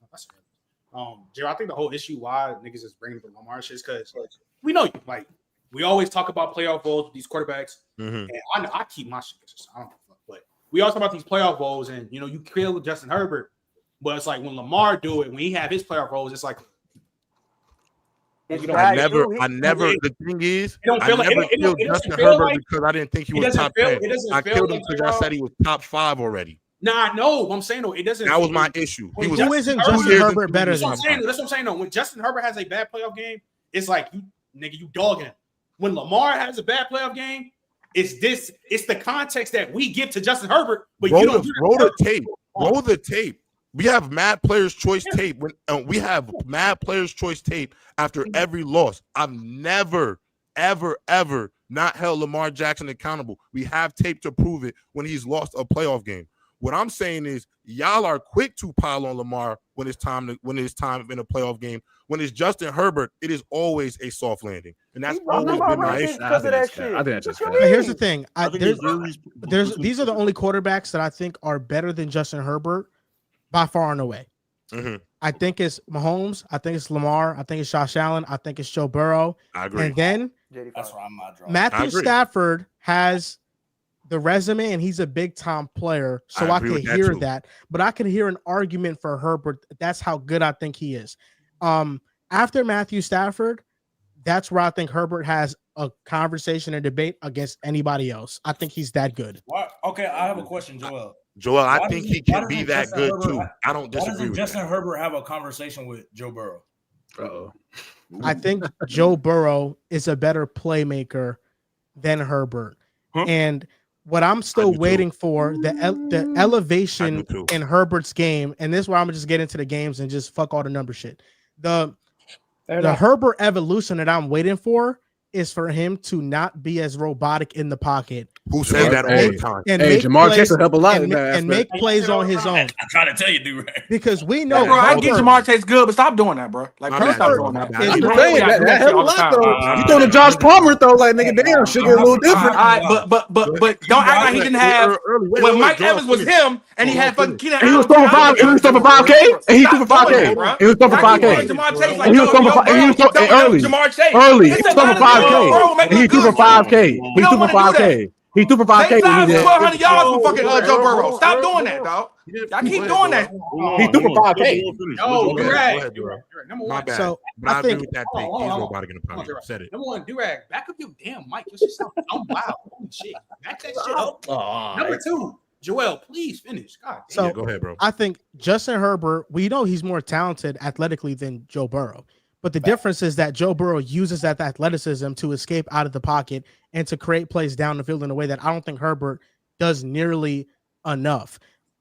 Jerry, I think the whole issue why niggas is bringing the Lamar shit is because we know you. Like we always talk about playoff bowls with these quarterbacks, and I keep my shit. I don't know, but we always talk about these playoff bowls, and you know you kill Justin Herbert, but it's like when Lamar do it, when he have his playoff bowls, it's like. I never. The thing is, I never killed Justin Herbert because I didn't think he was top 10. I killed him because I said he was top 5 already. Nah, no, I'm saying though, it doesn't. That was my issue. Who isn't Justin Herbert better than him? That's what I'm saying though. When Justin Herbert has a bad playoff game, it's like you dogging him. When Lamar has a bad playoff game, it's the context that we give to Justin Herbert. But roll you don't roll the tape. Roll the tape. We have mad players' choice tape. We have mad players' choice tape after every loss. I've never, ever not held Lamar Jackson accountable. We have tape to prove it when he's lost a playoff game. What I'm saying is y'all are quick to pile on Lamar when it's time in a playoff game. When it's Justin Herbert, it is always a soft landing, and that's always been my issue. I think that's just here's the thing. These are the only quarterbacks that I think are better than Justin Herbert by far and away. I think it's Mahomes. I think it's Lamar. I think it's Josh Allen. I think it's Joe Burrow. I agree. And then that's why I'm not drawing. Matthew Stafford has the resume, and he's a big-time player, so I can hear that. But I can hear an argument for Herbert. That's how good I think he is. After Matthew Stafford, that's where I think Herbert has a conversation and debate against anybody else. I think he's that good. What? Okay, I have a question, Joel. I think he can be that good too. I don't disagree with Justin Herbert have a conversation with Joe Burrow? I think Joe Burrow is a better playmaker than Herbert. And what I'm still waiting for, the elevation in Herbert's game, and this is where I'm going to just get into the games and just fuck all the number shit. The Herbert evolution that I'm waiting for is for him to not be as robotic in the pocket. Who says that all the time? Hey, Jamar Chase will help a lot and make plays on his own. I'm trying to tell you, dude. Because we know, bro, I get Jamar Chase good, but stop doing that, bro. Like, stop doing that. I'm just saying that help a lot though. You doing a Josh Palmer though, like nigga, damn, should get a little different. But don't act like he didn't have when Mike Evans was him and he had fucking Keenan. He was throwing 5. He was throwing 5K, and he threw for 5K. He was throwing for 5K. And he was throwing for early. He was throwing for 5K. And he threw for 5K. He threw for 5K. He threw for 5K. 100 yards for fucking Joe Burrow. Stop doing that, dog. I keep doing that. He threw for 5K. No, you're right. Number My one. bad. So but I agree with that thing. He's robotic in the pocket. Said it. Number one, Durag, back up your damn mic. Your shit sound dumb loud. Holy shit. Back that shit up. Number two, Joel, please finish. God damn. So go ahead, bro. I think Justin Herbert, we know he's more talented athletically than Joe Burrow. But the difference is that Joe Burrow uses that athleticism to escape out of the pocket and to create plays down the field in a way that I don't think Herbert does nearly enough.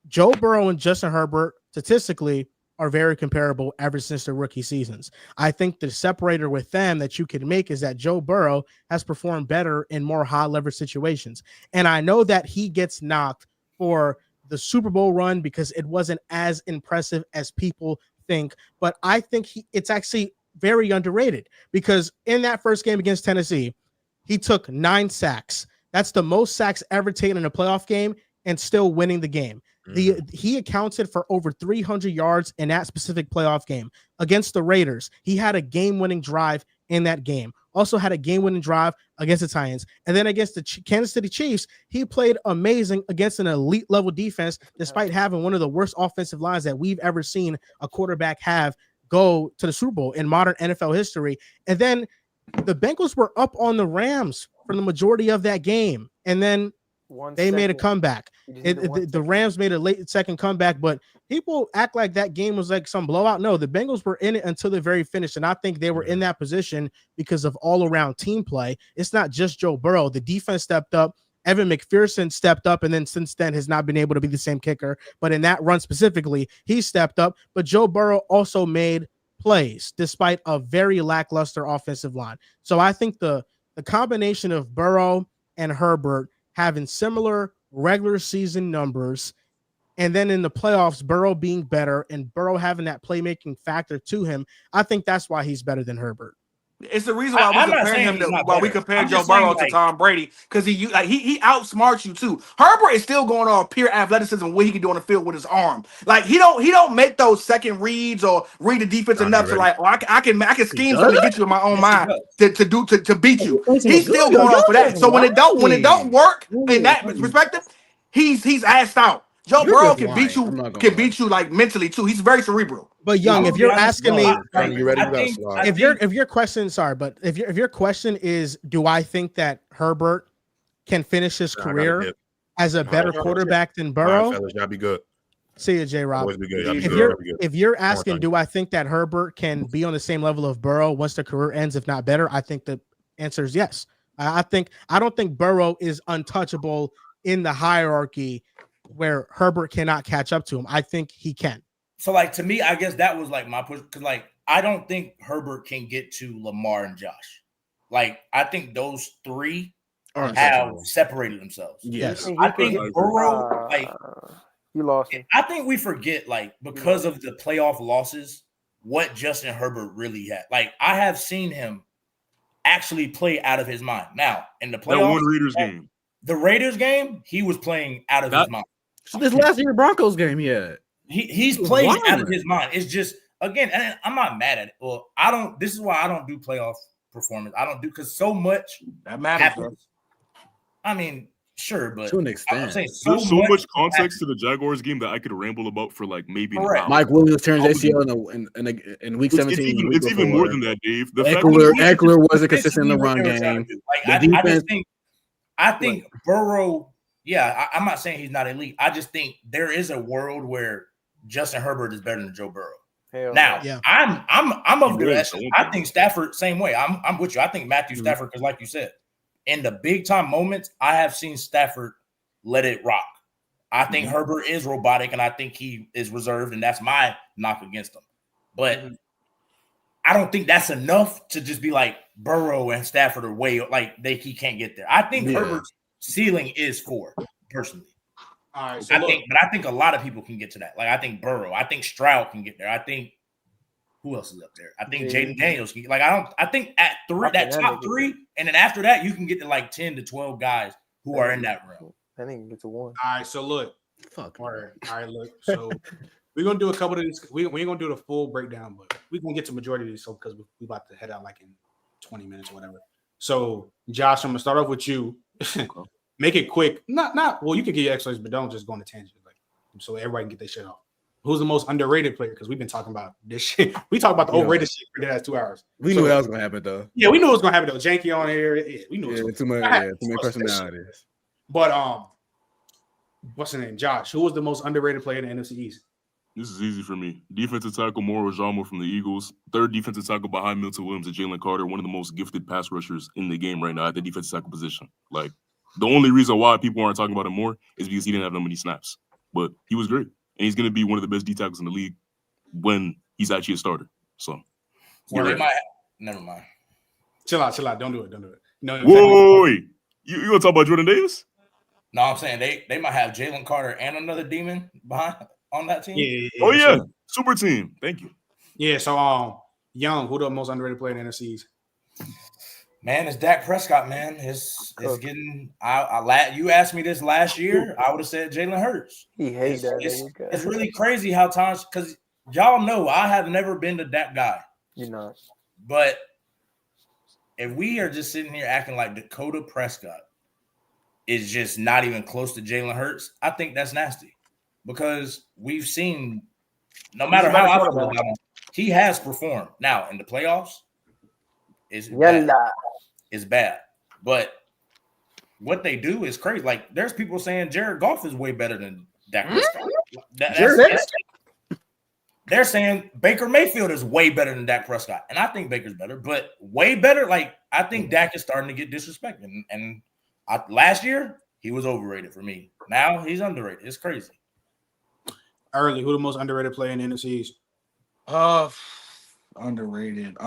Joe Burrow and Justin Herbert statistically are very comparable ever since the rookie seasons. I think the separator with them that you can make is that Joe Burrow has performed better in more high leverage situations. And I know that he gets knocked for the Super Bowl run because it wasn't as impressive as people think, but I think it's actually very underrated because in that first game against Tennessee, he took 9 sacks. That's the most sacks ever taken in a playoff game and still winning the game. He accounted for over 300 yards in that specific playoff game against the Raiders. He had a game-winning drive in that game. Also had a game-winning drive against the Titans. And then against the Kansas City Chiefs, he played amazing against an elite-level defense despite having one of the worst offensive lines that we've ever seen a quarterback have go to the Super Bowl in modern NFL history. And then the Bengals were up on the Rams for the majority of that game. And then they made a comeback. The Rams made a late second comeback, but people act like that game was like some blowout. No, the Bengals were in it until the very finish. And I think they were in that position because of all around team play. It's not just Joe Burrow. The defense stepped up Evan McPherson stepped up, and then since then has not been able to be the same kicker. But in that run specifically, he stepped up. But Joe Burrow also made plays despite a very lackluster offensive line. So I think the combination of Burrow and Herbert having similar regular season numbers, and then in the playoffs, Burrow being better and Burrow having that playmaking factor to him, I think that's why he's better than Herbert. It's the reason why we compare Joe Burrow to Tom Brady, because he outsmarts you too. Herbert is still going on pure athleticism, what he can do on the field with his arm. Like he don't make those second reads or read the defense enough to like, oh, I can scheme something to get you in my own mind to beat you. He's still going off for that. So when it don't work in that perspective, he's assed out. Joe Burrow can beat you like mentally too. He's very cerebral. But Young, if you're asking me, if your question is, do I think that Herbert can finish his career as a better quarterback than Burrow? That'd be good. See you, J-Rob. If you're asking, do I think that Herbert can be on the same level of Burrow once the career ends, if not better? I think the answer is yes. I don't think Burrow is untouchable in the hierarchy where Herbert cannot catch up to him. I think he can. So, like, to me, I guess that was like my push, because like I don't think Herbert can get to Lamar and Josh. Like, I think those three have separated themselves. Yes. I think Burrow, like, you lost him. I think we forget, like, because of the playoff losses, what Justin Herbert really had. Like, I have seen him actually play out of his mind. Now, in the playoffs, that one Raiders game. The Raiders game, he was playing out of his mind. So this last year Broncos game, he's playing out of his mind. It's just, again, and I'm not mad at it. Well, I don't. This is why I don't do playoff performance. I don't do, because so much that matters. Happens. I mean, sure, but to an extent, I'm saying there's so much context to the Jaguars game that I could ramble about for like maybe an hour. Mike Williams turns ACL in week 17. It's even more than that, Dave. Eckler wasn't consistent in the run game. I think Burrow. Yeah, I'm not saying he's not elite. I just think there is a world where Justin Herbert is better than Joe Burrow. I'm of the essence. I think Stafford same way. I'm with you. I think Matthew Stafford, because like you said, in the big time moments, I have seen Stafford let it rock. I think Herbert is robotic, and I think he is reserved, and that's my knock against him. But I don't think that's enough to just be like Burrow and Stafford are way like he can't get there. I think Herbert's ceiling is 4, personally. All right, I think a lot of people can get to that. Like, I think Burrow, I think Stroud can get there. I think who else is up there? I think Jayden Daniels can. Like, I think at 3, that top 3, and then after that, you can get to like 10 to 12 guys who are in that realm. I think you get to 1. All right, so look. All right, look. So we're gonna do a couple of these. We ain't gonna do the full breakdown, but we're gonna get to majority of these, so because we about to head out like in 20 minutes or whatever. So, Josh, I'm gonna start off with you. Make it quick. Not well, you can get your exercise, but don't just go on a tangent, like, so everybody can get their shit off. Who's the most underrated player? Because we've been talking about this shit. We talked about the overrated shit for the last 2 hours. We knew that was gonna happen though. Yeah, we knew it was gonna happen though. Janky on here. Yeah, we knew it was too many personalities. But what's the name? Josh. Who was the most underrated player in the NFC East? This is easy for me. Defensive tackle Mauro Jamo from the Eagles. 3rd defensive tackle behind Milton Williams and Jalen Carter. One of the most gifted pass rushers in the game right now at the defensive tackle position. Like, the only reason why people aren't talking about him more is because he didn't have that many snaps. But he was great. And he's going to be one of the best D tackles in the league when he's actually a starter. So, never mind. Chill out. Don't do it. No. Whoa, wait. You going to talk about Jordan Davis? No, I'm saying they might have Jalen Carter and another demon behind on that team. Yeah. Super team. Thank you. Yeah, so Young, who the most underrated player in the NFC East? Man, it's Dak Prescott, man. It's getting you asked me this last year, I would have said Jalen Hurts. He hates that. It's really crazy how times, because y'all know I have never been the Dak guy. You're not. But if we are just sitting here acting like Dakota Prescott is just not even close to Jalen Hurts, I think that's nasty. Because we've seen, no matter how I feel about him, he has performed. Now, in the playoffs, it's bad. But what they do is crazy. Like, there's people saying Jared Goff is way better than Dak Prescott. They're saying Baker Mayfield is way better than Dak Prescott. And I think Baker's better, but way better. Like, I think Dak is starting to get disrespected. And last year, he was overrated for me. Now he's underrated. It's crazy. Early, who the most underrated player in the NFCs? Underrated. I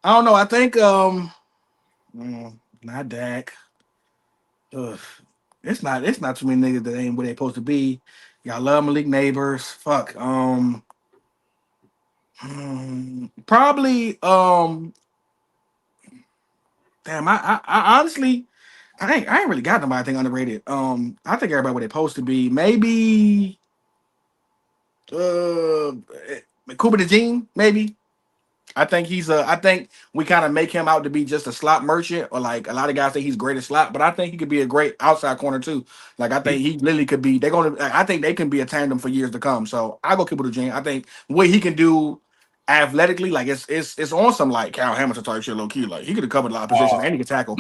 don't know. I think not Dak. It's not too many niggas that ain't where they supposed to be. Y'all love Malik Neighbors. Fuck. Probably damn, I honestly I ain't really got nobody I think underrated. I think everybody where they supposed to be. Maybe Cooper DeJean, maybe. I think I think we kind of make him out to be just a slot merchant, or like a lot of guys think he's great at slot, but I think he could be a great outside corner too. Like I think he literally could be. I think they can be a tandem for years to come. So I go Cooper DeJean. I think what he can do athletically, like it's on some like Kyle Hamilton type shit, low key. Like he could have covered a lot of positions and he could tackle.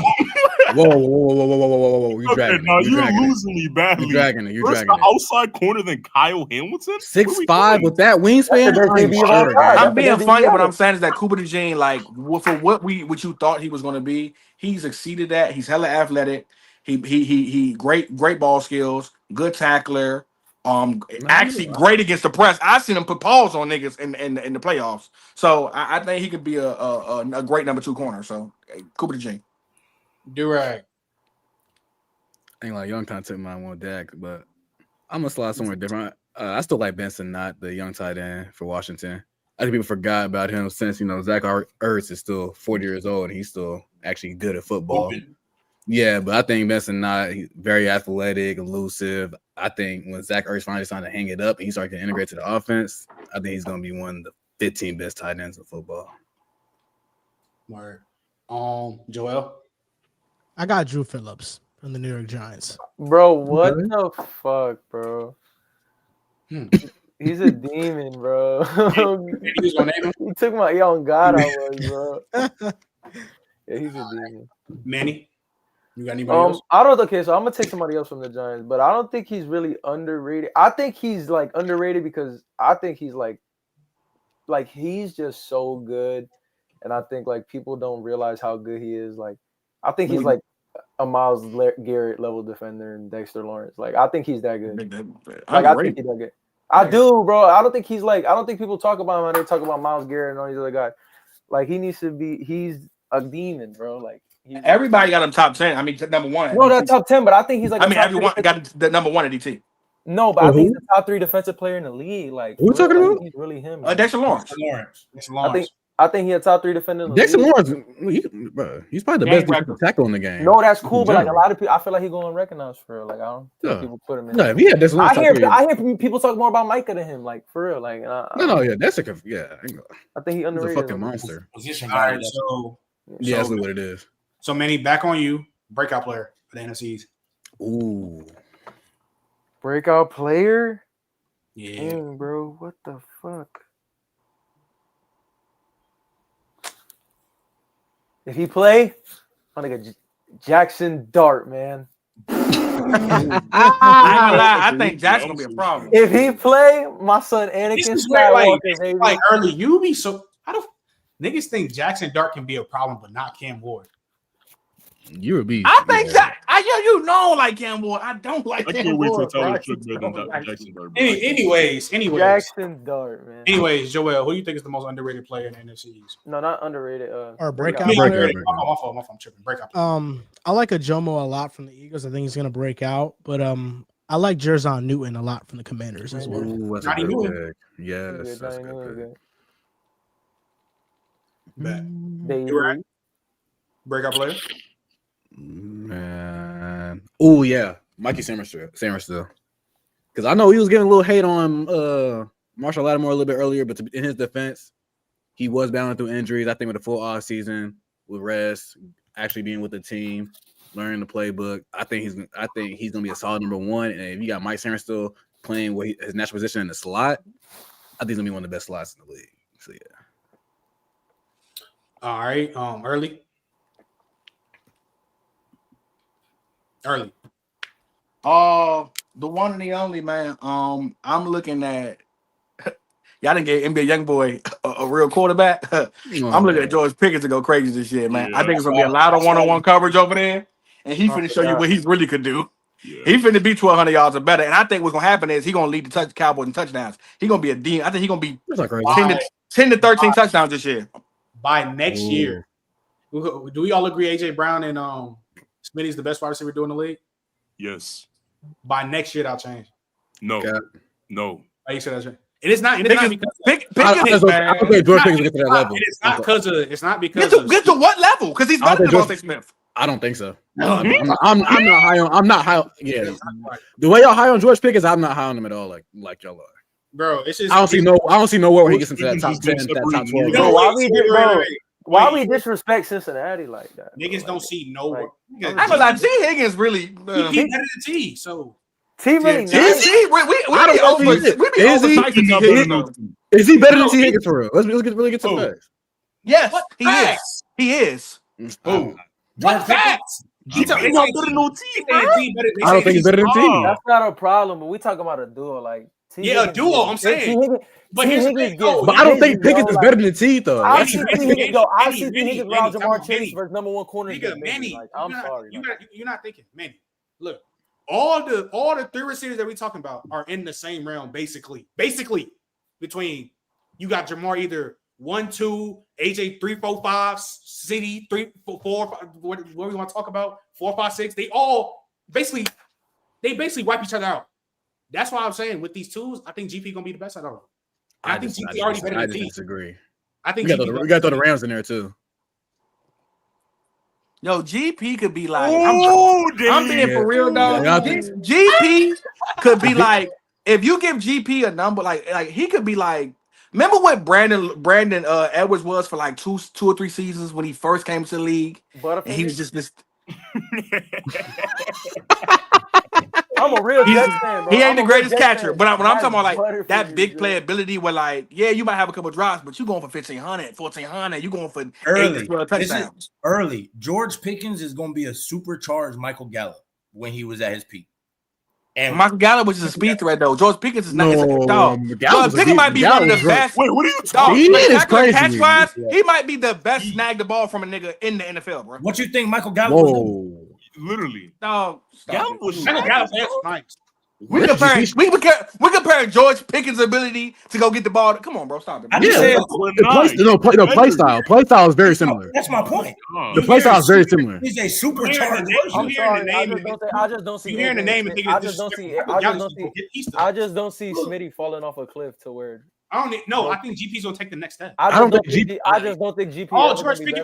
Whoa! You dragging now it. you're losing me badly. You're dragging it. You're Where's dragging the outside corner than Kyle Hamilton? 6'5" with that wingspan. I'm being funny, but I'm saying is that Cooper DeJean, like for what you thought he was going to be, he's exceeded that. He's hella athletic. He great ball skills, good tackler. Actually great against the press. I've seen him put paws on niggas in the playoffs. So I think he could be a great number 2 corner. So Cooper DeJean. Durag. I ain't like young time took mine one Dak, but I'm gonna slide somewhere different. I still like Benson, not the young tight end for Washington. I think people forgot about him since Zach Ertz is still 40 years old and he's still actually good at football. Yeah, but I think Benson he's very athletic, elusive. I think when Zach Ertz finally started to hang it up and he started to integrate to the offense, I think he's gonna be one of the 15 best tight ends in football. Word. Joel. I got Drew Phillips from the New York Giants. Bro, what the fuck, bro? He's a demon, bro. He took my young God I was, bro. Yeah, he's a demon. Manny, you got anybody else? I don't. Okay, so I'm gonna take somebody else from the Giants, but I don't think he's really underrated. I think he's like underrated because I think he's like he's just so good, and I think like people don't realize how good he is. Like, I think he's like a Myles Garrett level defender and Dexter Lawrence. Like, I think he's that good. Like, I think he's that good. I do, bro. I don't think people talk about him when they talk about Myles Garrett and all these other guys. Like, he's a demon, bro. Like, everybody got him top 10. I mean, number 1. No, that's top 10, but I think he's like. I mean, everyone got the number 1 at DT. No, but I think he's the top 3 defensive player in the league. Like, who are you talking about? He's really him. Dexter Lawrence. I think he's a top 3 defender in the Dexter league. Lawrence, he's probably the best defensive tackle in the game. No, that's cool, but like a lot of people, I feel like he's going recognized for real. Like, I don't think people put him in. No, if he had Dexter Lawrence, I hear people talk more about Micah than him. Like, for real. Like, Dexter, I think he underrated. He's a fucking monster. All right, That's what it is. So, Manny, back on you. Breakout player for the NFCs. Ooh. Breakout player? Yeah. Dang, bro. What the fuck? If he play, I'm gonna get Jackson Dart, man. I think Jackson gonna be a problem. If he play, my son Anakin Skywalker, like early, you be so. I don't. Niggas think Jackson Dart can be a problem, but not Cam Ward. You're a beast. I think you know, like Cam Ward. I don't like Cam Ward. Anyways, Jackson Dart, man. Anyways, Joel, who do you think is the most underrated player in the NFCs? No, not underrated. Or breakout. My fault. I'm tripping. Breakout. I like Ajomo a lot from the Eagles. I think he's gonna break out, but I like Jerzon Newton a lot from the Commanders as well. Ooh, that's a good pick. Yes, that's a good pick. You right? Breakout player. Man. Oh yeah, Mikey Samerstill. Because I know he was getting a little hate on Marshall Lattimore a little bit earlier, but in his defense, he was battling through injuries. I think with a full off season, with rest, actually being with the team, learning the playbook, I think he's gonna be a solid number 1. And if you got Mike Samerstill playing his natural position in the slot, I think he's gonna be one of the best slots in the league. So yeah. All right, early. The one and the only, man. I'm looking at y'all didn't get NBA YoungBoy a real quarterback, I'm looking at George Pickens to go crazy this year, man. I think it's gonna be a lot of one-on-one coverage over there, and he's finna show you what he really could do. Yeah. He finna be 1,200 yards or better, and I think what's gonna happen is he's gonna lead the Cowboys in touchdowns. He's gonna be a demon. I think he's gonna be 10 to 13 touchdowns this year. By next year, do we all agree AJ Brown and Smitty's the best wide receiver doing the league? Yes. By next year, that'll change. No. No. Why you say that's right? It is not. It is not because I don't think George Pickens will get to that level. It's not because of. It's not because. Get to what level? Because he's better than Devontae Smith. I don't think so. I'm not high on. I'm not high. Yeah, the way y'all high on George Pickens, I'm not high on him at all. Like y'all are, bro. It's just I don't see nowhere where he gets into that top 10, that top 12. No, why we disrespect Cincinnati like that? Niggas don't see nowhere. I'm gonna lie, T Higgins really. He better than T. So T really is he? Is he better than T Higgins for real? Let's really get to the facts. Yes, he is. He is. What facts? He's not better than no T. I don't think he's better than T. That's not a problem, but we talking about a duo. Like a duo. I'm saying. But here's the thing, but I don't think Pickens is better than T though. I see T Higgins around Jamar Chase versus number one corner. I'm sorry. You're not thinking, Manny. Look, all the three receivers that we're talking about are in the same realm, basically. Between you got Jamar either 1, 2, AJ 3, 4, 5, CD 3, 4, 5, what we want to talk about 4, 5, 6. They basically wipe each other out. That's why I'm saying with these twos, I think GP gonna be the best out of them. I think GP already better than T. I disagree. I think we got to throw the Rams in there too. Yo, GP could be like, I'm being for real, dog. GP could be like, if you give GP a number, like he could be like, remember what Brandon Edwards was for like two or three seasons when he first came to the league? And he was just this. I'm a real Jets fan, bro. He ain't the greatest catcher, but when I'm talking about like that big playability where like, yeah, you might have a couple drops, but you going for 1,500, 1,400, you going for 8 to 12 touchdowns. Early. George Pickens is going to be a supercharged Michael Gallup when he was at his peak. And Michael Gallup was just a speed threat though. George Pickens is not a dog. George Pickens might be one of the best. Wait, what are you talking? He is crazy. Catch-wise, he might be the best snag the ball from a nigga in the NFL, bro. What you think Michael Gallup was doing? Literally. No, Gallup was nice. We comparing George Pickens' ability to go get the ball. Come on, bro, stop it. Play style is very similar. That's my point. The play style is very similar. He's a supercharged. I'm sorry. I just don't see. Hearing the name and thinking I just don't see Smitty falling off a cliff to where. I think GP's gonna take the next step. I just don't think GP.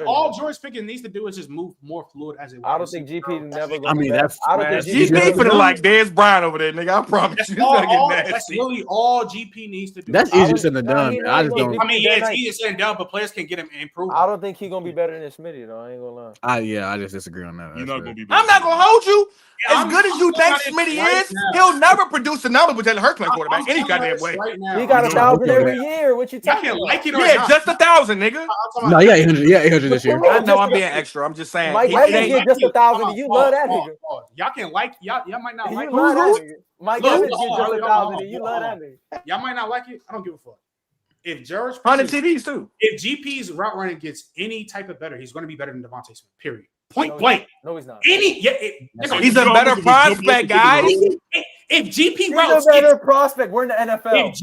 All George Pickens needs to do is just move more fluid as a wide I don't think GP never. GP for the like Dez Bryant over there, nigga. I promise you. That's really all GP needs to do. That's easier said than done. I just don't. I mean, yeah, it's easier said than done, but players can get him improved. I don't think he's gonna be better than Smitty, though. I ain't gonna lie. I just disagree on that. You're not gonna be. I'm not gonna hold you. As good as you think Smitty is, he'll never produce the number with Jalen Hurts playing quarterback any goddamn way. He got 1,000 every year. What you talking about? Like it or yeah, not. just 1,000, nigga. No, 800. Yeah, 800 this year. I know I'm being extra. I'm just saying. Mike Evans get just 1,000. You love that nigga. Y'all can like y'all might not like it. Mike Evans get just 1,000. You love that nigga. Y'all might not like it. I don't give a fuck. If George 100 TDs too. If GP's route running gets any type of better, he's going to be better than Devontae Smith. Period. Point blank. No, he's not. He's a better prospect, guys. If GP he's a better prospect, we're in the NFL.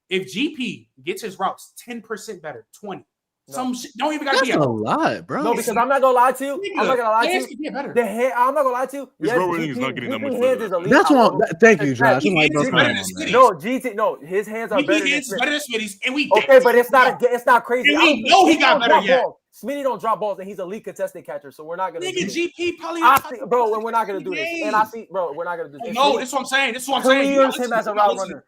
If GP gets his routes 10% better, 20. Some shit don't even gotta be a lot, bro. No, because I'm not gonna lie to you. I'm not gonna lie to you. I'm not gonna lie to you. His road running is not getting that much better. That's what. Thank you, Josh. His hands are better than Smitty's, and we okay, but it's not crazy. And we know he got better yet. Smitty don't drop balls, and he's a elite contested catcher, so we're not gonna. Nigga, GP probably. Bro, and we're not gonna do this. And I see, bro, we're not gonna do this. No, that's what I'm saying. Clears him as a route runner.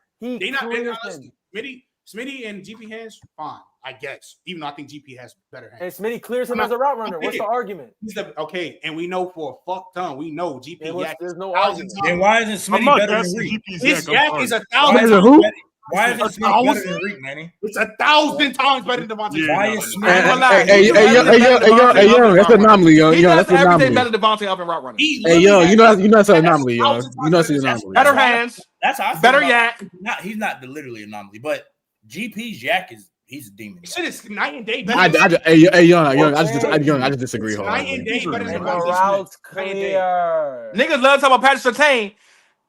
Smitty and GP hands, fine, I guess. Even though I think GP has better hands. And Smitty clears him as a route runner. What's the argument? Okay, and we know for a fuck ton, we know GP. There's no argument. Then why isn't Smitty better than Reek? His yak is 1,000 times better. Why isn't Smitty better than Reek, Manny? It's 1,000 times better than Devontae. Why is Smitty? Hey, yo, that's an anomaly, yo. He does everything better than Devontae up in route running. Hey, yo, you know that's an anomaly, yo. You know that's an anomaly. Better hands. That's how I feel better yak. He's not literally an anomaly, but GP's yak is he's a demon. Shit is night and day. I just disagree. Night and day better than routes clear. Niggas love talking about Patrick Surtain.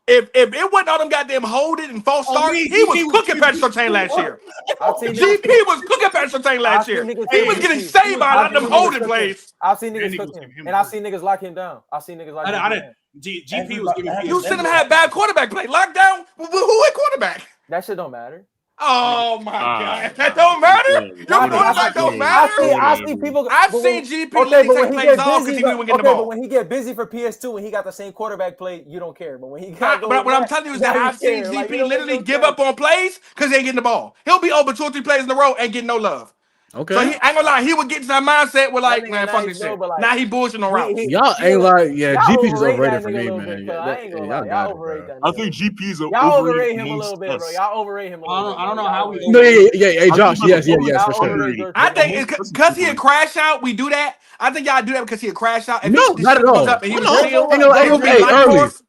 If it wasn't all them goddamn holding and false starts, he was cooking Patrick Surtain last year. GP was cooking Patrick Surtain last year. He was getting saved by a lot of them holding plays. I've seen niggas cook him, and I've seen niggas lock him down. GP was giving. You seen him have bad quarterback play. Lockdown. Who at quarterback? That shit don't matter. Oh my God, that don't matter. Your quarterback don't matter. I see people. I've seen GP take plays off because he wouldn't get the ball. But when he get busy for PS2 and he got the same quarterback play, you don't care. But when he got, what I'm telling you is that I've seen GP literally give up on plays because he ain't getting the ball. He'll be over 2 or 3 plays in a row and get no love. Okay. So I ain't gonna lie, he would get to that mindset with like, man, fuck this shit. Now he bullshitting on routes. Y'all ain't like, GP is overrated for me, man. I think GP is y'all overrate him a little bit, bro. Y'all overrate him a little bit. I don't know how we. Hey, Josh, yes, for sure. I think it's because he a crash out. We do that. I think y'all do that because he a crash out. No, not at all.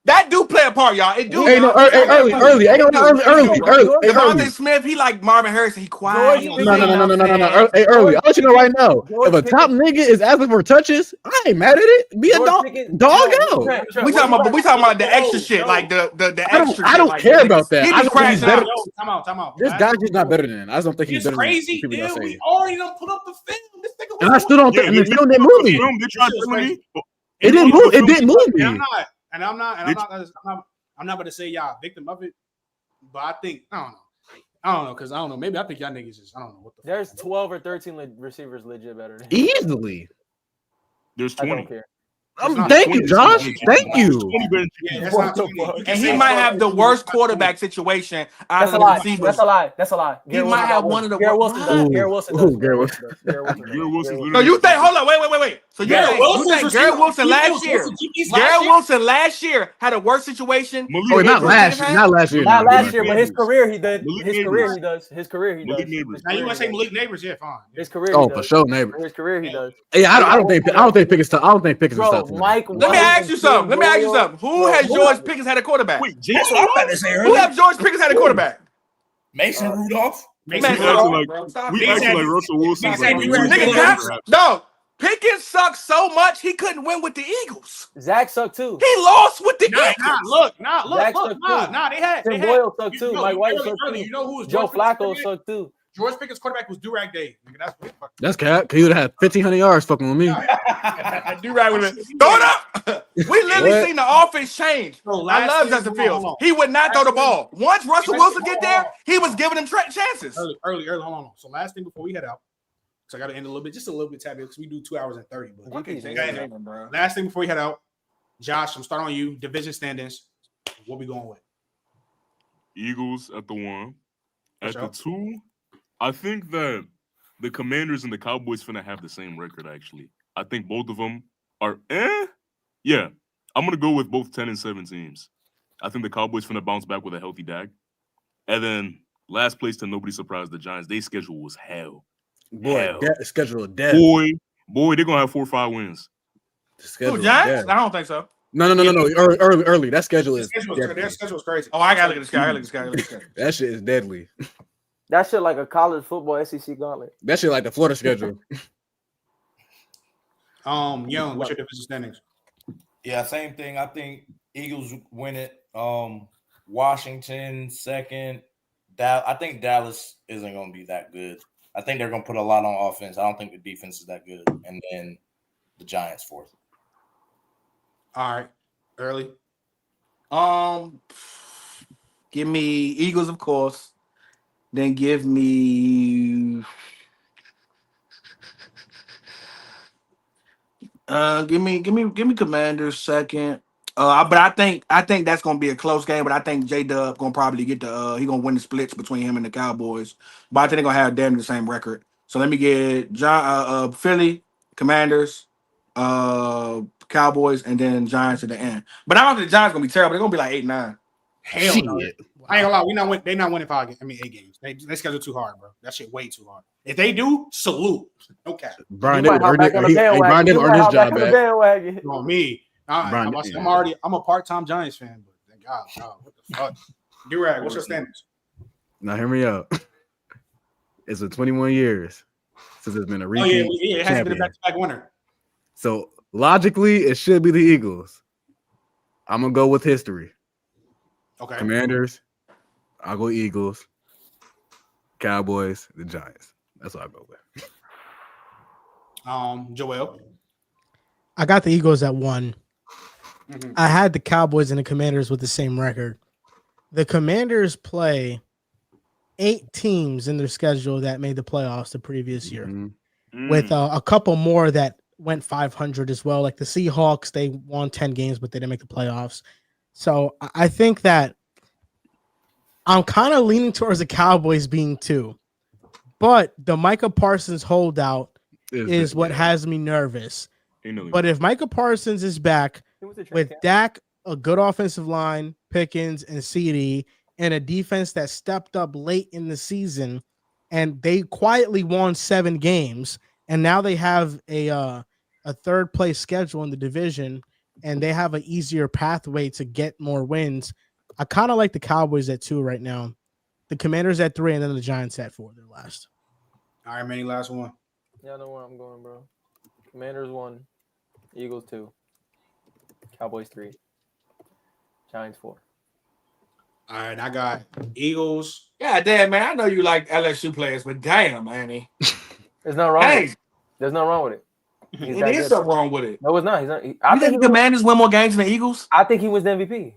That do play a part, y'all. It do. Early. Devontae Smith, he like Marvin Harrison. He quiet. No. Hey, early. I'll let you know right now. If a top nigga is asking for touches, I ain't mad at it. Be a dog out. We talking about the extra shit, like the extra. I don't care about that. He be crashing out. Time out. This guy's just not better than. I just don't think he's It's better. crazy. Than people We already done put up the film. This nigga. And I still don't think. And the film didn't move me. It didn't move. It didn't move me. I'm not going to say y'all victim of it, but I think I don't know because I don't know. Maybe I think y'all niggas just I don't know what the. There's 12 or 13 receivers legit better than easily. There's 20. I don't care. Thank you, Josh. Thank you. And he might have the worst quarterback situation out of the receivers. That's a lie. He might have one of the worst. Garrett Wilson does. No, you think? Hold on, wait. So you think Garrett Wilson last year? Garrett Wilson last year had a worse situation. Not last year. Not last year, but his career he did. His career he does. Now you want to say Malik Neighbors? Yeah, fine. His career. Oh, for sure, Neighbors. His career he does. Yeah, I don't think Pickett's tough. I don't think Pickett's tough. Mike, let me ask you something. Who has George Pickens had a quarterback? That's what I'm about to say. Who have George Pickens had a quarterback? Mason Rudolph. We acting like Russell Wilson. No, Pickens sucked so much he couldn't win with the Eagles. Zach sucked too. He lost with the Eagles. Look. They had. Tim Boyle sucked too. Mike White sucked too. You know who? Joe Flacco sucked too. George Pickens' quarterback was Durag Day. That's cap. He would have had 1,500 yards fucking with me. Durag would have throw it up. We literally seen the offense change. I love Justin Fields. He would not throw the ball. Once Russell Wilson get there, he was giving him chances. Early. Hold on. So last thing before we head out. So I got to end just a little bit tabby because we do 2 hours and 30. But last thing before we head out, Josh, I'm starting on you. Division standings. What we going with? Eagles at the 1. At the 2, I think that the Commanders and the Cowboys finna have the same record, actually. I think both of them are Yeah, I'm going to go with both 10 and 7 teams. I think the Cowboys finna bounce back with a healthy Dak. And then last place to nobody surprised, the Giants. Their schedule was hell. Boy, schedule of death. Boy, they're going to have 4 or 5 wins. Giants? I don't think so. No. Early. That schedule is their schedule is crazy. Oh, I got to look at this guy. That shit is deadly. That shit like a college football SEC gauntlet. That shit like the Florida schedule. Young, what's your division standings? Yeah, same thing. I think Eagles win it. Washington second. I think Dallas isn't going to be that good. I think they're going to put a lot on offense. I don't think the defense is that good. And then the Giants fourth. All right. Early. Give me Eagles, of course. Then give me Commanders second. But I think that's gonna be a close game. But I think J-Dub gonna probably get he gonna win the splits between him and the Cowboys. But I think they're gonna have damn the same record. So let me get Philly, Commanders, Cowboys, and then Giants at the end. But I don't think the Giants gonna be terrible. They're gonna be like 8-9. Hell no. I ain't gonna lie. They're not winning 8 games. They schedule too hard, bro. That shit way too hard. If they do, salute. Okay. Brian didn't earn his job back. On me. I'm a part-time Giants fan, but thank God, what the fuck? Durag, what's your standings? Now hear me out. It's been 21 years since there's been a repeat. It hasn't been a back-to-back winner. So logically, it should be the Eagles. I'm gonna go with history. Okay. Commanders. I'll go Eagles. Cowboys. The Giants. That's what I go with. Joel. I got the Eagles at 1. Mm-hmm. I had the Cowboys and the Commanders with the same record. The Commanders play 8 teams in their schedule that made the playoffs the previous year, with a couple more that went 500 as well. Like the Seahawks, they won 10 games, but they didn't make the playoffs. So I think that I'm kind of leaning towards the Cowboys being 2. But the Micah Parsons holdout is what has me nervous. But if Micah Parsons is back with Dak, a good offensive line, Pickens, and CD, and a defense that stepped up late in the season, and they quietly won 7 games, and now they have a third place schedule in the division, and they have an easier pathway to get more wins. I kind of like the Cowboys at 2 right now, the Commanders at 3, and then the Giants at 4. They're last. All right, Manny, last one. Yeah, I know where I'm going, bro. Commanders 1, Eagles 2, Cowboys 3, Giants 4. All right, I got Eagles. God damn, man. I know you like LSU players, but damn, Manny. There's nothing wrong with it. There's nothing wrong with it. It is something wrong with it. No, it's not. I think the Commanders win more games than the Eagles? I think he wins the MVP.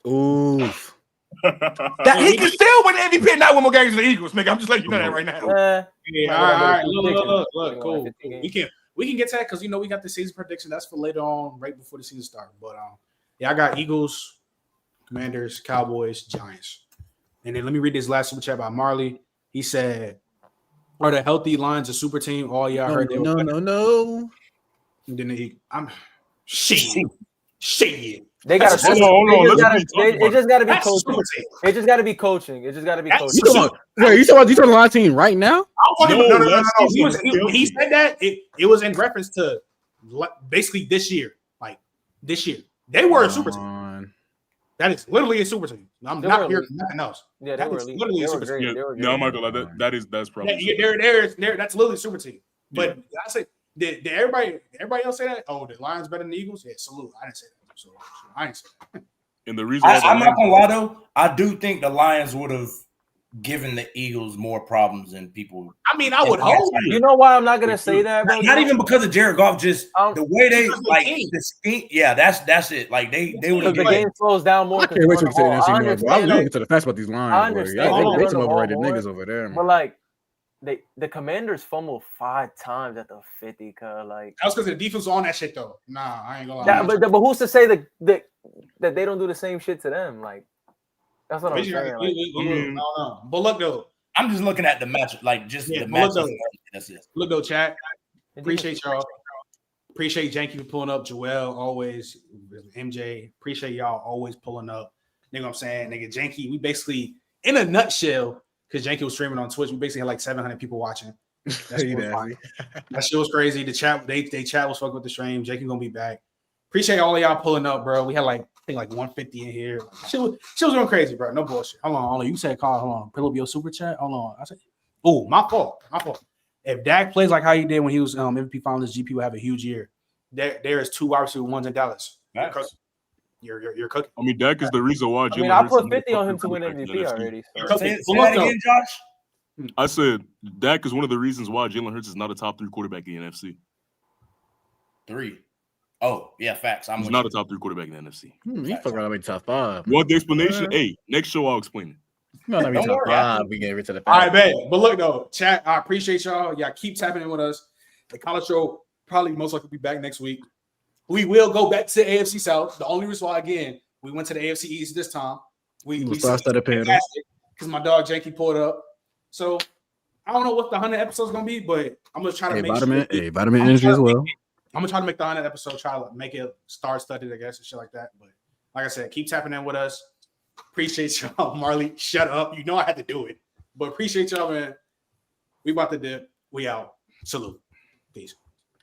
Oof. He can still win the MVP and not win more games than the Eagles, nigga. I'm just letting you know that right now. Yeah, all right. Look, cool. We can get to that because we got the season prediction. That's for later on, right before the season starts. But I got Eagles, Commanders, Cowboys, Giants. And then let me read this last super chat by Marley. He said, "Are the healthy Lions a super team?" All y'all heard that. No. And then I'm shit. They got to. It just got to be coaching. It just got to be coaching. You talking about the line team right now? No. He said that it was in reference to basically this year. Like this year, they were a super team. That is literally a super team. I'm not hearing nothing else. Yeah, that is literally a super team. No, I'm not gonna lie. That's probably. That's literally a super team. But I say, did everybody else say that? Oh, the Lions better than the Eagles? Yeah, salute. I didn't say that. So I ain't say that. And the reason I'm not gonna lie though, I do think the Lions would have given the Eagles more problems than people. I mean, I would hope. You know why I'm not gonna say that, bro? Not even because of Jared Goff, just the way they like the scheme. Yeah, that's it. Like they would have. The game slows down more. I can't wait to get to the NFC North. I was going to get to the facts about these Lions. I understand. They some overrated niggas over there, man. But like, the Commanders fumbled 5 times at the 50. Like that was because the defense was on that shit though. Nah, I ain't gonna lie. But who's to say that they don't do the same shit to them? Like that's what I'm saying. No. But look though, I'm just looking at the match, like just the match. That's it. Look though, chat. Appreciate y'all. Appreciate Janky for pulling up. Joel always. MJ. Appreciate y'all always pulling up. You know what I'm saying? Nigga, Janky. We basically, in a nutshell, because Janky was streaming on Twitch, we basically had like 700 people watching. That shit was crazy. The chat, they chat was fucking with the stream. Janky gonna be back. Appreciate all of y'all pulling up, bro. We had like I think like 150 in here. Shit was going crazy, bro. No bullshit. Hold on. You said call. Hold on. Pull up your super chat. Hold on. I said, oh, my fault. If Dak plays like how he did when he was MVP finalist, GP will have a huge year. There is 2 wide receiver ones in Dallas. Nice. You're cooking. I mean, Dak is the reason why. I put 50 on him to win MVP already. So. Say that again, Josh. I said Dak is one of the reasons why Jalen Hurts is not a top 3 quarterback in the NFC. 3. Oh, yeah, facts. He's not a top 3 quarterback in the NFC. You forgot about top 5. Want the explanation? Hey, next show I'll explain it. Not be top 5. We gave it to the. All right, man. But look though, chat. I appreciate y'all. Y'all keep tapping in with us. The college show probably most likely be back next week. We will go back to the AFC South. The only reason why, again, we went to the AFC East this time. We started because my dog Janky pulled up. So I don't know what the 100 episodes gonna be, but I'm gonna try to make vitamin energy as well. I'm gonna try to make the 100 episode, try to make it star-studded, I guess, and shit like that. But like I said, keep tapping in with us. Appreciate y'all, Marley. Shut up. You know I had to do it, but appreciate y'all, man. We about to dip. We out. Salute. Peace.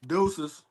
Deuces.